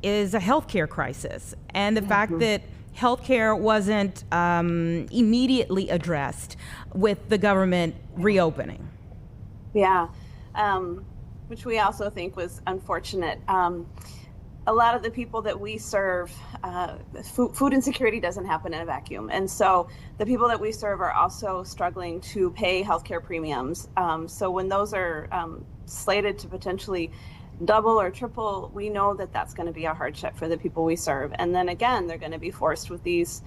is a healthcare crisis, and the fact that healthcare wasn't immediately addressed with the government reopening. Yeah. Which we also think was unfortunate. A lot of the people that we serve, food insecurity doesn't happen in a vacuum. And so the people that we serve are also struggling to pay healthcare premiums. So when those are slated to potentially double or triple, we know that that's going to be a hardship for the people we serve. And then again, they're going to be forced with these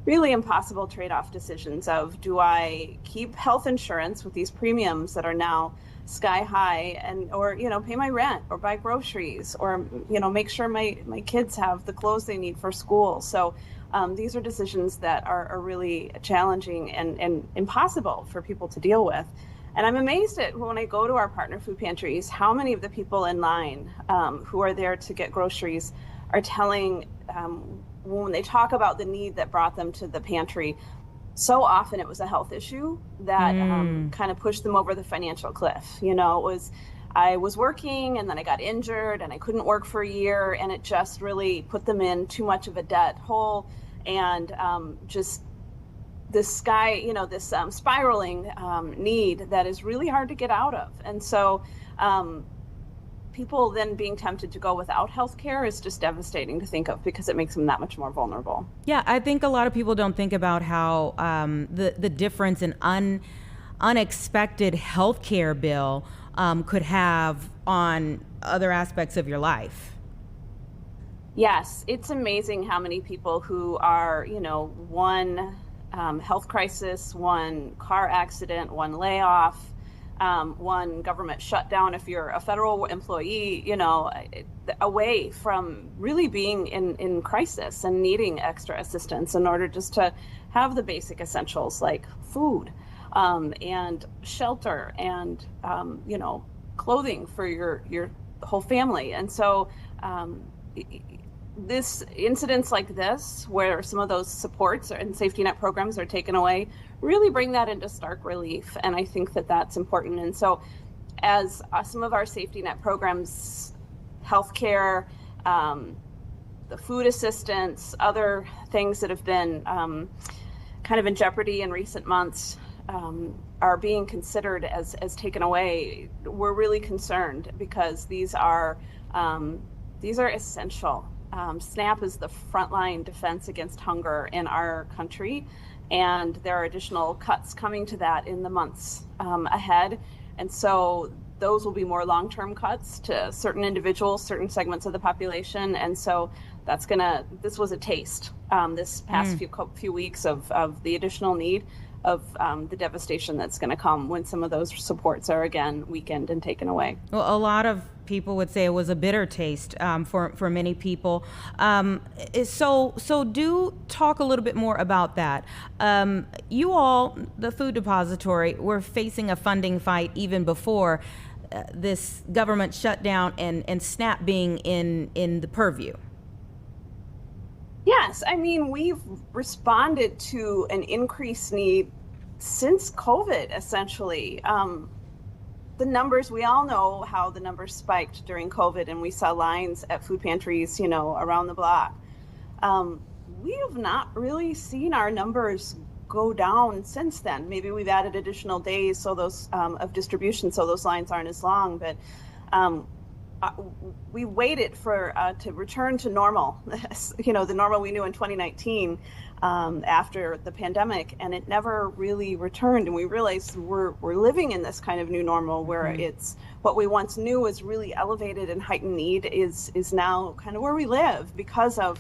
really impossible trade-off decisions of, do I keep health insurance with these premiums that are now sky high, and or pay my rent or buy groceries or make sure my kids have the clothes they need for school. So these are decisions that are really challenging and impossible for people to deal with. And I'm amazed at, when I go to our partner food pantries, how many of the people in line who are there to get groceries are telling, when they talk about the need that brought them to the pantry, so often it was a health issue that kind of pushed them over the financial cliff. It was, I was working and then I got injured and I couldn't work for a year, and it just really put them in too much of a debt hole, and just this spiraling need that is really hard to get out of. And so people then being tempted to go without health care is just devastating to think of, because it makes them that much more vulnerable. Yeah, I think a lot of people don't think about how the difference in unexpected health care bill could have on other aspects of your life. Yes, it's amazing how many people who are, one health crisis, one car accident, one layoff, one government shutdown, if you're a federal employee, away from really being in crisis and needing extra assistance in order just to have the basic essentials like food and shelter and, clothing for your whole family. And so this incidents like this, where some of those supports and safety net programs are taken away, really bring that into stark relief. And I think that that's important. And so as some of our safety net programs, healthcare, the food assistance, other things that have been kind of in jeopardy in recent months are being considered as taken away, we're really concerned, because these are essential. SNAP is the frontline defense against hunger in our country, and there are additional cuts coming to that in the months ahead. And so those will be more long-term cuts to certain individuals, certain segments of the population. And so this was a taste this past few weeks of the additional need of the devastation that's going to come when some of those supports are again weakened and taken away. Well, a lot of people would say it was a bitter taste for many people. So do talk a little bit more about that. You all, the Food Depository, were facing a funding fight even before this government shutdown and SNAP being in the purview. Yes, I mean, we've responded to an increased need since COVID, essentially. The numbers, we all know how the numbers spiked during COVID, and we saw lines at food pantries, around the block. We have not really seen our numbers go down since then. Maybe we've added additional days so those of distribution, so those lines aren't as long, but we waited for to return to normal, the normal we knew in 2019 after the pandemic, and it never really returned. And we realized we're living in this kind of new normal where it's what we once knew was really elevated and heightened need is now kind of where we live because of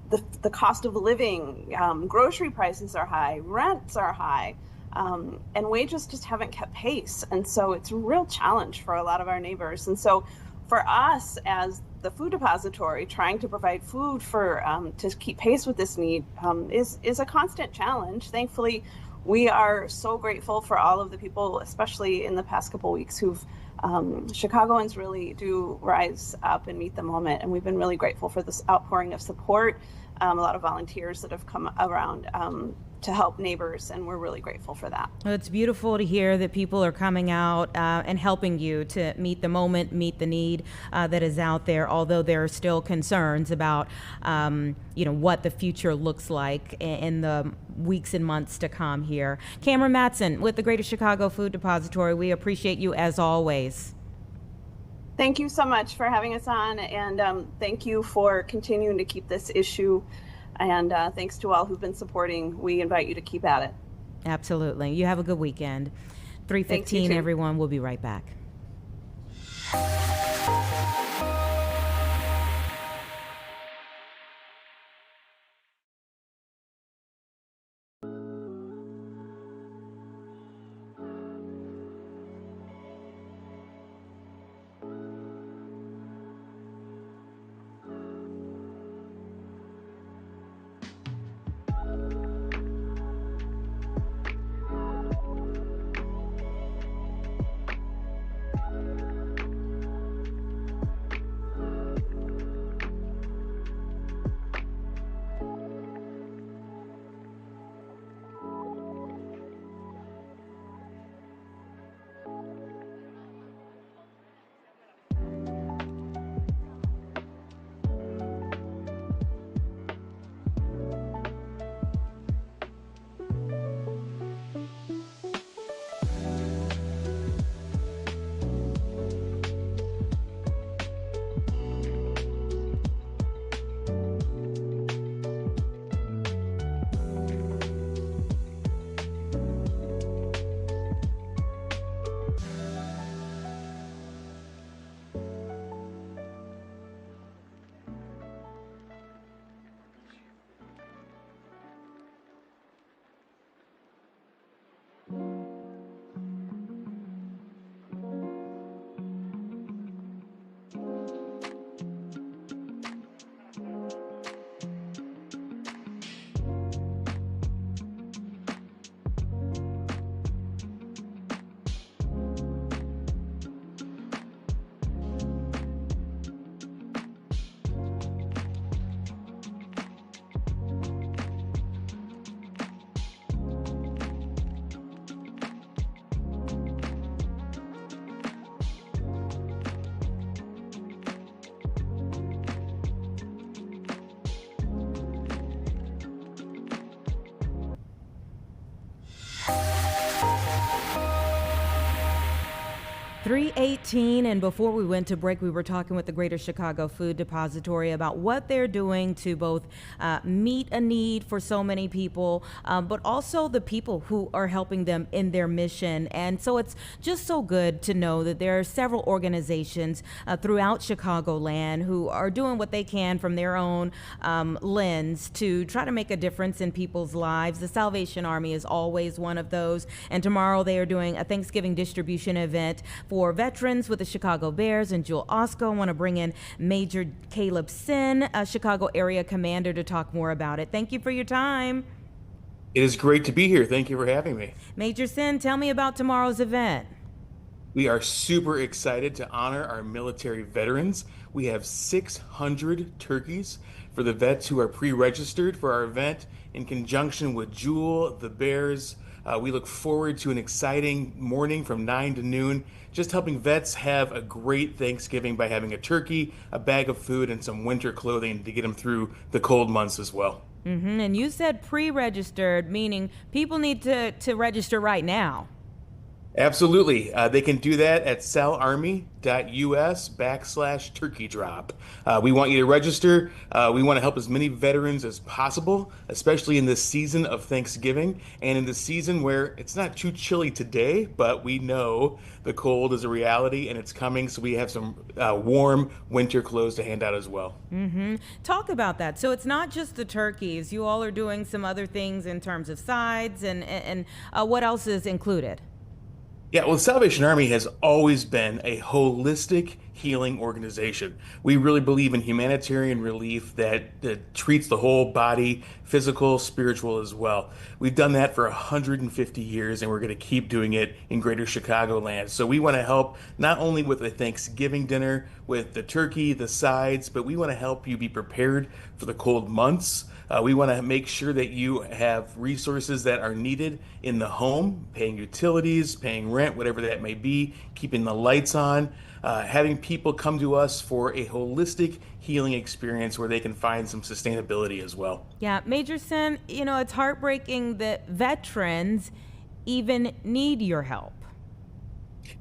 the cost of living, grocery prices are high, rents are high, and wages just haven't kept pace. And so it's a real challenge for a lot of our neighbors. And so for us as the food depository, trying to provide food for to keep pace with this need is a constant challenge. Thankfully, we are so grateful for all of the people, especially in the past couple of weeks, who've Chicagoans really do rise up and meet the moment. And we've been really grateful for this outpouring of support. A lot of volunteers that have come around to help neighbors, and we're really grateful for that. Well, it's beautiful to hear that people are coming out and helping you to meet the moment, meet the need that is out there, although there are still concerns about what the future looks like in the weeks and months to come here. Cameron Matson with the Greater Chicago Food Depository, we appreciate you as always. Thank you so much for having us on, and thank you for continuing to keep this issue. And thanks to all who've been supporting. We invite you to keep at it. Absolutely. You have a good weekend. 3:15, everyone. We'll be right back. .318, and before we went to break, we were talking with the Greater Chicago Food Depository about what they're doing to both meet a need for so many people, but also the people who are helping them in their mission. And so it's just so good to know that there are several organizations throughout Chicagoland who are doing what they can from their own lens to try to make a difference in people's lives. The Salvation Army is always one of those, and tomorrow they are doing a Thanksgiving distribution event for veterans with the Chicago Bears and Jewel Osco. I want to bring in Major Caleb Sin, a Chicago area commander, to talk more about it. Thank you for your time. It is great to be here. Thank you for having me. Major Sin, tell me about tomorrow's event. We are super excited to honor our military veterans. We have 600 turkeys for the vets who are pre-registered for our event in conjunction with Jewel, the Bears. We look forward to an exciting morning from 9 to noon, just helping vets have a great Thanksgiving by having a turkey, a bag of food, and some winter clothing to get them through the cold months as well. Mm-hmm. And you said pre-registered, meaning people need to register right now. Absolutely. They can do that at salarmy.us/turkey drop. We want you to register. We want to help as many veterans as possible, especially in this season of Thanksgiving and in the season where it's not too chilly today, but we know the cold is a reality and it's coming. So we have some warm winter clothes to hand out as well. Talk about that. So it's not just the turkeys. You all are doing some other things in terms of sides and what else is included? Yeah, well, the Salvation Army has always been a holistic healing organization. We really believe in humanitarian relief that treats the whole body, physical, spiritual as well. We've done that for 150 years, and we're going to keep doing it in Greater Chicagoland. So we want to help not only with a Thanksgiving dinner, with the turkey, the sides, but we want to help you be prepared for the cold months. We want to make sure that you have resources that are needed in the home, paying utilities, paying rent, whatever that may be, keeping the lights on, having people come to us for a holistic healing experience where they can find some sustainability as well. Yeah, Major Sen, it's heartbreaking that veterans even need your help.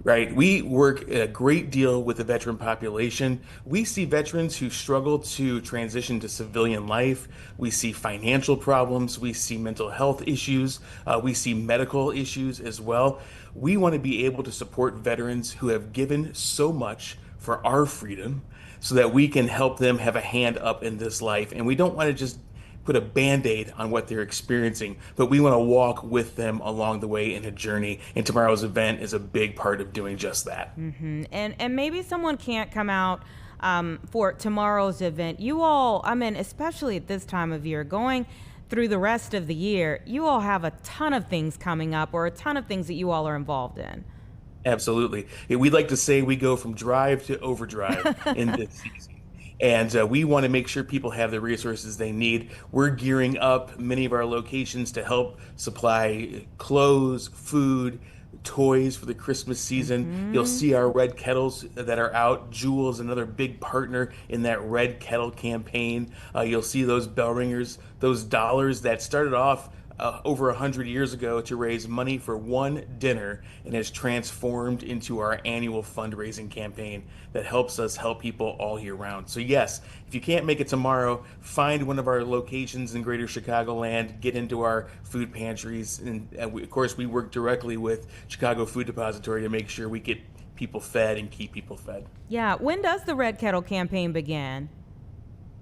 Right. We work a great deal with the veteran population. We see veterans who struggle to transition to civilian life. We see financial problems. We see mental health issues. We see medical issues as well. We want to be able to support veterans who have given so much for our freedom so that we can help them have a hand up in this life. And we don't want to just put a Band-Aid on what they're experiencing, but we want to walk with them along the way in a journey. And tomorrow's event is a big part of doing just that. And maybe someone can't come out for tomorrow's event. You all, especially at this time of year, going through the rest of the year, you all have a ton of things coming up, or a ton of things that you all are involved in. Absolutely. We'd like to say we go from drive to overdrive in this season. And we want to make sure people have the resources they need. We're gearing up many of our locations to help supply clothes, food, toys for the Christmas season. You'll see our red kettles that are out. Jewel is another big partner in that red kettle campaign. You'll see those bell ringers, those dollars that started off over 100 years ago to raise money for one dinner and has transformed into our annual fundraising campaign that helps us help people all year round. So yes, if you can't make it tomorrow, find one of our locations in Greater Chicagoland, get into our food pantries, and of course we work directly with Chicago Food Depository to make sure we get people fed and keep people fed. Yeah, when does the Red Kettle campaign begin?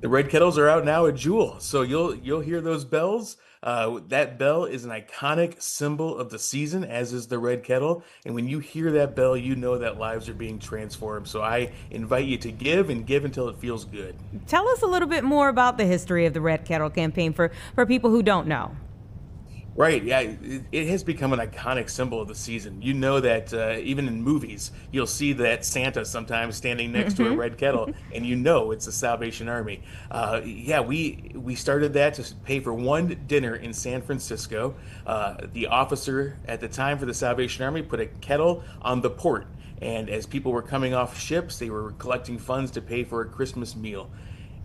The red kettles are out now at Jewel, so you'll hear those bells. That bell is an iconic symbol of the season, as is the red kettle. And when you hear that bell, you know that lives are being transformed. So I invite you to give and give until it feels good. Tell us a little bit more about the history of the Red Kettle campaign for people who don't know. Right, yeah, it has become an iconic symbol of the season. You know that even in movies, you'll see that Santa sometimes standing next to a red kettle, and you know it's the Salvation Army. We started that to pay for one dinner in San Francisco. The officer at the time for the Salvation Army put a kettle on the port, and as people were coming off ships, they were collecting funds to pay for a Christmas meal.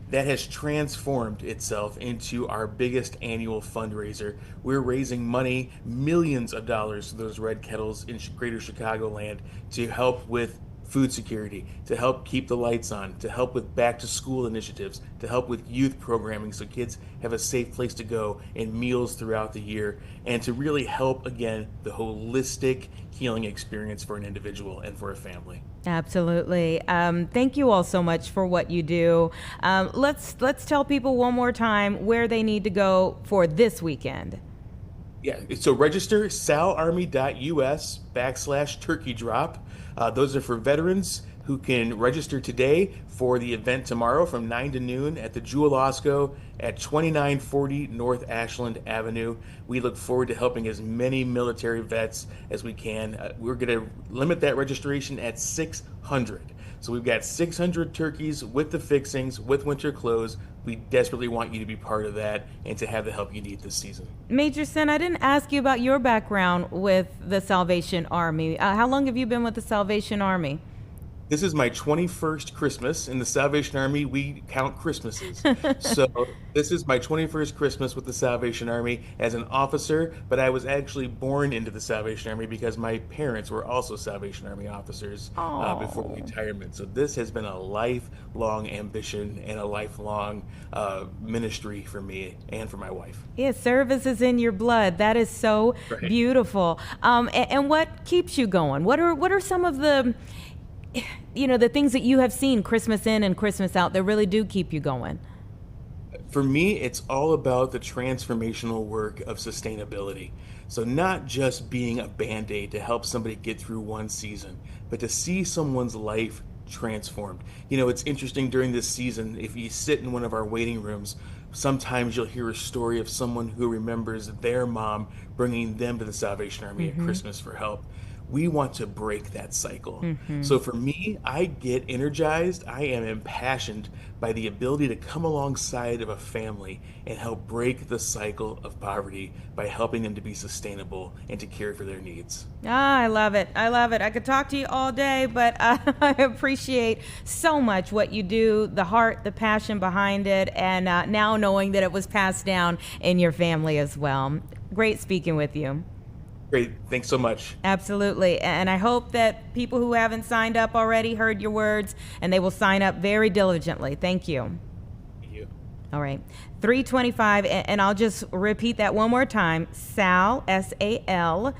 That has transformed itself into our biggest annual fundraiser. We're raising money, millions of dollars, to those red kettles in Greater Chicagoland to help with food security, to help keep the lights on, to help with back to school initiatives, to help with youth programming so kids have a safe place to go, and meals throughout the year, and to really help, again, the holistic healing experience for an individual and for a family. Absolutely. Thank you all so much for what you do. Let's tell people one more time where they need to go for this weekend. Yeah, so register salarmy.us/turkey drop. Those are for veterans who can register today for the event tomorrow from 9 to noon at the Jewel Osco at 2940 North Ashland Avenue. We look forward to helping as many military vets as we can. We're going to limit that registration at 600. So we've got 600 turkeys with the fixings, with winter clothes. We desperately want you to be part of that and to have the help you need this season. Major Sen, I didn't ask you about your background with the Salvation Army. How long have you been with the Salvation Army? This is my 21st Christmas. In the Salvation Army, we count Christmases. So this is my 21st Christmas with the Salvation Army as an officer, but I was actually born into the Salvation Army because my parents were also Salvation Army officers before retirement. So this has been a lifelong ambition and a lifelong ministry for me and for my wife. Yeah, service is in your blood. That is so beautiful. And what keeps you going? What are some of the the things that you have seen Christmas in and Christmas out that really do keep you going? For me, it's all about the transformational work of sustainability. So not just being a Band-Aid to help somebody get through one season, but to see someone's life transformed. It's interesting during this season, if you sit in one of our waiting rooms, sometimes you'll hear a story of someone who remembers their mom bringing them to the Salvation Army at Christmas for help. We want to break that cycle. So for me, I get energized. I am impassioned by the ability to come alongside of a family and help break the cycle of poverty by helping them to be sustainable and to care for their needs. I love it. I love it. I could talk to you all day, but I appreciate so much what you do, the heart, the passion behind it, and now knowing that it was passed down in your family as well. Great speaking with you. Great. Thanks so much. Absolutely. And I hope that people who haven't signed up already heard your words, and they will sign up very diligently. Thank you. Thank you. All right. 325, and I'll just repeat that one more time. Sal, S-A-L,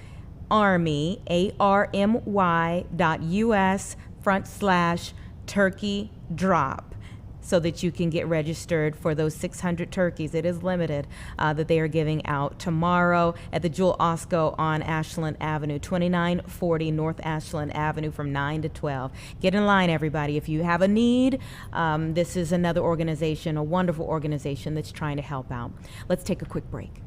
Army, ARMY.US/turkey drop, so that you can get registered for those 600 turkeys. It is limited, that they are giving out tomorrow at the Jewel Osco on Ashland Avenue, 2940 North Ashland Avenue from 9 to 12. Get in line, everybody. If you have a need, this is another organization, a wonderful organization that's trying to help out. Let's take a quick break.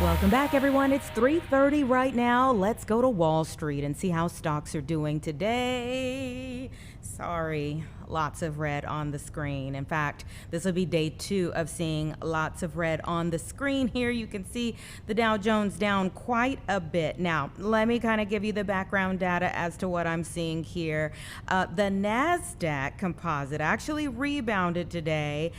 Welcome back, everyone. It's 3:30 right now. Let's go to Wall Street and see how stocks are doing today. Sorry, lots of red on the screen. In fact, this will be day 2 of seeing lots of red on the screen here. You can see the Dow Jones down quite a bit. Now, let me kind of give you the background data as to what I'm seeing here. The NASDAQ composite actually rebounded today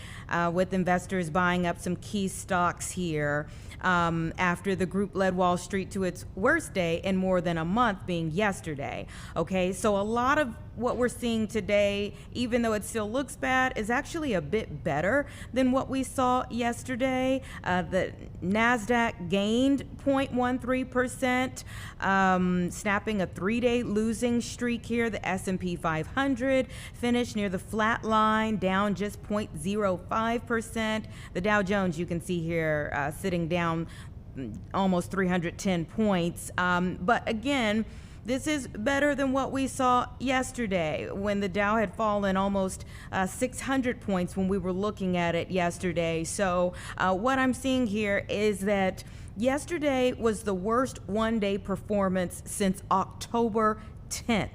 with investors buying up some key stocks here. After the group led Wall Street to its worst day in more than a month, being yesterday. Okay, so a lot of what we're seeing today, even though it still looks bad, is actually a bit better than what we saw yesterday. The NASDAQ gained 0.13%, snapping a 3-day losing streak here. The S&P 500 finished near the flat line, down just 0.05%. The Dow Jones, you can see here, sitting down almost 310 points. But again, this is better than what we saw yesterday when the Dow had fallen almost 600 points when we were looking at it yesterday. So what I'm seeing here is that yesterday was the worst one-day performance since October 10th.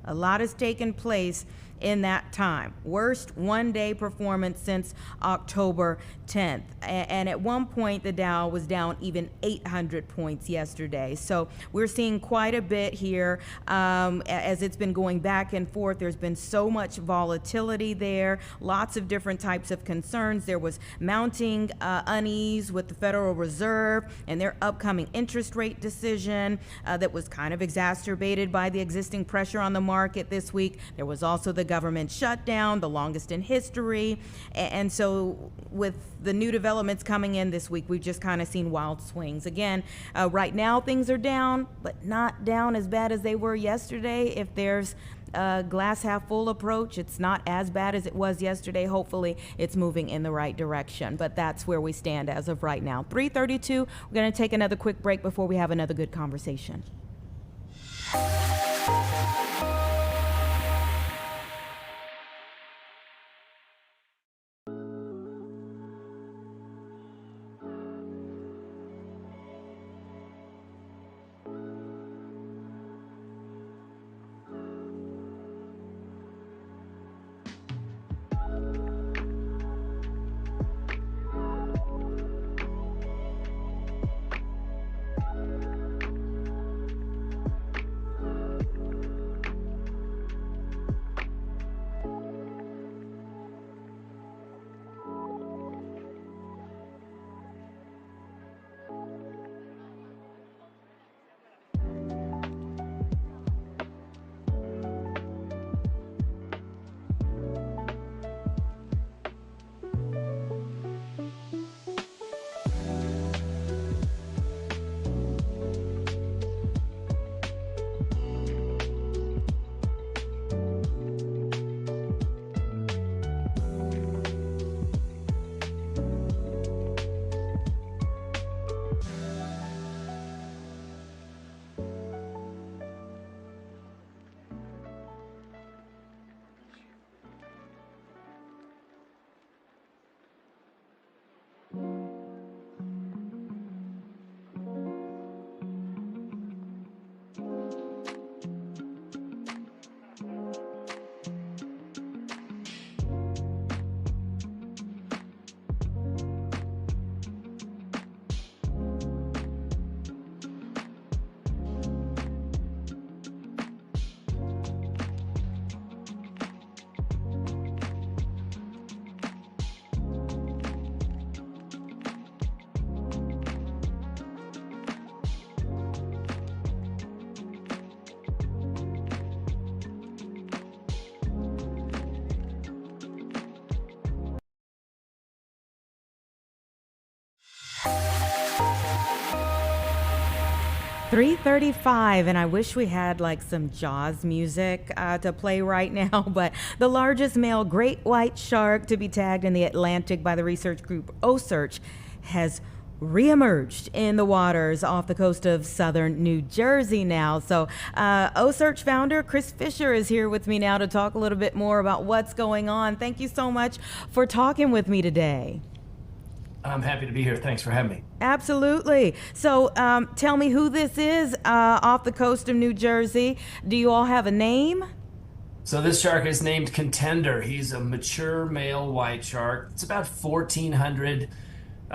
A lot has taken place in that time. Worst one-day performance since October 10th. And at one point, the Dow was down even 800 points yesterday. So we're seeing quite a bit here as it's been going back and forth. There's been so much volatility there, lots of different types of concerns. There was mounting unease with the Federal Reserve and their upcoming interest rate decision that was kind of exacerbated by the existing pressure on the market this week. There was also the government shutdown, the longest in history. And so with the new developments coming in this week, we've just kind of seen wild swings. Again, right now things are down, but not down as bad as they were yesterday. If there's a glass half full approach, it's not as bad as it was yesterday. Hopefully it's moving in the right direction, but that's where we stand as of right now. 3:32, we're going to take another quick break before we have another good conversation. 3:35, and I wish we had like some Jaws music to play right now, but the largest male great white shark to be tagged in the Atlantic by the research group OCEARCH has reemerged in the waters off the coast of southern New Jersey now. So OCEARCH founder Chris Fisher is here with me now to talk a little bit more about what's going on. Thank you so much for talking with me today. I'm happy to be here. Thanks for having me. Absolutely. So tell me who this is off the coast of New Jersey. Do you all have a name? So this shark is named Contender. He's a mature male white shark. It's about 1,400,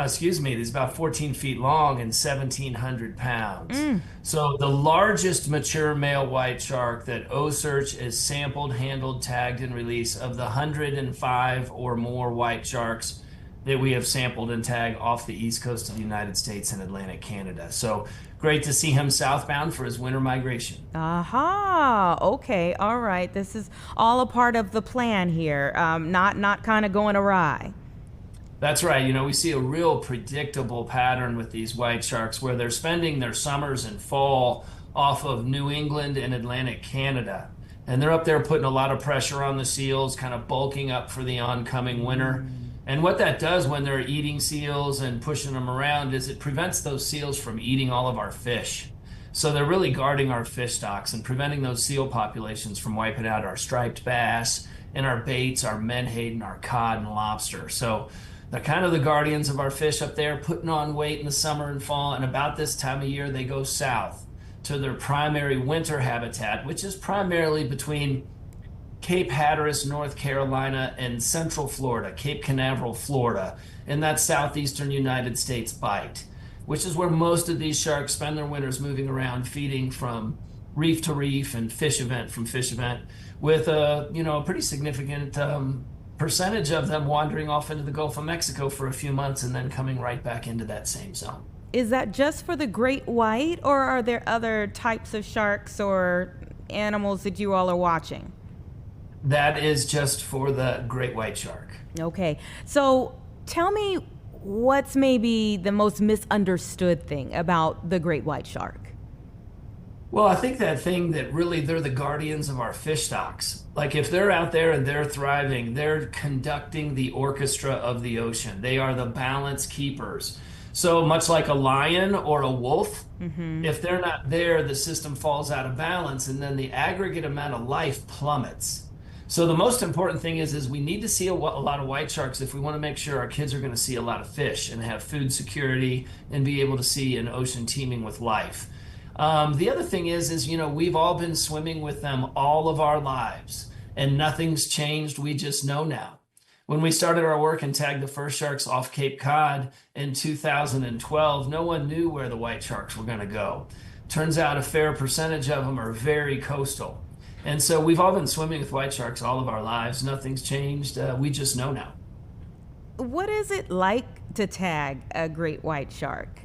he's about 14 feet long and 1,700 pounds. So the largest mature male white shark that OCEARCH is sampled, handled, tagged, and released of the 105 or more white sharks that we have sampled and tagged off the east coast of the United States and Atlantic Canada. So great to see him southbound for his winter migration. Aha. Okay. All right. This is all a part of the plan here. Not kind of going awry. That's right. We see a real predictable pattern with these white sharks where they're spending their summers and fall off of New England and Atlantic Canada. And they're up there putting a lot of pressure on the seals, kind of bulking up for the oncoming winter. And what that does when they're eating seals and pushing them around is it prevents those seals from eating all of our fish. So they're really guarding our fish stocks and preventing those seal populations from wiping out our striped bass and our baits, our menhaden, our cod and lobster. So they're kind of the guardians of our fish up there, putting on weight in the summer and fall. And about this time of year, they go south to their primary winter habitat, which is primarily between Cape Hatteras, North Carolina, and Central Florida, Cape Canaveral, Florida, in that southeastern United States bight, which is where most of these sharks spend their winters moving around, feeding from reef to reef and fish event from fish event, with a pretty significant percentage of them wandering off into the Gulf of Mexico for a few months and then coming right back into that same zone. Is that just for the great white, or are there other types of sharks or animals that you all are watching? That is just for the great white shark. Okay. So tell me what's maybe the most misunderstood thing about the great white shark? Well, I think that thing that really they're the guardians of our fish stocks. Like if they're out there and they're thriving, they're conducting the orchestra of the ocean. They are the balance keepers. So much like a lion or a wolf, if they're not there, the system falls out of balance and then the aggregate amount of life plummets. So the most important thing is we need to see a lot of white sharks if we want to make sure our kids are going to see a lot of fish and have food security and be able to see an ocean teeming with life. The other thing is we've all been swimming with them all of our lives and nothing's changed. We just know now. When we started our work and tagged the first sharks off Cape Cod in 2012, no one knew where the white sharks were going to go. Turns out a fair percentage of them are very coastal. And so we've all been swimming with white sharks all of our lives. Nothing's changed. We just know now. What is it like to tag a great white shark?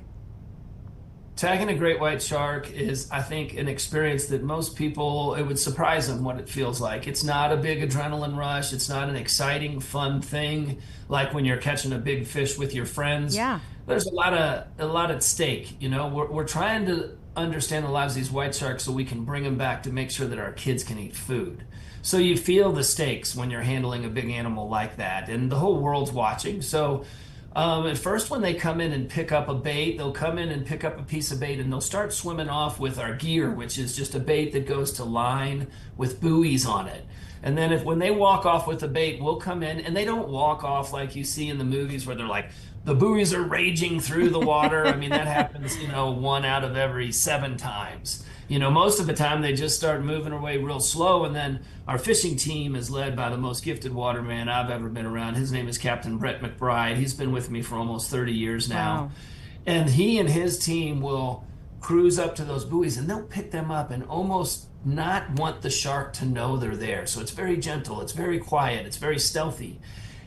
Tagging a great white shark is, I think, an experience that most people, it would surprise them what it feels like. It's not a big adrenaline rush. It's not an exciting, fun thing like when you're catching a big fish with your friends. Yeah. There's a lot at stake. We're trying to understand the lives of these white sharks so we can bring them back to make sure that our kids can eat food. So you feel the stakes when you're handling a big animal like that, and the whole world's watching. So at first when they come in and pick up a bait, they'll come in and pick up a piece of bait and they'll start swimming off with our gear, which is just a bait that goes to line with buoys on it. And then when they walk off with the bait, we'll come in, and they don't walk off like you see in the movies where they're like, the buoys are raging through the water. I mean, that happens, 1 out of every 7 times. Most of the time they just start moving away real slow. And then our fishing team is led by the most gifted waterman I've ever been around. His name is Captain Brett McBride. He's been with me for almost 30 years now. Wow. And he and his team will cruise up to those buoys and they'll pick them up and almost not want the shark to know they're there. So it's very gentle, it's very quiet, it's very stealthy.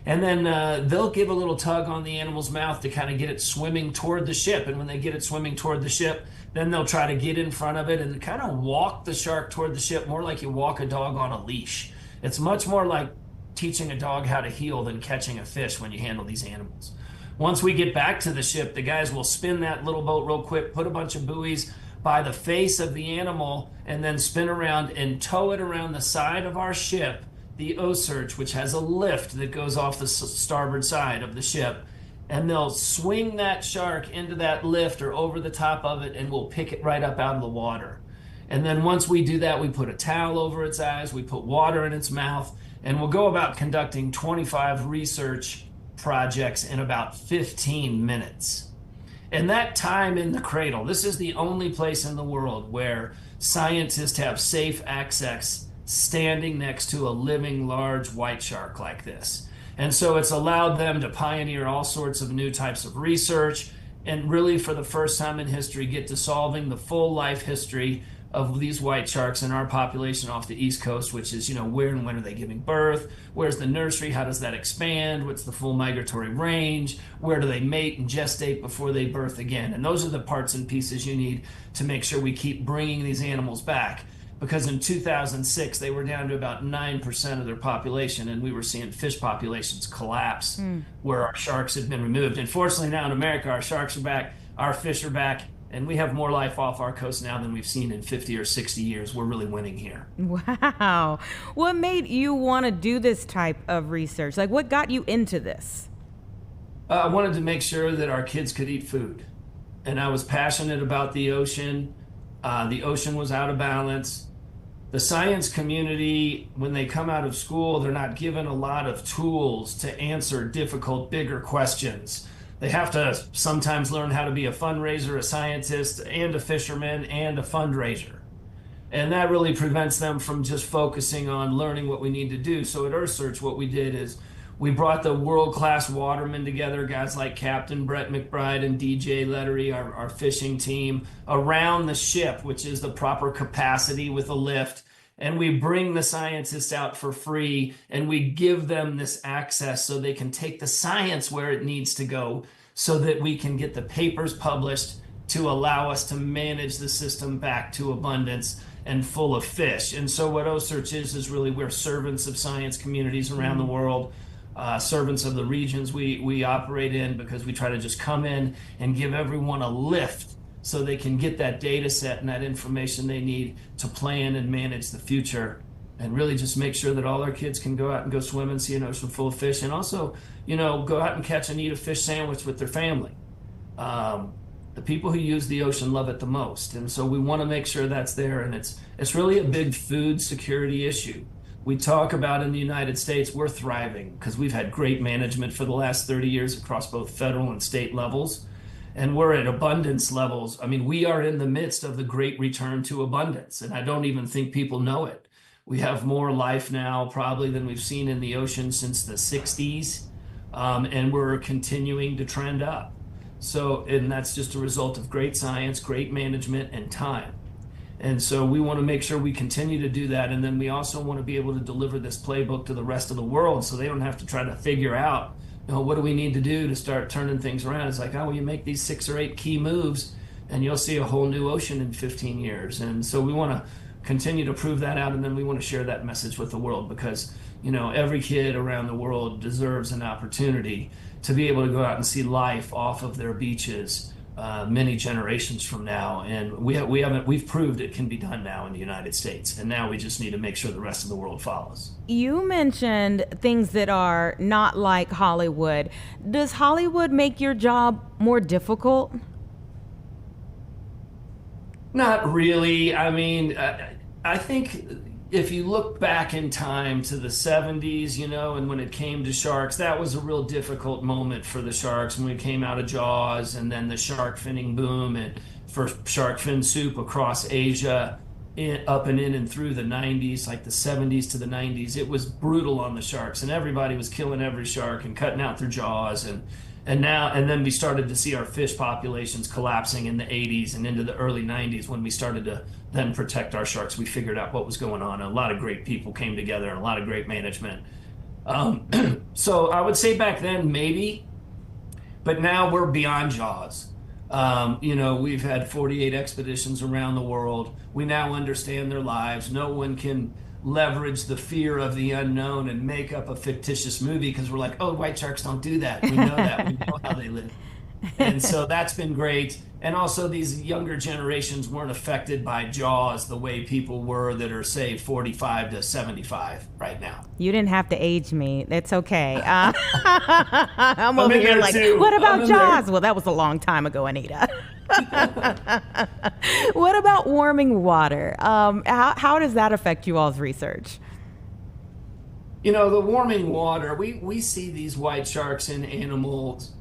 And then they'll give a little tug on the animal's mouth to kind of get it swimming toward the ship. And when they get it swimming toward the ship, then they'll try to get in front of it and kind of walk the shark toward the ship, more like you walk a dog on a leash. It's much more like teaching a dog how to heel than catching a fish when you handle these animals. Once we get back to the ship, the guys will spin that little boat real quick, put a bunch of buoys by the face of the animal, and then spin around and tow it around the side of our ship, the OCEARCH, which has a lift that goes off the starboard side of the ship. And they'll swing that shark into that lift or over the top of it, and we'll pick it right up out of the water. And then once we do that, we put a towel over its eyes, we put water in its mouth, and we'll go about conducting 25 research projects in about 15 minutes. And that time in the cradle, this is the only place in the world where scientists have safe access standing next to a living large white shark like this. And so it's allowed them to pioneer all sorts of new types of research and really for the first time in history get to solving the full life history of these white sharks in our population off the East Coast, which is, where and when are they giving birth? Where's the nursery? How does that expand? What's the full migratory range? Where do they mate and gestate before they birth again? And those are the parts and pieces you need to make sure we keep bringing these animals back. Because in 2006, they were down to about 9% of their population, and we were seeing fish populations collapse where our sharks had been removed. And fortunately now in America, our sharks are back, our fish are back, and we have more life off our coast now than we've seen in 50 or 60 years. We're really winning here. Wow. What made you want to do this type of research? Like, what got you into this? I wanted to make sure that our kids could eat food. And I was passionate about the ocean. The ocean was out of balance. The science community, when they come out of school, they're not given a lot of tools to answer difficult, bigger questions. They have to sometimes learn how to be a fundraiser, a scientist, and a fisherman, and a fundraiser. And that really prevents them from just focusing on learning what we need to do. So at OCEARCH, what we did is we brought the world-class watermen together, guys like Captain Brett McBride and DJ Lettery, our fishing team, around the ship, which is the proper capacity with a lift. And we bring the scientists out for free, and we give them this access so they can take the science where it needs to go so that we can get the papers published to allow us to manage the system back to abundance and full of fish. And so what OCEARCH is really we're servants of science communities around the world, servants of the regions we operate in, because we try to just come in and give everyone a lift so they can get that data set and that information they need to plan and manage the future, and really just make sure that all our kids can go out and go swim and see an ocean full of fish, and also, go out and catch and eat a fish sandwich with their family. The people who use the ocean love it the most, and so we want to make sure that's there, and it's really a big food security issue. We talk about in the United States, we're thriving because we've had great management for the last 30 years across both federal and state levels. And we're at abundance levels. I mean, we are in the midst of the great return to abundance, and I don't even think people know it. We have more life now probably than we've seen in the ocean since the 60s, and we're continuing to trend up. So, and that's just a result of great science, great management, and time. And so we want to make sure we continue to do that, and then we also want to be able to deliver this playbook to the rest of the world so they don't have to try to figure out what do we need to do to start turning things around? It's like, you make these 6 or 8 key moves and you'll see a whole new ocean in 15 years. And so we want to continue to prove that out, and then we want to share that message with the world because, every kid around the world deserves an opportunity to be able to go out and see life off of their beaches many generations from now. And we've proved it can be done now in the United States, and now we just need to make sure the rest of the world follows. You mentioned things that are not like Hollywood. Does Hollywood make your job more difficult? Not really. I mean, I think if you look back in time to the 70s, and when it came to sharks, that was a real difficult moment for the sharks when we came out of Jaws, and then the shark finning boom and for shark fin soup across Asia, up and in and through the 90s, like the 70s to the 90s. It was brutal on the sharks, and everybody was killing every shark and cutting out their jaws. And then we started to see our fish populations collapsing in the 80s and into the early 90s when we started to then protect our sharks. We figured out what was going on, and a lot of great people came together and a lot of great management. So I would say back then, maybe, but now we're beyond Jaws. We've had 48 expeditions around the world. We now understand their lives. No one can leverage the fear of the unknown and make up a fictitious movie because we're like, white sharks don't do that. We know that. We know how they live. And so that's been great. And also these younger generations weren't affected by Jaws the way people were that are, say, 45 to 75 right now. You didn't have to age me. It's okay. I'm over here like, what about Jaws? Well, that was a long time ago, Anita. What about warming? warming water. How does that affect you all's research? The warming water, we see these white sharks in animals.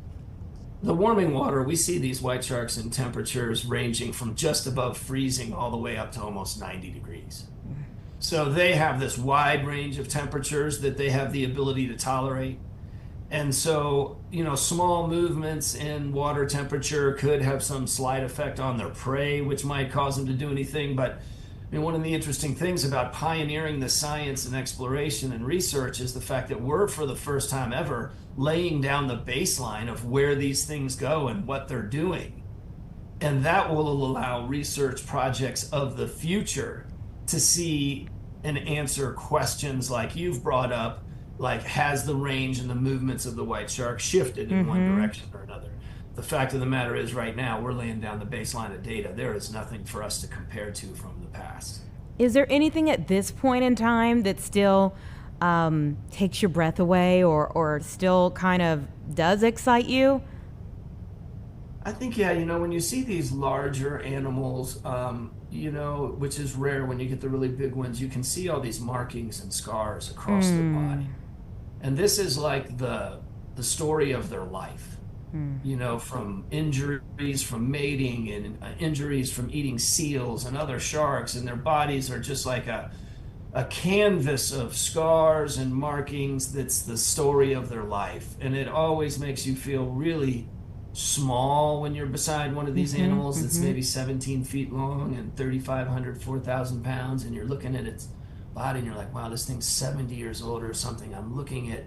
The warming water, we see these white sharks in temperatures ranging from just above freezing all the way up to almost 90 degrees. So they have this wide range of temperatures that they have the ability to tolerate. And so, small movements in water temperature could have some slight effect on their prey, which might cause them to do anything. But one of the interesting things about pioneering the science and exploration and research is the fact that we're, for the first time ever, laying down the baseline of where these things go and what they're doing. And that will allow research projects of the future to see and answer questions like you've brought up, like has the range and the movements of the white shark shifted in one direction or another? The fact of the matter is right now we're laying down the baseline of data. There is nothing for us to compare to from the past. Is there anything at this point in time that still takes your breath away or still kind of does excite you? I think, yeah, when you see these larger animals, which is rare when you get the really big ones, you can see all these markings and scars across their body. And this is like the story of their life, from injuries from mating and injuries from eating seals and other sharks, and their bodies are just like a canvas of scars and markings that's the story of their life. And it always makes you feel really small when you're beside one of these animals that's maybe 17 feet long and 3,500, 4,000 pounds, and you're looking at its body and you're like, wow, this thing's 70 years old or something. I'm looking at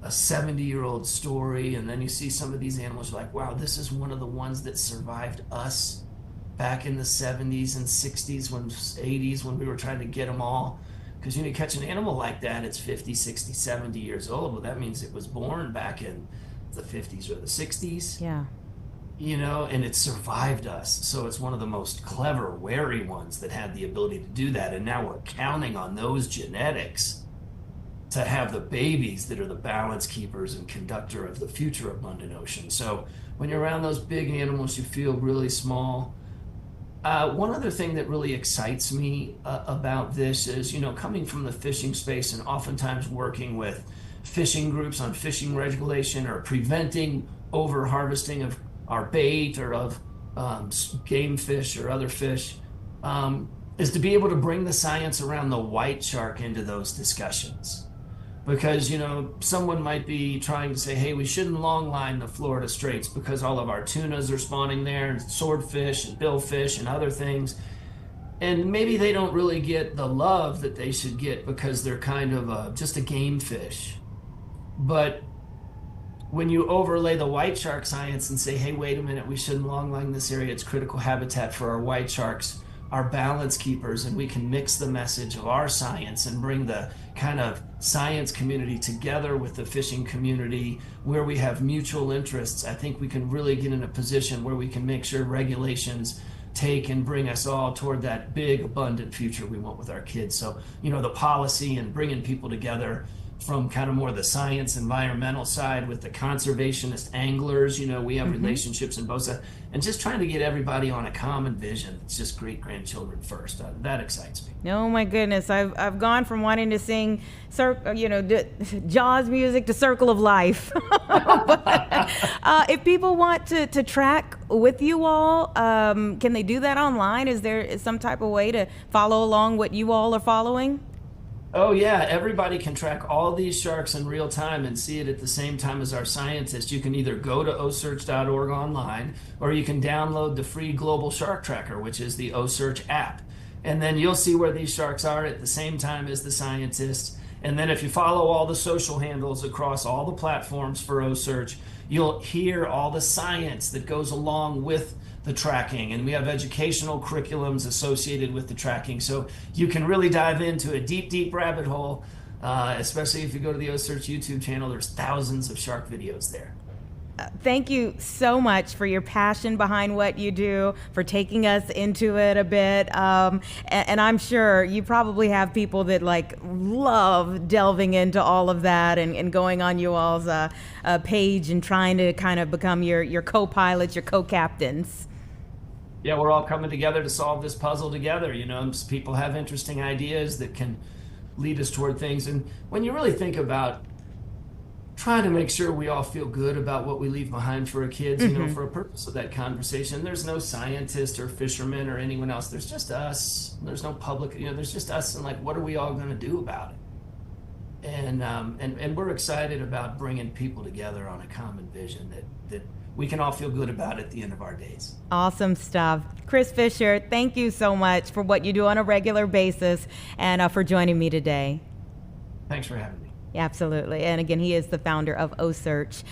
a 70-year-old story. And then you see some of these animals, you're like, wow, this is one of the ones that survived us back in the 70s and 60s, 80s, when we were trying to get them all. Because you catch an animal like that, it's 50, 60, 70 years old. Well, that means it was born back in the 50s or the 60s. Yeah. And it survived us. So it's one of the most clever, wary ones that had the ability to do that. And now we're counting on those genetics to have the babies that are the balance keepers and conductor of the future abundant ocean. So when you're around those big animals, you feel really small. One other thing that really excites me about this is, coming from the fishing space and oftentimes working with fishing groups on fishing regulation or preventing over harvesting of our bait or of game fish or other fish, is to be able to bring the science around the white shark into those discussions. Because, someone might be trying to say, hey, we shouldn't longline the Florida Straits because all of our tunas are spawning there, and swordfish and billfish and other things. And maybe they don't really get the love that they should get because they're kind of just a game fish. But when you overlay the white shark science and say, hey, wait a minute, we shouldn't longline this area, it's critical habitat for our white sharks, our balance keepers, and we can mix the message of our science and bring the kind of science community together with the fishing community where we have mutual interests, I think we can really get in a position where we can make sure regulations take and bring us all toward that big, abundant future we want with our kids. So, the policy and bringing people together from kind of more the science environmental side with the conservationist anglers, we have relationships in both sides, and just trying to get everybody on a common vision. It's just great grandchildren first. That excites me. Oh my goodness, I've gone from wanting to sing Jaws music to Circle of Life. But, if people want to track with you all, can they do that online? Is there some type of way to follow along what you all are following? Oh yeah, everybody can track all these sharks in real time and see it at the same time as our scientists. You can either go to OCEARCH.org online, or you can download the free global shark tracker, which is the OCEARCH app. And then you'll see where these sharks are at the same time as the scientists. And then if you follow all the social handles across all the platforms for OCEARCH, you'll hear all the science that goes along with the tracking, and we have educational curriculums associated with the tracking, so you can really dive into a deep rabbit hole, especially if you go to the OCEARCH YouTube channel. There's thousands of shark videos there. Thank you so much for your passion behind what you do, for taking us into it a bit. And I'm sure you probably have people that love delving into all of that and going on you all's page and trying to kind of become your co-pilots, your co-captains. Yeah, we're all coming together to solve this puzzle together. People have interesting ideas that can lead us toward things. And when you really think about trying to make sure we all feel good about what we leave behind for our kids, you know, for a purpose of that conversation, there's no scientist or fisherman or anyone else. There's just us. There's no public, you know, there's just us, and like, what are we all going to do about it? And we're excited about bringing people together on a common vision that we can all feel good about at the end of our days. Awesome stuff. Chris Fisher, thank you so much for what you do on a regular basis and for joining me today. Thanks for having me. Absolutely. And again, he is the founder of OCEARCH.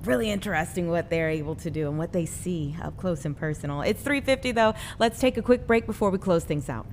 Really interesting what they're able to do and what they see up close and personal. It's 3:50 though. Let's take a quick break before we close things out.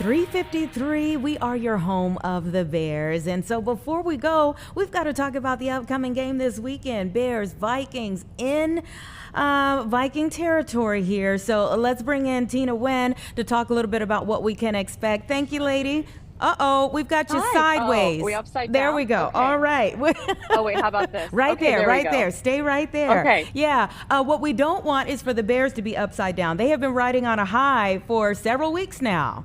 .353, we are your home of the Bears. And so before we go, we've got to talk about the upcoming game this weekend. Bears, Vikings in Viking territory here. So let's bring in Tina Nguyen to talk a little bit about what we can expect. Thank you, lady. Uh-oh, we've got you sideways. Oh, we upside down? There we go. Okay. All right. Oh, wait, how about this? Right Okay, there, we right go. there. Stay right there. Okay. Yeah. What we don't want is for the Bears to be upside down. They have been riding on a high for several weeks now.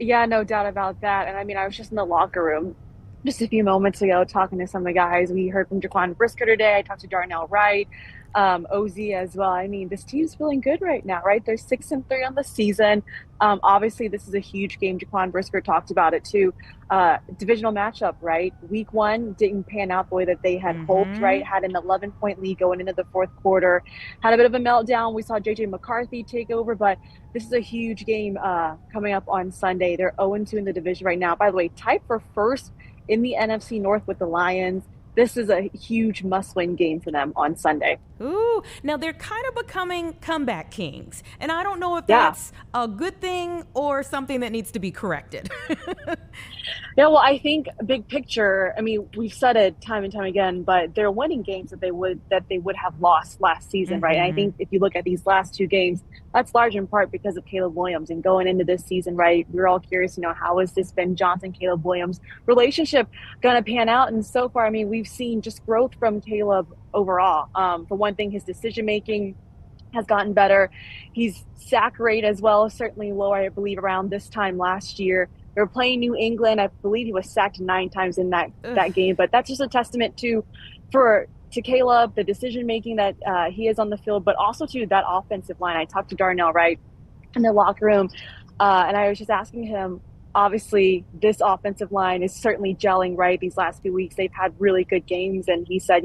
Yeah, no doubt about that. And I mean, I was just in the locker room just a few moments ago talking to some of the guys. We heard from Jaquan Brisker today. I talked to Darnell Wright, OZ as well. I mean, this team's feeling good right now, right? They're 6-3 on the season. Obviously, this is a huge game. Jaquan Brisker talked about it too. Divisional matchup, right? Week 1 didn't pan out the way that they had hoped, right? Had an 11-point lead going into the fourth quarter. Had a bit of a meltdown. We saw JJ McCarthy take over, but this is a huge game coming up on Sunday. They're 0-2 in the division right now. By the way, tied for first in the NFC North with the Lions. This is a huge must-win game for them on Sunday. Ooh, now they're kind of becoming comeback kings. And I don't know if that's a good thing or something that needs to be corrected. Yeah, well, I think big picture, I mean, we've said it time and time again, but they're winning games that they would have lost last season, right? And I think if you look at these last 2 games, that's large in part because of Caleb Williams. And going into this season, right, we're all curious, how has this Ben Johnson-Caleb Williams relationship going to pan out? And so far, I mean, we've seen just growth from Caleb overall. For one thing, his decision-making has gotten better. He's sack rate as well, certainly lower, I believe, around this time last year. They were playing New England. I believe he was sacked 9 times in that game. But that's just a testament to Caleb, the decision-making that he is on the field, but also to that offensive line. I talked to Darnell Wright in the locker room, and I was just asking him, obviously this offensive line is certainly gelling, right? These last few weeks, they've had really good games. And he said,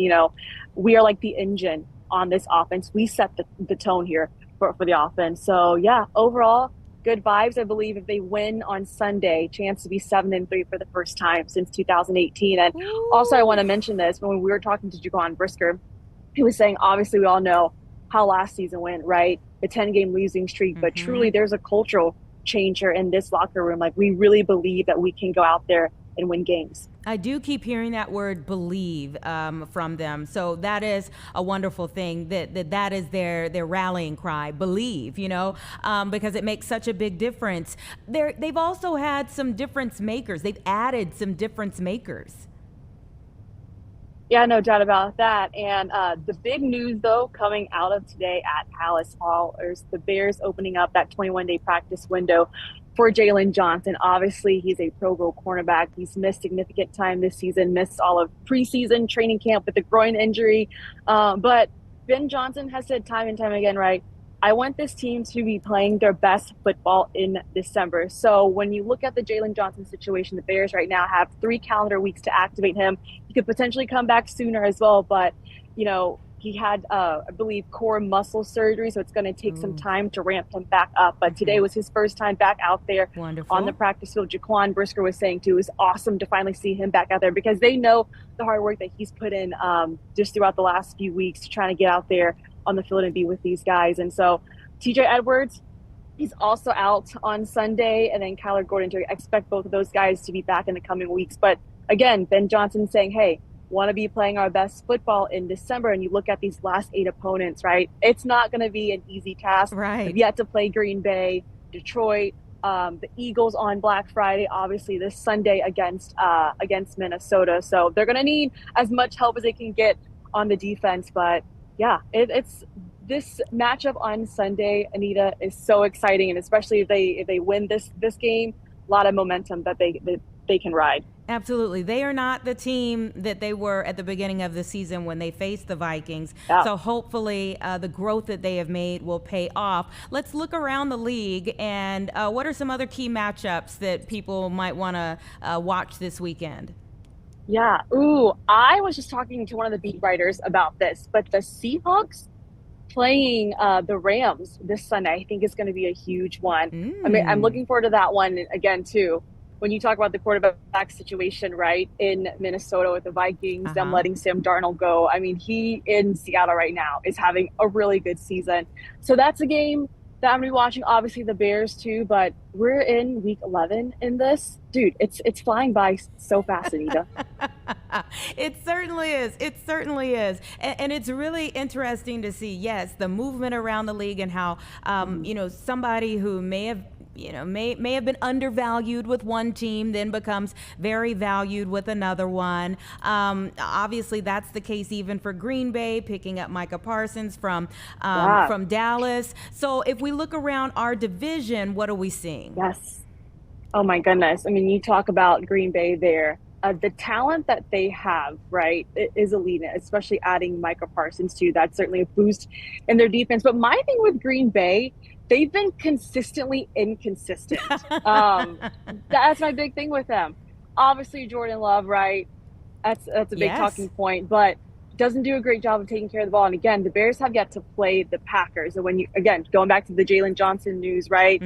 we are like the engine on this offense. We set the tone here for the offense. So yeah, overall, good vibes. I believe if they win on Sunday, chance to be 7-3 for the first time since 2018. And also I want to mention this, when we were talking to Jaquan Brisker, he was saying, obviously we all know how last season went, right? The 10-game losing streak, but truly there's a cultural changer in this locker room. Like, we really believe that we can go out there and win games. I do keep hearing that word believe from them. So that is a wonderful thing, that is their rallying cry, believe, because it makes such a big difference. They've also had some difference makers. They've added some difference makers. Yeah, no doubt about that. And the big news, though, coming out of today at Palace Hall is the Bears opening up that 21-day practice window for Jalen Johnson. Obviously, he's a Pro Bowl cornerback. He's missed significant time this season, missed all of preseason training camp with a groin injury. But Ben Johnson has said time and time again, right, I want this team to be playing their best football in December. So when you look at the Jalen Johnson situation, the Bears right now have 3 calendar weeks to activate him. He could potentially come back sooner as well, but, he had, I believe, core muscle surgery, so it's going to take some time to ramp him back up. But today was his first time back out there on the practice field. Jaquan Brisker was saying, too, it was awesome to finally see him back out there because they know the hard work that he's put in just throughout the last few weeks to trying to get out there on the field and be with these guys. And so TJ Edwards, he's also out on Sunday, and then Kyler Gordon. I expect both of those guys to be back in the coming weeks. But again, Ben Johnson saying, hey, want to be playing our best football in December. And you look at these last 8 opponents, right? It's not going to be an easy task. Right. We've yet to play Green Bay, Detroit, the Eagles on Black Friday, obviously this Sunday against Minnesota. So they're going to need as much help as they can get on the defense. But yeah, it's this matchup on Sunday, Anita, is so exciting, and especially if they win this game, a lot of momentum that they can ride. Absolutely. They are not the team that they were at the beginning of the season when they faced the Vikings. Yeah. So hopefully the growth that they have made will pay off. Let's look around the league, and what are some other key matchups that people might want to watch this weekend? Yeah. Ooh, I was just talking to one of the beat writers about this, but the Seahawks playing the Rams this Sunday, I think is going to be a huge one. I mean, I'm looking forward to that one again, too. When you talk about the quarterback situation, right, in Minnesota with the Vikings, them letting Sam Darnold go. I mean, he in Seattle right now is having a really good season. So that's a game that I'm going to be watching. Obviously the Bears too, but we're in week 11 in this. Dude, it's flying by so fast, Anita. It certainly is. It certainly is. And it's really interesting to see, yes, the movement around the league and how, somebody who may have been undervalued with one team, then becomes very valued with another one. Obviously, that's the case even for Green Bay, picking up Micah Parsons from Dallas. So if we look around our division, what are we seeing? Yes. Oh, my goodness. I mean, you talk about Green Bay there. The talent that they have, right, is elite, especially adding Micah Parsons, too. That's certainly a boost in their defense. But my thing with Green Bay, they've been consistently inconsistent. That's my big thing with them. Obviously, Jordan Love, right? That's a big talking point, but doesn't do a great job of taking care of the ball. And again, the Bears have yet to play the Packers. And going back to the Jalen Johnson news, right?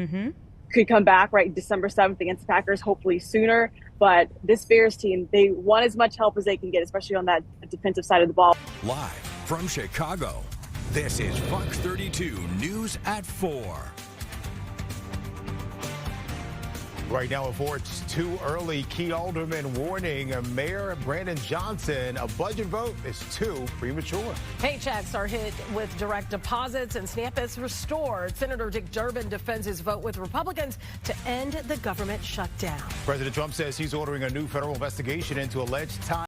Could come back, right, December 7th against the Packers, hopefully sooner. But this Bears team, they want as much help as they can get, especially on that defensive side of the ball. Live from Chicago, this is Fox 32 News at 4. Right now, before it's too early, key alderman warning Mayor Brandon Johnson, a budget vote is too premature. Paychecks are hit with direct deposits and SNAP is restored. Senator Dick Durbin defends his vote with Republicans to end the government shutdown. President Trump says he's ordering a new federal investigation into alleged ties